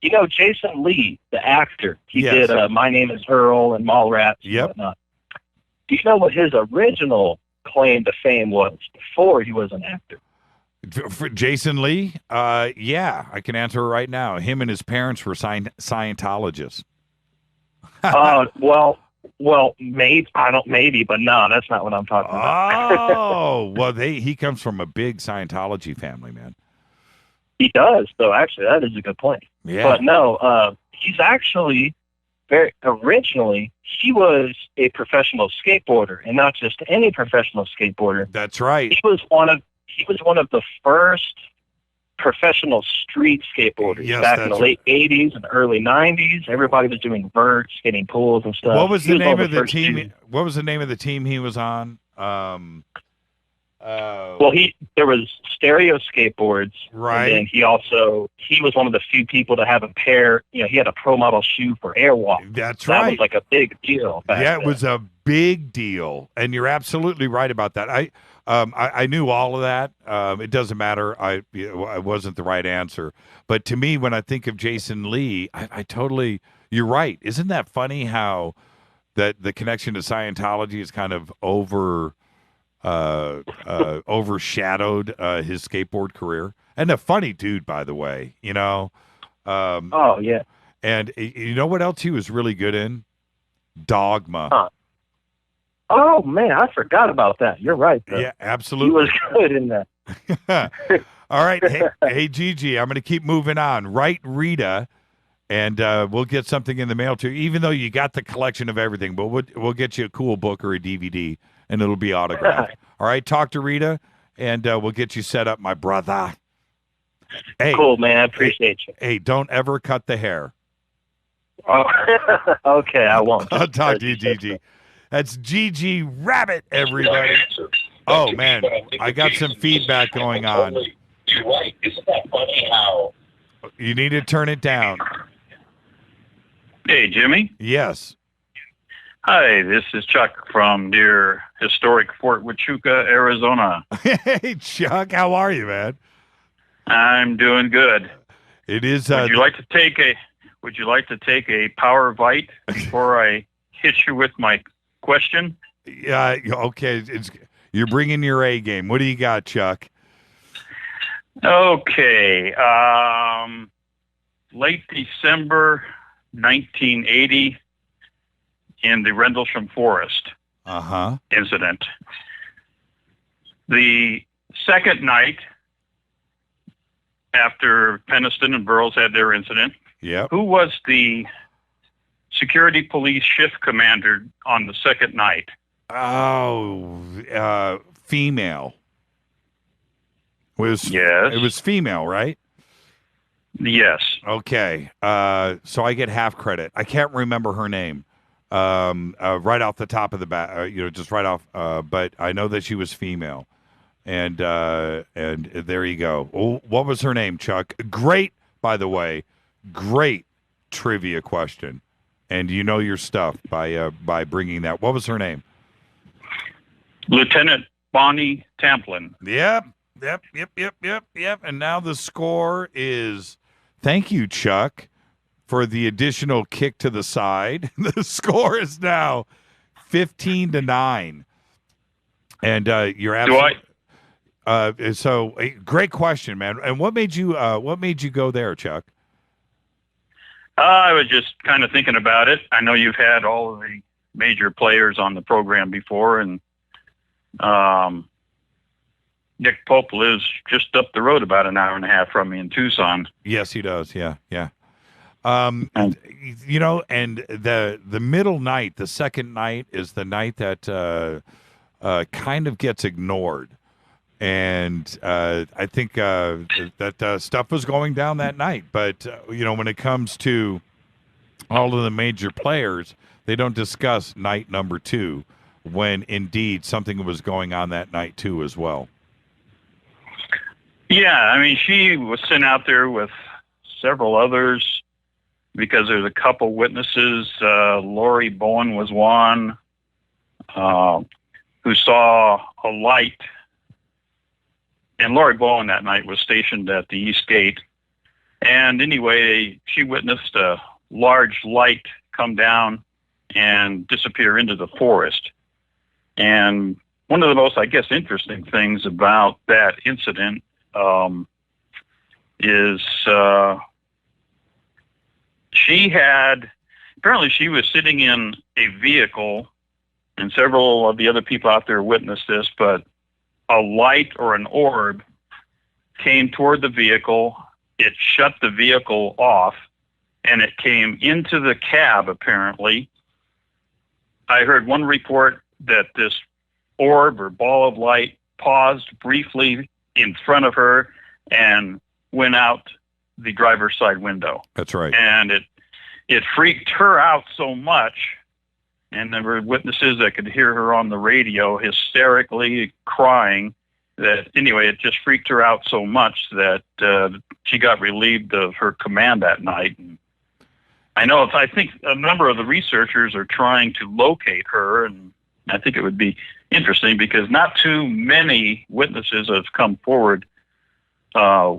you know Jason Lee, the actor. He did My Name Is Earl and Mallrats and whatnot. Do you know what his original claim to fame was before he was an actor? For Jason Lee? Yeah, I can answer right now. Him and his parents were Scientologists. Well, maybe, but no, that's not what I'm talking about. Oh, well, he comes from a big Scientology family, man. He does, though. Actually, that is a good point. Yeah. But no, he's actually originally he was a professional skateboarder, and not just any professional skateboarder. That's right. He was one of the first professional street skateboarders back in the late 80s and early 90s. Everybody was doing verts, skating pools and stuff. What was the name of the team? What was the name of the team he was on? There was Stereo Skateboards, right? And then he was one of the few people to have a pair. You know, he had a pro model shoe for Airwalk. That's right. That was like a big deal. Yeah, it was a big deal, and you're absolutely right about that. I knew all of that. It doesn't matter. I wasn't the right answer. But to me, when I think of Jason Lee, I totally, you're right. Isn't that funny how that the connection to Scientology is kind of overshadowed his skateboard career? And a funny dude, by the way, you know. Oh, yeah. And you know what else he was really good in? Dogma. Huh. Oh, man, I forgot about that. You're right, though. Yeah, absolutely. He was good in that. All right. Hey, Gigi, I'm going to keep moving on. Write Rita, and we'll get something in the mail to you, even though you got the collection of everything. But we'll get you a cool book or a DVD, and it'll be autographed. All right, talk to Rita, and we'll get you set up, my brother. Hey, cool, man. I appreciate you. Hey, don't ever cut the hair. Oh, okay, I won't. I'll talk to you, Gigi. That's Gigi Rabbit, everybody. Oh, man, I got some feedback going on. you're right. Isn't that funny how... You need to turn it down. Hey, Jimmy. Yes. Hi, this is Chuck from near historic Fort Huachuca, Arizona. Hey, Chuck, how are you, man? I'm doing good. It is. Would you like to take a power bite before I hit you with my question? Yeah. Okay. You're bringing your A game. What do you got, Chuck? Okay. Late December 1980 in the Rendlesham Forest incident. The second night after Peniston and Burroughs had their incident, who was the security police shift commander on the second night? Oh, female. Yes. It was female, right? Yes. Okay. So I get half credit. I can't remember her name. Right off the top of the bat, just right off. But I know that she was female, and there you go. Oh, what was her name, Chuck? Great, by the way, great trivia question, and you know your stuff by bringing that. What was her name? Lieutenant Bonnie Tamplin. Yep. And now the score is. Thank you, Chuck, for the additional kick to the side. The score is now 15-9. And you're absolutely. So great question, man. And what made you go there, Chuck? I was just kind of thinking about it. I know you've had all of the major players on the program before, and Nick Pope lives just up the road about an hour and a half from me in Tucson. Yes, he does. Yeah. And the middle night, the second night, is the night that kind of gets ignored. And I think that stuff was going down that night. But, when it comes to all of the major players, they don't discuss night number 2 when indeed something was going on that night too as well. Yeah, I mean, she was sent out there with several others because there's a couple witnesses. Lori Bowen was one who saw a light. And Lori Bowen that night was stationed at the East Gate. And anyway, she witnessed a large light come down and disappear into the forest. And one of the most, I guess, interesting things about that incident is she was sitting in a vehicle, and several of the other people out there witnessed this, but a light or an orb came toward the vehicle. It shut the vehicle off, and it came into the cab, apparently. I heard one report that this orb or ball of light paused briefly in front of her and went out the driver's side window. That's right. And it freaked her out so much, and there were witnesses that could hear her on the radio hysterically crying, that anyway, it just freaked her out so much that she got relieved of her command that night. And I think a number of the researchers are trying to locate her, and I think it would be interesting because not too many witnesses have come forward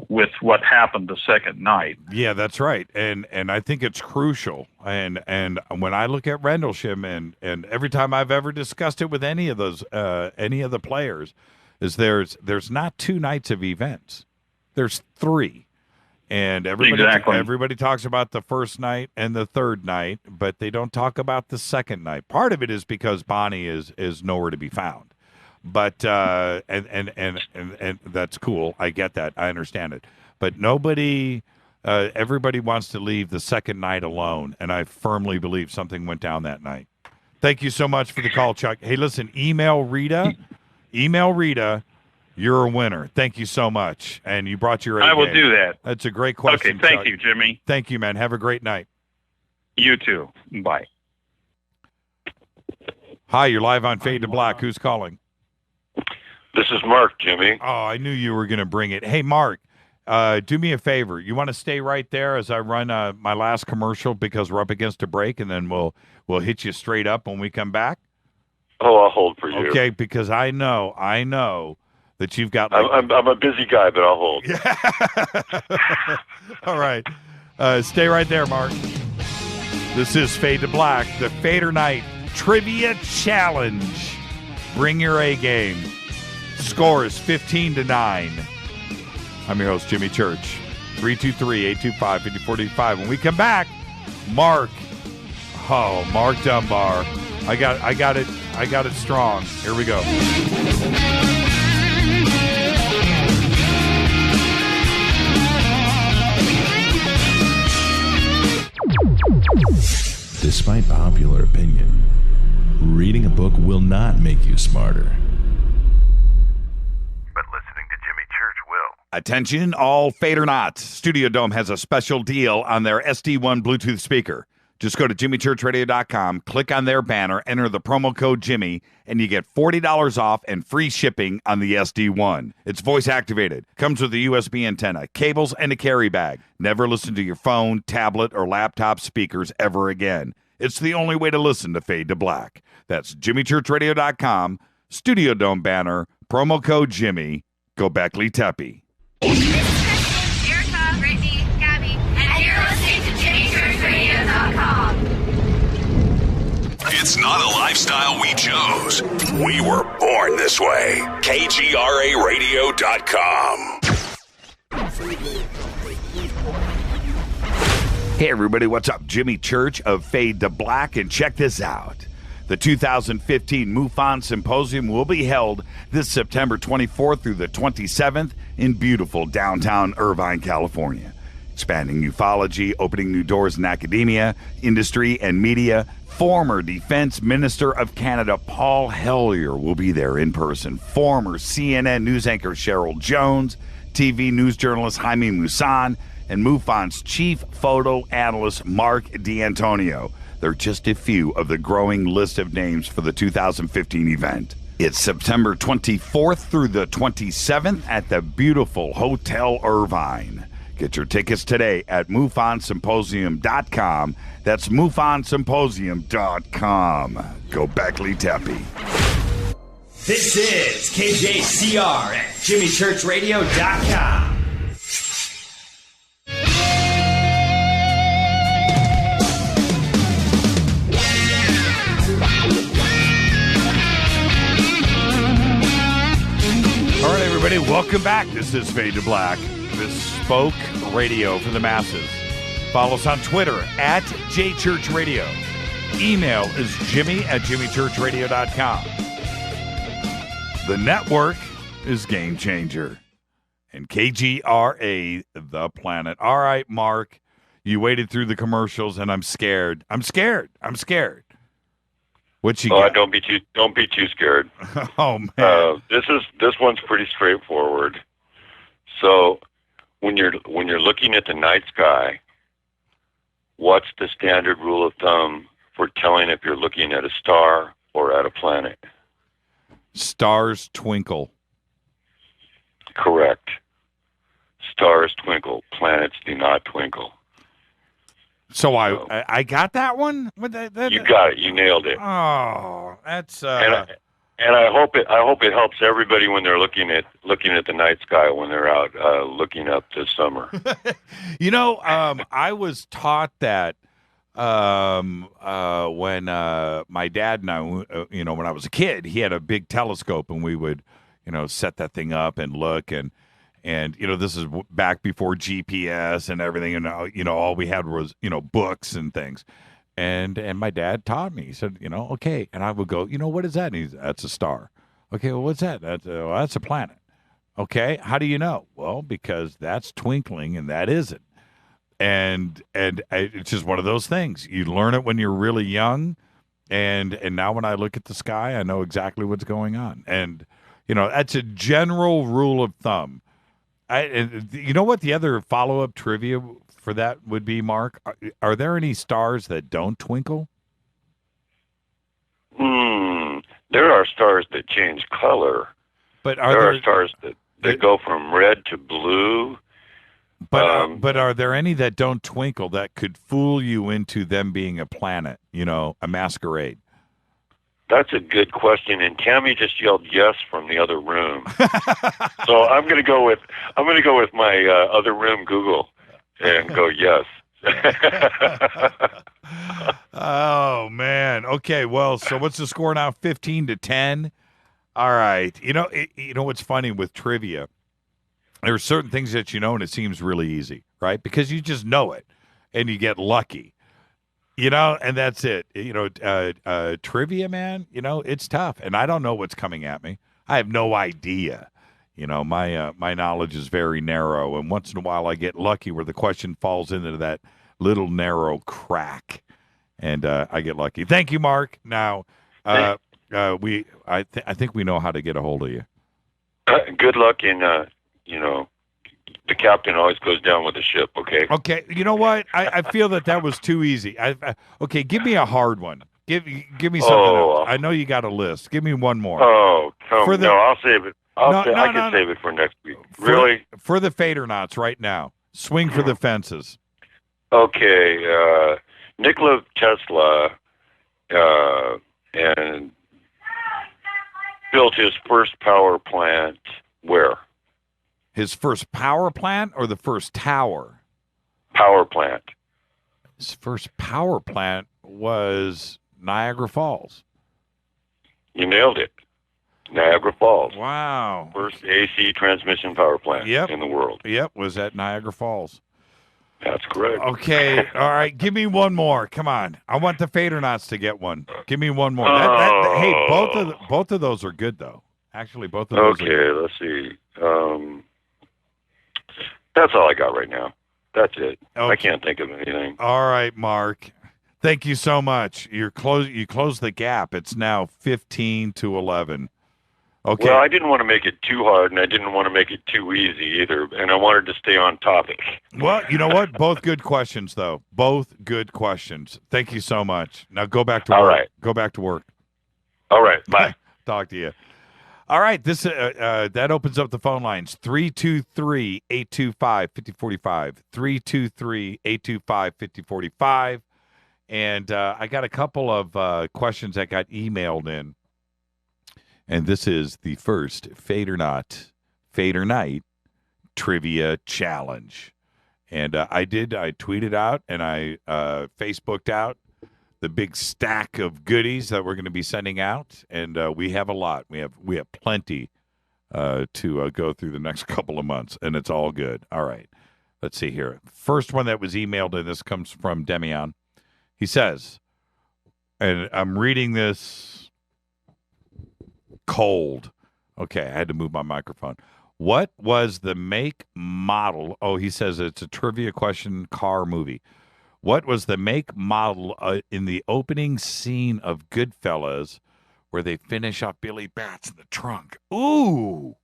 with what happened the second night. Yeah, that's right. And I think it's crucial. And when I look at Rendlesham and every time I've ever discussed it with any of the players, is there's not 2 nights of events. There's 3. And everybody talks about the first night and the third night, but they don't talk about the second night. Part of it is because Bonnie is nowhere to be found. But and that's cool. I get that. I understand it. But everybody wants to leave the second night alone, and I firmly believe something went down that night. Thank you so much for the call, Chuck. Hey, listen, email Rita. You're a winner. Thank you so much. And you brought your A I will game. do that. That's a great question. Okay, thank Chuck. you, Jimmy. Thank you, man. Have a great night. You too. Bye. Hi, you're live on Fade to Black. Who's calling? This is Mark, Jimmy. Oh, I knew you were going to bring it. Hey, Mark, do me a favor. You want to stay right there as I run my last commercial because we're up against a break, and then we'll hit you straight up when we come back? Oh, I'll hold for you. Okay, because I know that you've got... I'm a busy guy, but I'll hold. All right. Stay right there, Mark. This is Fade to Black, the FADERNIGHT Trivia Challenge. Bring your A game. Score is 15-9. I'm your host, Jimmy Church. 323-825-5485. When we come back, Mark Dunbar. I got it strong. Here we go. Despite popular opinion, reading a book will not make you smarter. But listening to Jimmy Church will. Attention, all FADERNOTs. Studio Dome has a special deal on their SD1 Bluetooth speaker. Just go to jimmychurchradio.com, click on their banner, enter the promo code Jimmy, and you get $40 off and free shipping on the SD1. It's voice activated, comes with a USB antenna, cables, and a carry bag. Never listen to your phone, tablet, or laptop speakers ever again. It's the only way to listen to Fade to Black. That's jimmychurchradio.com, Studio Dome banner, promo code Jimmy. Go Beckley Teppy. Erica, Brittany, Gabby, and you're listening to JimmyChurchRadio.com. It's not a lifestyle we chose. We were born this way. KGRARadio.com. Hey everybody, what's up? Jimmy Church of Fade to Black, and check this out. The 2015 MUFON Symposium will be held this September 24th through the 27th in beautiful downtown Irvine, California. Expanding ufology, opening new doors in academia, industry, and media. Former Defense Minister of Canada Paul Hellyer will be there in person. Former CNN news anchor Cheryl Jones, TV news journalist Jaime Maussan, and MUFON's chief photo analyst Mark D'Antonio. They're just a few of the growing list of names for the 2015 event. It's September 24th through the 27th at the beautiful Hotel Irvine. Get your tickets today at MUFONSymposium.com. That's MUFONSymposium.com. Go Beckley Teppy. This is KJCR at JimmyChurchRadio.com. All right, everybody, welcome back. This is Fade to Black, bespoke radio for the masses. Follow us on Twitter at JChurchRadio. Email is jimmy@jimmychurchradio.com. The network is Game Changer. And KGRA, the planet. All right, Mark, you waited through the commercials, and I'm scared. I'm scared. What you got? Don't be too scared. Oh man, this one's pretty straightforward. So when you're looking at the night sky, what's the standard rule of thumb for telling if you're looking at a star or at a planet? Stars twinkle. Correct. Stars twinkle. Planets do not twinkle. So I got that one. You got it. You nailed it. Oh, that's. And I hope it helps everybody when they're looking at the night sky when they're out looking up this summer. I was taught that when my dad and I, when I was a kid, he had a big telescope, and we would, set that thing up and look and this is back before GPS and everything, and all we had was books and things, and my dad taught me. He said, okay, and I would go, what is that? And that's a star. Okay, well, what's that? That's a planet. Okay, how do you know? Well, because that's twinkling and that isn't. And it's just one of those things. You learn it when you're really young, and now when I look at the sky, I know exactly what's going on. And that's a general rule of thumb. You know what the other follow-up trivia for that would be, Mark? Are there any stars that don't twinkle? There are stars that change color, But there are stars that go from red to blue. But are there any that don't twinkle that could fool you into them being a planet? A masquerade. That's a good question, and Tammy just yelled yes from the other room. So I'm going to go with my other room Google and go yes. Oh man. Okay. Well, so what's the score now? 15-10. All right. You know what's funny with trivia? There are certain things that and it seems really easy, right? Because you just know it, and you get lucky, and that's it. Trivia, man, it's tough, and I don't know what's coming at me. I have no idea. My knowledge is very narrow, and once in a while I get lucky where the question falls into that little narrow crack, and I get lucky. Thank you, Mark. Now, I think we know how to get a hold of you. Good luck in. The captain always goes down with the ship, okay? Okay, you know what? I feel that was too easy. Okay, give me a hard one. Give me something else. I know you got a list. Give me one more. Oh, no, I'll save it. I can save it for next week. Really? For the Fadernauts right now. Swing for the fences. Okay, Nikola Tesla and built his first power plant where? His first power plant or the first tower? Power plant. His first power plant was Niagara Falls. You nailed it. Niagara Falls. Wow. First AC transmission power plant in the world. Yep, was at Niagara Falls. That's correct. Okay, all right. Give me one more. Come on. I want the Fadernauts to get one. Give me one more. Hey, both of those are good, though. Actually, both of those are good. Let's see. That's all I got right now. That's it. Okay. I can't think of anything. All right, Mark. Thank you so much. You closed the gap. It's now 15-11. Okay. Well, I didn't want to make it too hard, and I didn't want to make it too easy either, and I wanted to stay on topic. Well, you know what? Both good questions, though. Both good questions. Thank you so much. Now go back to work. All right. Go back to work. All right. Bye. Talk to you. All right, this that opens up the phone lines. 323-825-5045. 323-825-5045. And I got a couple of questions that got emailed in. And this is the first Fadernight Trivia Challenge. And I tweeted out and I Facebooked out the big stack of goodies that we're going to be sending out, and we have a lot. We have plenty to go through the next couple of months, and it's all good. All right, let's see here. First one that was emailed, and this comes from Demian. He says, and I'm reading this cold. Okay, I had to move my microphone. What was the make, model? Oh, he says it's a trivia question, car, movie. What was the make, model in the opening scene of Goodfellas where they finish off Billy Bats in the trunk? Ooh.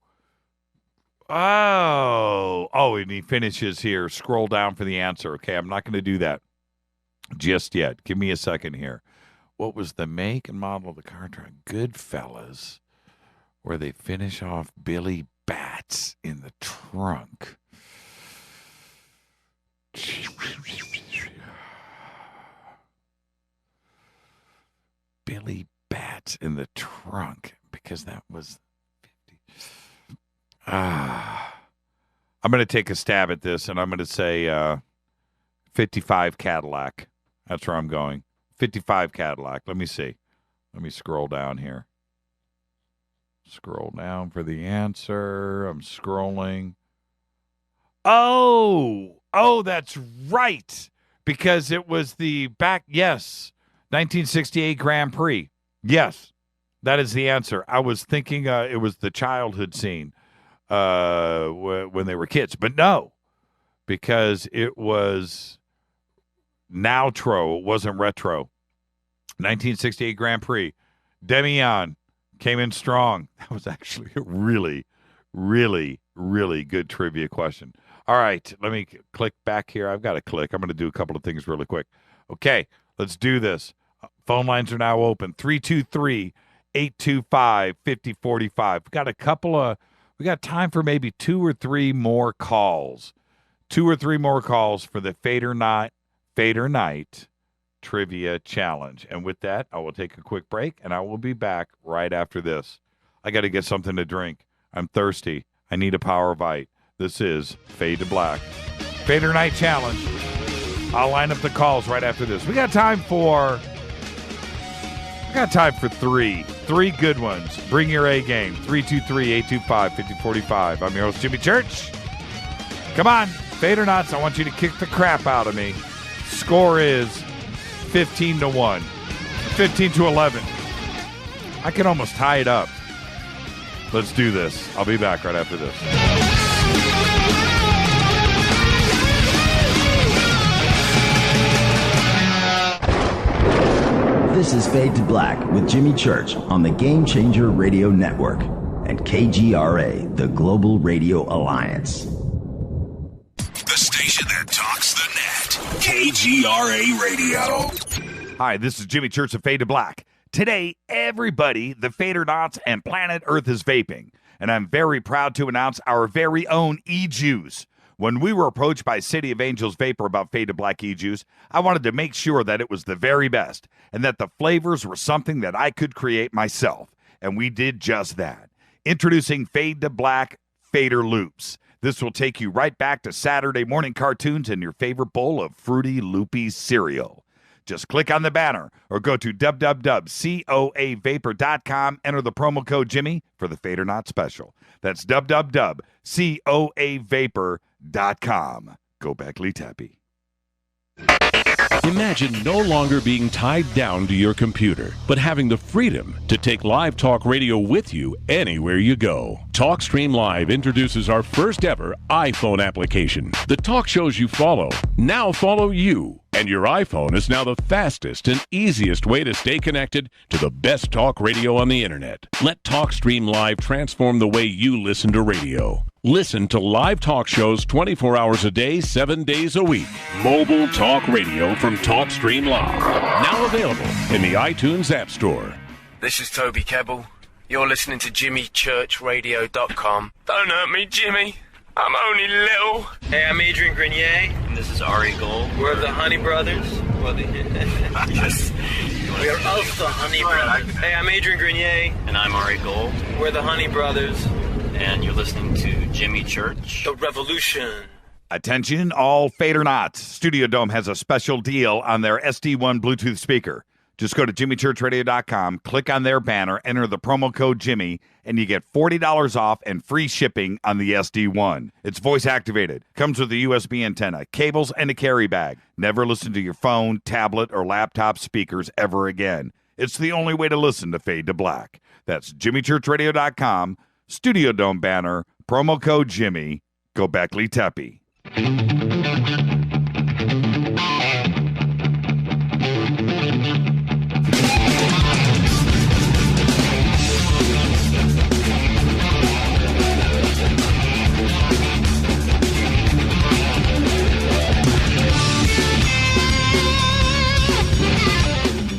Oh, and he finishes here. Scroll down for the answer. Okay, I'm not going to do that just yet. Give me a second here. What was the make and model of the car truck? Goodfellas where they finish off Billy Bats in the trunk. Billy Bats in the trunk, because that was 50. I'm going to take a stab at this, and I'm going to say 55 Cadillac. That's where I'm going. 55 Cadillac. Let me see. Let me scroll down here. Scroll down for the answer. I'm scrolling. Oh, that's right. Because it was the back, yes, 1968 Grand Prix. Yes, that is the answer. I was thinking it was the childhood scene when they were kids. But no, because it was Nowtro. It wasn't retro. 1968 Grand Prix. Demian came in strong. That was actually a really, really, really good trivia question. All right, let me click back here. I've got to click. I'm going to do a couple of things really quick. Okay, let's do this. Phone lines are now open. 825-5045. We got time for maybe 2 or 3 more calls. 2 or 3 more calls for the Fader Night Trivia Challenge. And with that, I will take a quick break, and I will be back right after this. I got to get something to drink. I'm thirsty. I need a Power Bite. This is Fade to Black. Fader Night Challenge. I'll line up the calls right after this. We got time for 3 good ones. Bring your A game. 323-825-5045. I'm your host, Jimmy Church. Come on, Fader Knots. I want you to kick the crap out of me. Score is 15-1. 15-11. I can almost tie it up. Let's do this. I'll be back right after this. This is Fade to Black with Jimmy Church on the Game Changer Radio Network and KGRA, the Global Radio Alliance. The station that talks the net. KGRA Radio. Hi, this is Jimmy Church of Fade to Black. Today, everybody, the Fader Knots and planet Earth is vaping. And I'm very proud to announce our very own e-juice. When we were approached by City of Angels Vapor about Fade to Black e-juice, I wanted to make sure that it was the very best and that the flavors were something that I could create myself. And we did just that. Introducing Fade to Black Fader Loops. This will take you right back to Saturday morning cartoons and your favorite bowl of Fruity Loopy cereal. Just click on the banner or go to www.coavapor.com. Enter the promo code Jimmy for the Fader Knot special. That's www.coavapor.com. Go back, Lee Tappy. Imagine no longer being tied down to your computer, but having the freedom to take live talk radio with you anywhere you go. TalkStream Live introduces our first ever iPhone application. The talk shows you follow now follow you, and your iPhone is now the fastest and easiest way to stay connected to the best talk radio on the internet. Let TalkStream Live transform the way you listen to radio. Listen to live talk shows 24 hours a day, 7 days a week. Mobile talk radio from TalkStream Live. Now available in the iTunes App Store. This is Toby Kebbell. You're listening to JimmyChurchRadio.com. Don't hurt me, Jimmy. I'm only little. Hey, I'm Adrian Grenier. And this is Ari Gold. We're the Honey Brothers. Yes. We are of the Honey Brothers. Hey, I'm Adrian Grenier. And I'm Ari Gold. We're the Honey Brothers. And you're listening to Jimmy Church. The Revolution. Attention, all Fader Knots. Studio Dome has a special deal on their SD1 Bluetooth speaker. Just go to JimmyChurchRadio.com, click on their banner, enter the promo code Jimmy, and you get $40 off and free shipping on the SD1. It's voice activated, comes with a USB antenna, cables, and a carry bag. Never listen to your phone, tablet, or laptop speakers ever again. It's the only way to listen to Fade to Black. That's JimmyChurchRadio.com, Studio Dome banner, promo code Jimmy. Go back, Lee Tappy.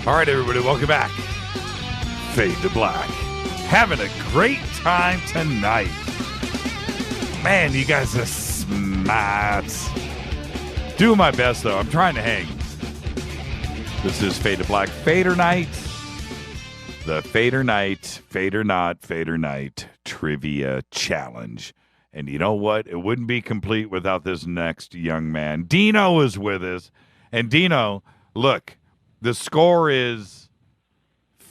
All right, everybody, welcome back. Fade to Black. Having a great time tonight. Man, you guys are smart. Doing my best, though. I'm trying to hang. This is Fade to Black Fader Night. The Fader Night, Fader Night Trivia Challenge. And you know what? It wouldn't be complete without this next young man. Dino is with us. And Dino, look, the score is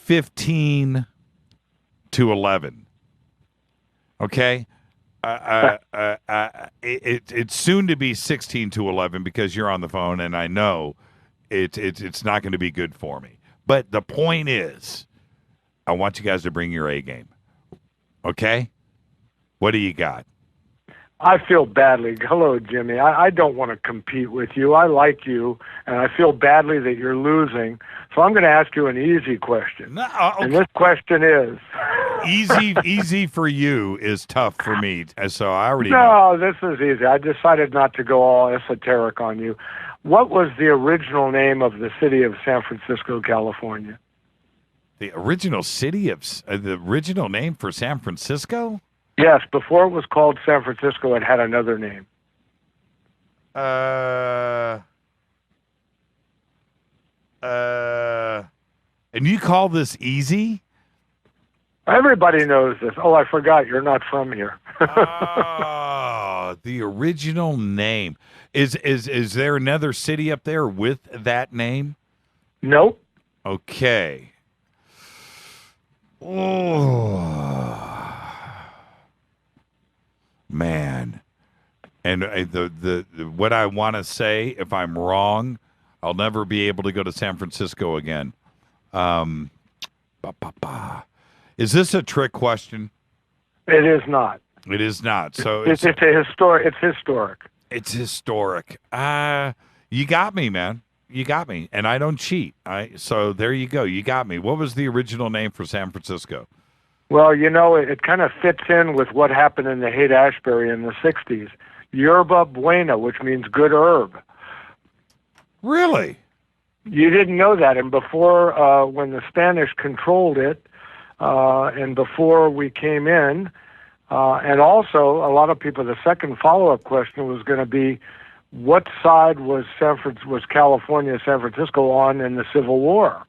15-11. Okay? It's soon to be 16-11 because you're on the phone, and I know it's not going to be good for me. But the point is, I want you guys to bring your A game. Okay? What do you got? I feel badly. Hello, Jimmy. I don't want to compete with you. I like you, and I feel badly that you're losing. So I'm going to ask you an easy question. Okay. And this question is... Easy for you is tough for me, so I already know. No, this is easy. I decided not to go all esoteric on you. What was the original name of the city of San Francisco, California? The original city of the original name for San Francisco? Yes, before it was called San Francisco, it had another name. And you call this easy? Everybody knows this. Oh, I forgot. You're not from here. Oh, the original name. Is there another city up there with that name? Nope. Okay. Oh, man. And the what I want to say, if I'm wrong, I'll never be able to go to San Francisco again. Is this a trick question? It is not. It is not. So it's a historic. It's historic. It's historic. You got me, man. You got me, and I don't cheat. So there you go. You got me. What was the original name for San Francisco? Well, it kind of fits in with what happened in the Haight-Ashbury in the 60s. Yerba Buena, which means good herb. Really? You didn't know that. And before, when the Spanish controlled it, and before we came in, and also a lot of people, the second follow-up question was going to be, what side was California, San Francisco on in the Civil War?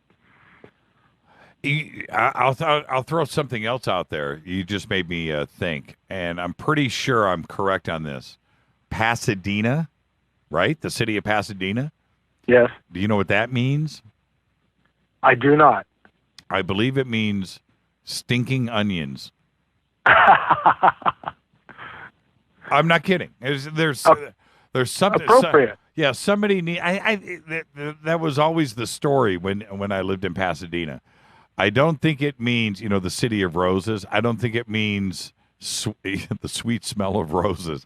I'll throw something else out there. You just made me think, and I'm pretty sure I'm correct on this. Pasadena, right? The city of Pasadena? Yes. Do you know what that means? I do not. I believe it means stinking onions. I'm not kidding. There's something appropriate. Somebody need. That was always the story when I lived in Pasadena. I don't think it means the city of roses. I don't think it means the sweet smell of roses.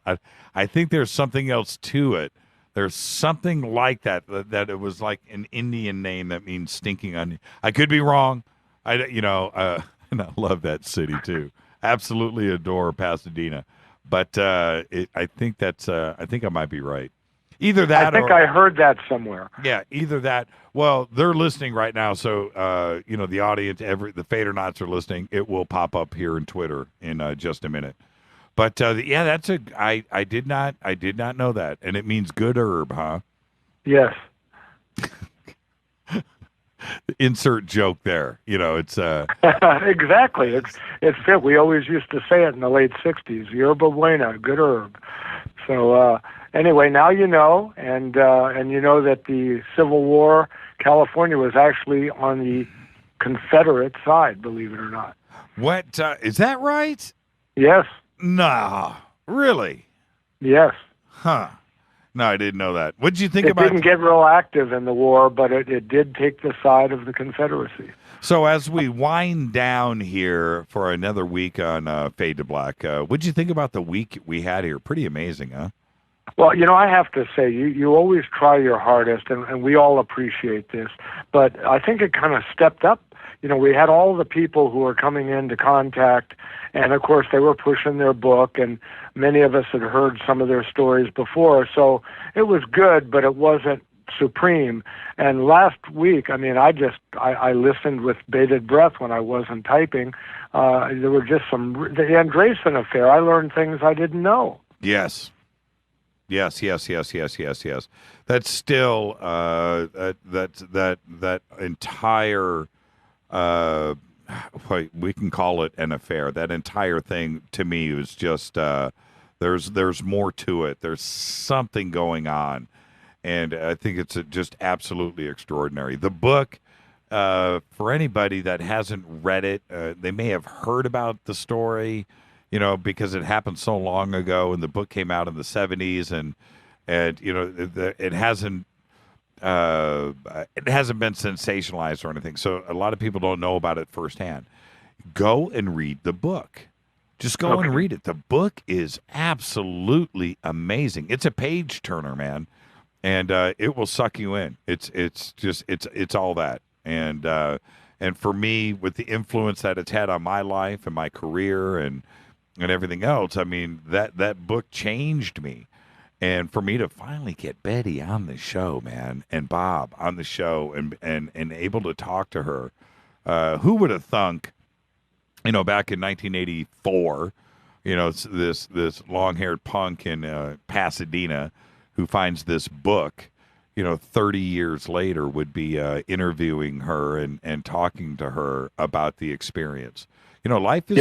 I think there's something else to it. There's something like that it was like an Indian name that means stinking onion. I could be wrong. And I love that city too. Absolutely adore Pasadena. But I think I might be right. Either that, I think I heard that somewhere. Yeah, either that. Well, they're listening right now, so the audience, the Fadernauts are listening. It will pop up here in Twitter in just a minute. But that's I did not know that, and it means good herb, huh? Yes. Insert joke there. It's exactly. It's fit. We always used to say it in the late '60s. Yerba Buena, good herb. So anyway, now you know, and you know that the Civil War, California was actually on the Confederate side. Believe it or not. What is that right? Yes. No, really? Yes. Huh. No, I didn't know that. What did you think it about? It didn't get real active in the war, but it did take the side of the Confederacy. So as we wind down here for another week on Fade to Black, what did you think about the week we had here? Pretty amazing, huh? Well, I have to say, you always try your hardest, and we all appreciate this, but I think it kind of stepped up. We had all the people who were coming into contact, and of course they were pushing their book, and many of us had heard some of their stories before, so it was good, but it wasn't supreme. And last week, I listened with bated breath when I wasn't typing. There were just the Andresen affair. I learned things I didn't know. Yes. Yes. That's still that entire. We can call it an affair. That entire thing to me was just there's more to it. There's something going on, and I think it's just absolutely extraordinary. The book, for anybody that hasn't read it, they may have heard about the story, because it happened so long ago, and the book came out in the 70s, and it hasn't. It hasn't been sensationalized or anything, so a lot of people don't know about it firsthand. Go and read the book. Just go and read it. The book is absolutely amazing. It's a page turner, man, and it will suck you in. It's all that, and for me, with the influence that it's had on my life and my career and everything else, that book changed me. And for me to finally get Betty on the show, man, and Bob on the show and able to talk to her, Who would have thunk, back in 1984, this long-haired punk in Pasadena who finds this book, 30 years later would be interviewing her and talking to her about the experience. Life is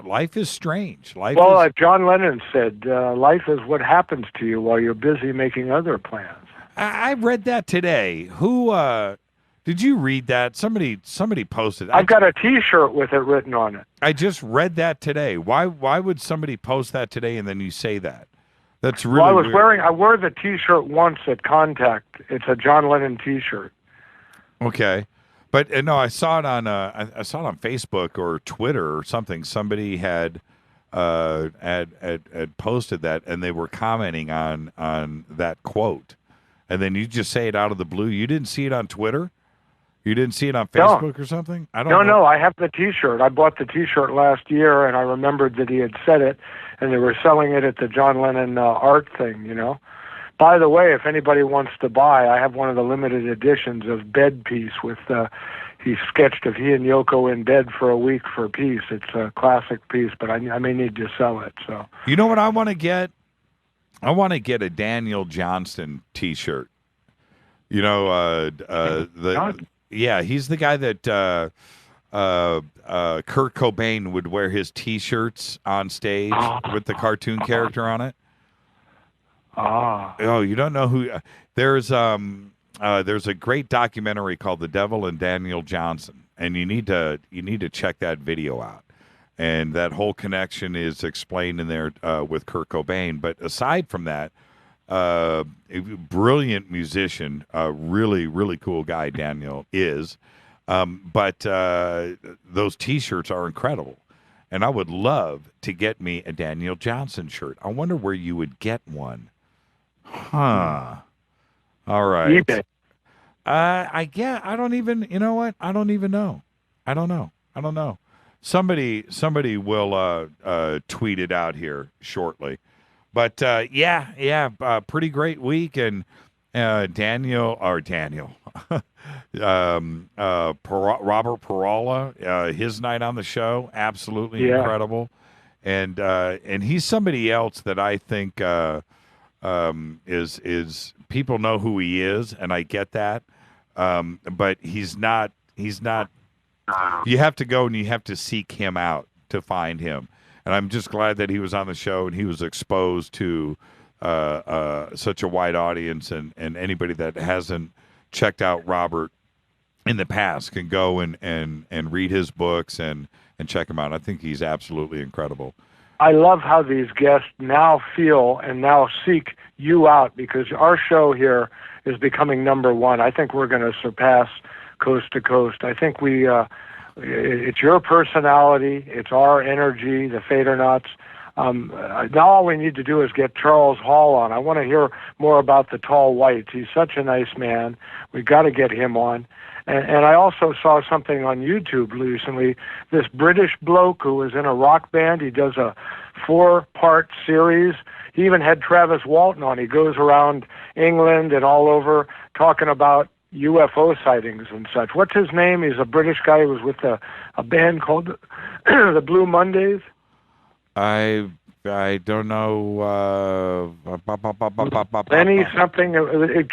life is strange. Like John Lennon said, life is what happens to you while you're busy making other plans. I read that today. Who did you read that? Somebody posted. I've got a T-shirt with it written on it. I just read that today. Why would somebody post that today and then you say that? That's really weird. I wore the T-shirt once at Contact. It's a John Lennon T-shirt. Okay. But no, I saw it on Facebook or Twitter or something. Somebody had posted that, and they were commenting on that quote. And then you just say it out of the blue. You didn't see it on Twitter? You didn't see it on Facebook or something? I don't know. No, I have the T-shirt. I bought the T-shirt last year, and I remembered that he had said it, and they were selling it at the John Lennon art thing, By the way, if anybody wants to buy, I have one of the limited editions of Bed Peace with he sketched of he and Yoko in bed for a week for peace. It's a classic piece, but I may need to sell it. So you know what I want to get? I want to get a Daniel Johnston T-shirt. He's the guy that Kurt Cobain would wear his T-shirts on stage with the cartoon character on it. Oh, you don't know who? There's a great documentary called "The Devil and Daniel Johnson," and you need to check that video out. And that whole connection is explained in there with Kurt Cobain. But aside from that, a brilliant musician, really, really cool guy, Daniel is. But those T-shirts are incredible. And I would love to get me a Daniel Johnson shirt. I wonder where you would get one. Huh. All right. eBay. I don't even, you know what? I don't even know. I don't know. Somebody will tweet it out here shortly. But pretty great week, and Daniel Robert Perala, his night on the show, absolutely incredible, and he's somebody else that I think is people know who he is, and I get that, but he's not. You have to go and you have to seek him out to find him. And I'm just glad that he was on the show and he was exposed to such a wide audience. And anybody that hasn't checked out Robert in the past can go and read his books and check him out. I think he's absolutely incredible. I love how these guests now feel and now seek you out, because our show here is becoming number one. I think we're going to surpass Coast to Coast. I think it's your personality, it's our energy, the Fadernaughts. Now all we need to do is get Charles Hall on. I want to hear more about the Tall Whites. He's such a nice man. We've got to get him on. And I also saw something on YouTube recently. This British bloke who was in a rock band, he does a 4-part series. He even had Travis Walton on. He goes around England and all over talking about UFO sightings and such. What's his name? He's a British guy who was with a band called the Blue Mondays. I don't know. Benny something.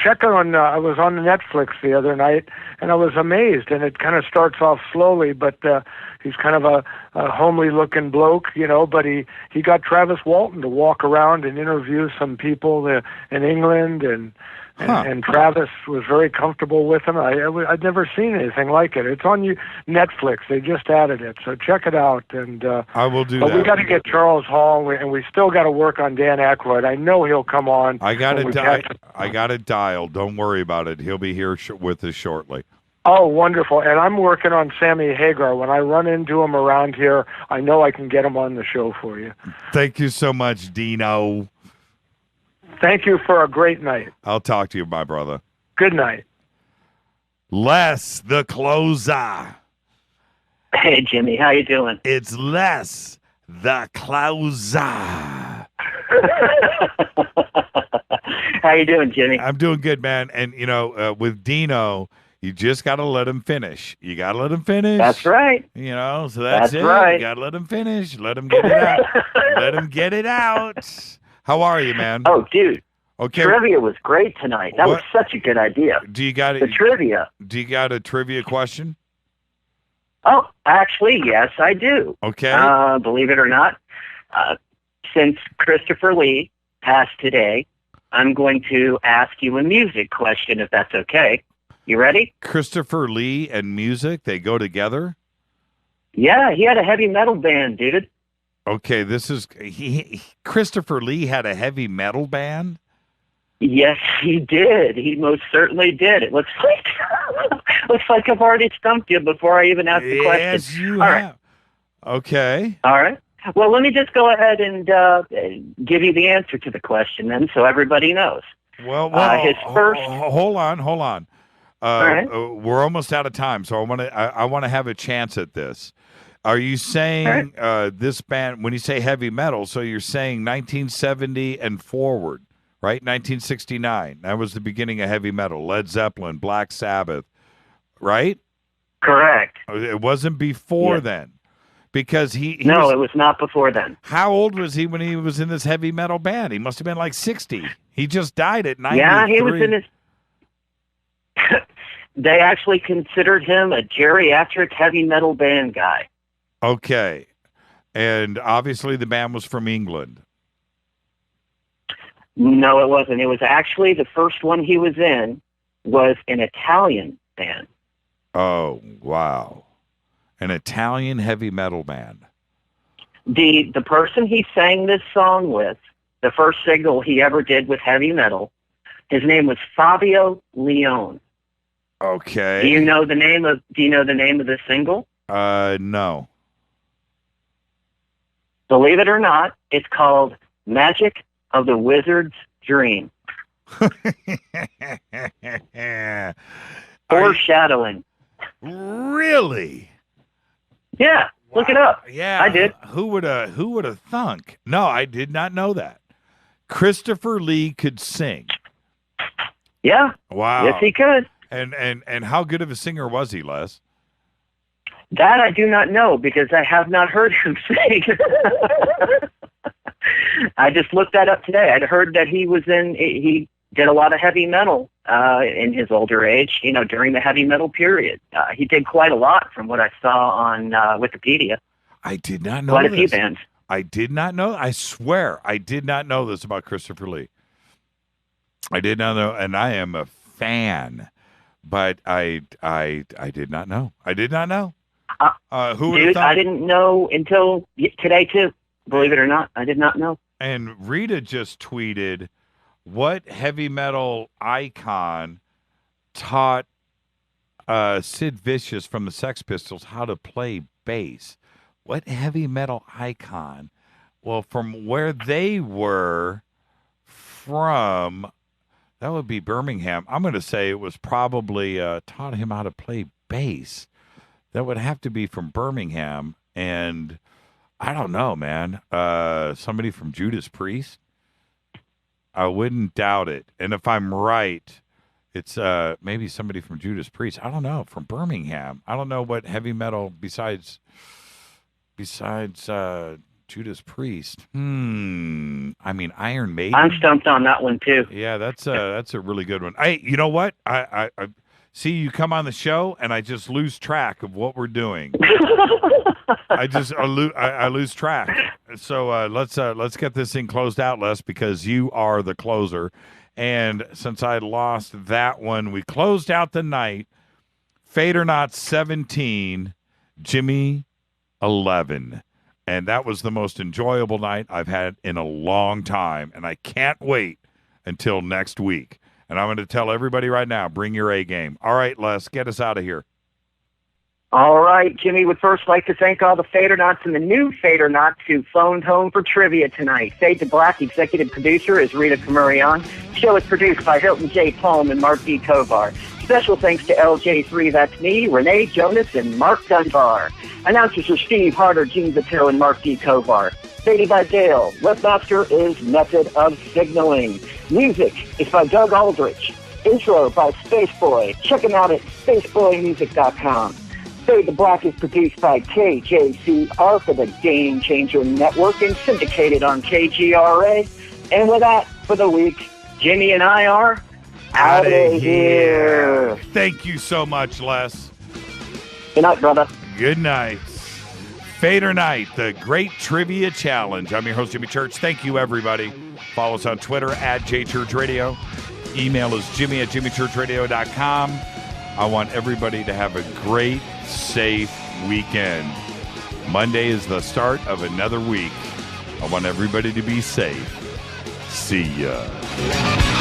Check on. I was on Netflix the other night, and I was amazed. And it kind of starts off slowly, but he's kind of a homely-looking bloke, But he got Travis Walton to walk around and interview some people in England, and Travis was very comfortable with him. I'd never seen anything like it. It's on Netflix. They just added it, so check it out. And I will do but that. We got to get Charles Hall, and we still got to work on Dan Aykroyd. I know he'll come on. I got it dialed. Don't worry about it. He'll be here with us shortly. Oh, wonderful. And I'm working on Sammy Hagar. When I run into him around here, I know I can get him on the show for you. Thank you so much, Dino. Thank you for a great night. I'll talk to you, my brother. Good night. Les, the closer. Hey, Jimmy. How you doing? It's Les, the closer. How you doing, Jimmy? I'm doing good, man. And, with Dino, You just got to let him finish. You got to let him finish. That's right. You know, so that's it. Right. You got to let him finish. Let him get it out. Let him get it out. How are you, man? Oh, dude. Okay. Trivia was great tonight. That was such a good idea. Do you got the trivia? Do you got a trivia question? Oh, actually, yes, I do. Okay. Believe it or not, since Christopher Lee passed today, I'm going to ask you a music question, if that's okay. You ready? Christopher Lee and music, they go together? Yeah, he had a heavy metal band, dude. Okay, Christopher Lee had a heavy metal band? Yes, he did. He most certainly did. It looks like I've already stumped you before I even asked the question. Yes, you have. Right. Okay. All right. Well, let me just go ahead and give you the answer to the question then, so everybody knows. Well, his first. Hold on. All right. We're almost out of time, so I want to have a chance at this. Are you saying this band, when you say heavy metal, so you're saying 1970 and forward, right? 1969. That was the beginning of heavy metal. Led Zeppelin, Black Sabbath, right? Correct. It wasn't before then. Because it was not before then. How old was he when he was in this heavy metal band? He must have been like 60. He just died at 93. Yeah, he was in his... They actually considered him a geriatric heavy metal band guy. Okay. And obviously the band was from England. No, it wasn't. It was actually the first one he was in was an Italian band. Oh, wow. An Italian heavy metal band. The person he sang this song with, the first single he ever did with heavy metal, his name was Fabio Leone. Okay. Do you know the name of the single? No. Believe it or not, it's called Magic of the Wizard's Dream. Foreshadowing. Really? Yeah, wow. Look it up. Yeah, I did. Who would have thunk? No, I did not know that. Christopher Lee could sing. Yeah. Wow. Yes, he could. And how good of a singer was he, Les? That I do not know because I have not heard him sing. I just looked that up today. I'd heard that he did a lot of heavy metal in his older age, during the heavy metal period. He did quite a lot from what I saw on Wikipedia. I did not know quite a few bands. I did not know. I swear, I did not know this about Christopher Lee. I did not know, and I am a fan, but I did not know. I did not know. Who would have thought? I didn't know until today too. Believe it or not, I did not know. And Rita just tweeted, what heavy metal icon taught Sid Vicious from the Sex Pistols how to play bass? What heavy metal icon? Well, from where they were from, that would be Birmingham. I'm going to say it was probably taught him how to play bass. That would have to be from Birmingham. And I don't know, man. Somebody from Judas Priest? I wouldn't doubt it. And if I'm right, it's maybe somebody from Judas Priest. I don't know, from Birmingham. I don't know what heavy metal besides Judas Priest. I mean, Iron Maiden. I'm stumped on that one too. Yeah, that's a really good one. Hey, you know what? I see you come on the show and I just lose track of what we're doing. I lose track. So let's get this thing closed out, Les, because you are the closer. And since I lost that one, we closed out the night. Fade or Not 17, Jimmy 11. And that was the most enjoyable night I've had in a long time. And I can't wait until next week. And I'm going to tell everybody right now, bring your A game. All right, Les, get us out of here. All right, Jimmy would first like to thank all the Fadernauts and the new Fadernauts who phoned home for trivia tonight. Fade to Black executive producer is Rita Kamurian. Show is produced by Hilton J. Palm and Mark D. Tovar. Special thanks to LJ3, that's me, Renee Jonas, and Mark Dunbar. Announcers are Steve Harder, Gene Vitale, and Mark D. Tovar. Faded by Dale. Webmaster is Method of Signaling. Music is by Doug Aldrich. Intro by Spaceboy. Check him out at spaceboymusic.com. Fade to Black is produced by KJCR for the Game Changer Network and syndicated on KGRA. And with that, for the week, Jimmy and I are out of here. Thank you so much, Les. Good night, brother. Good night. Fader Night, the Great Trivia Challenge. I'm your host, Jimmy Church. Thank you, everybody. Follow us on Twitter at JChurchRadio. Email is jimmy@jimmychurchradio.com. I want everybody to have a great, safe weekend. Monday is the start of another week. I want everybody to be safe. See ya.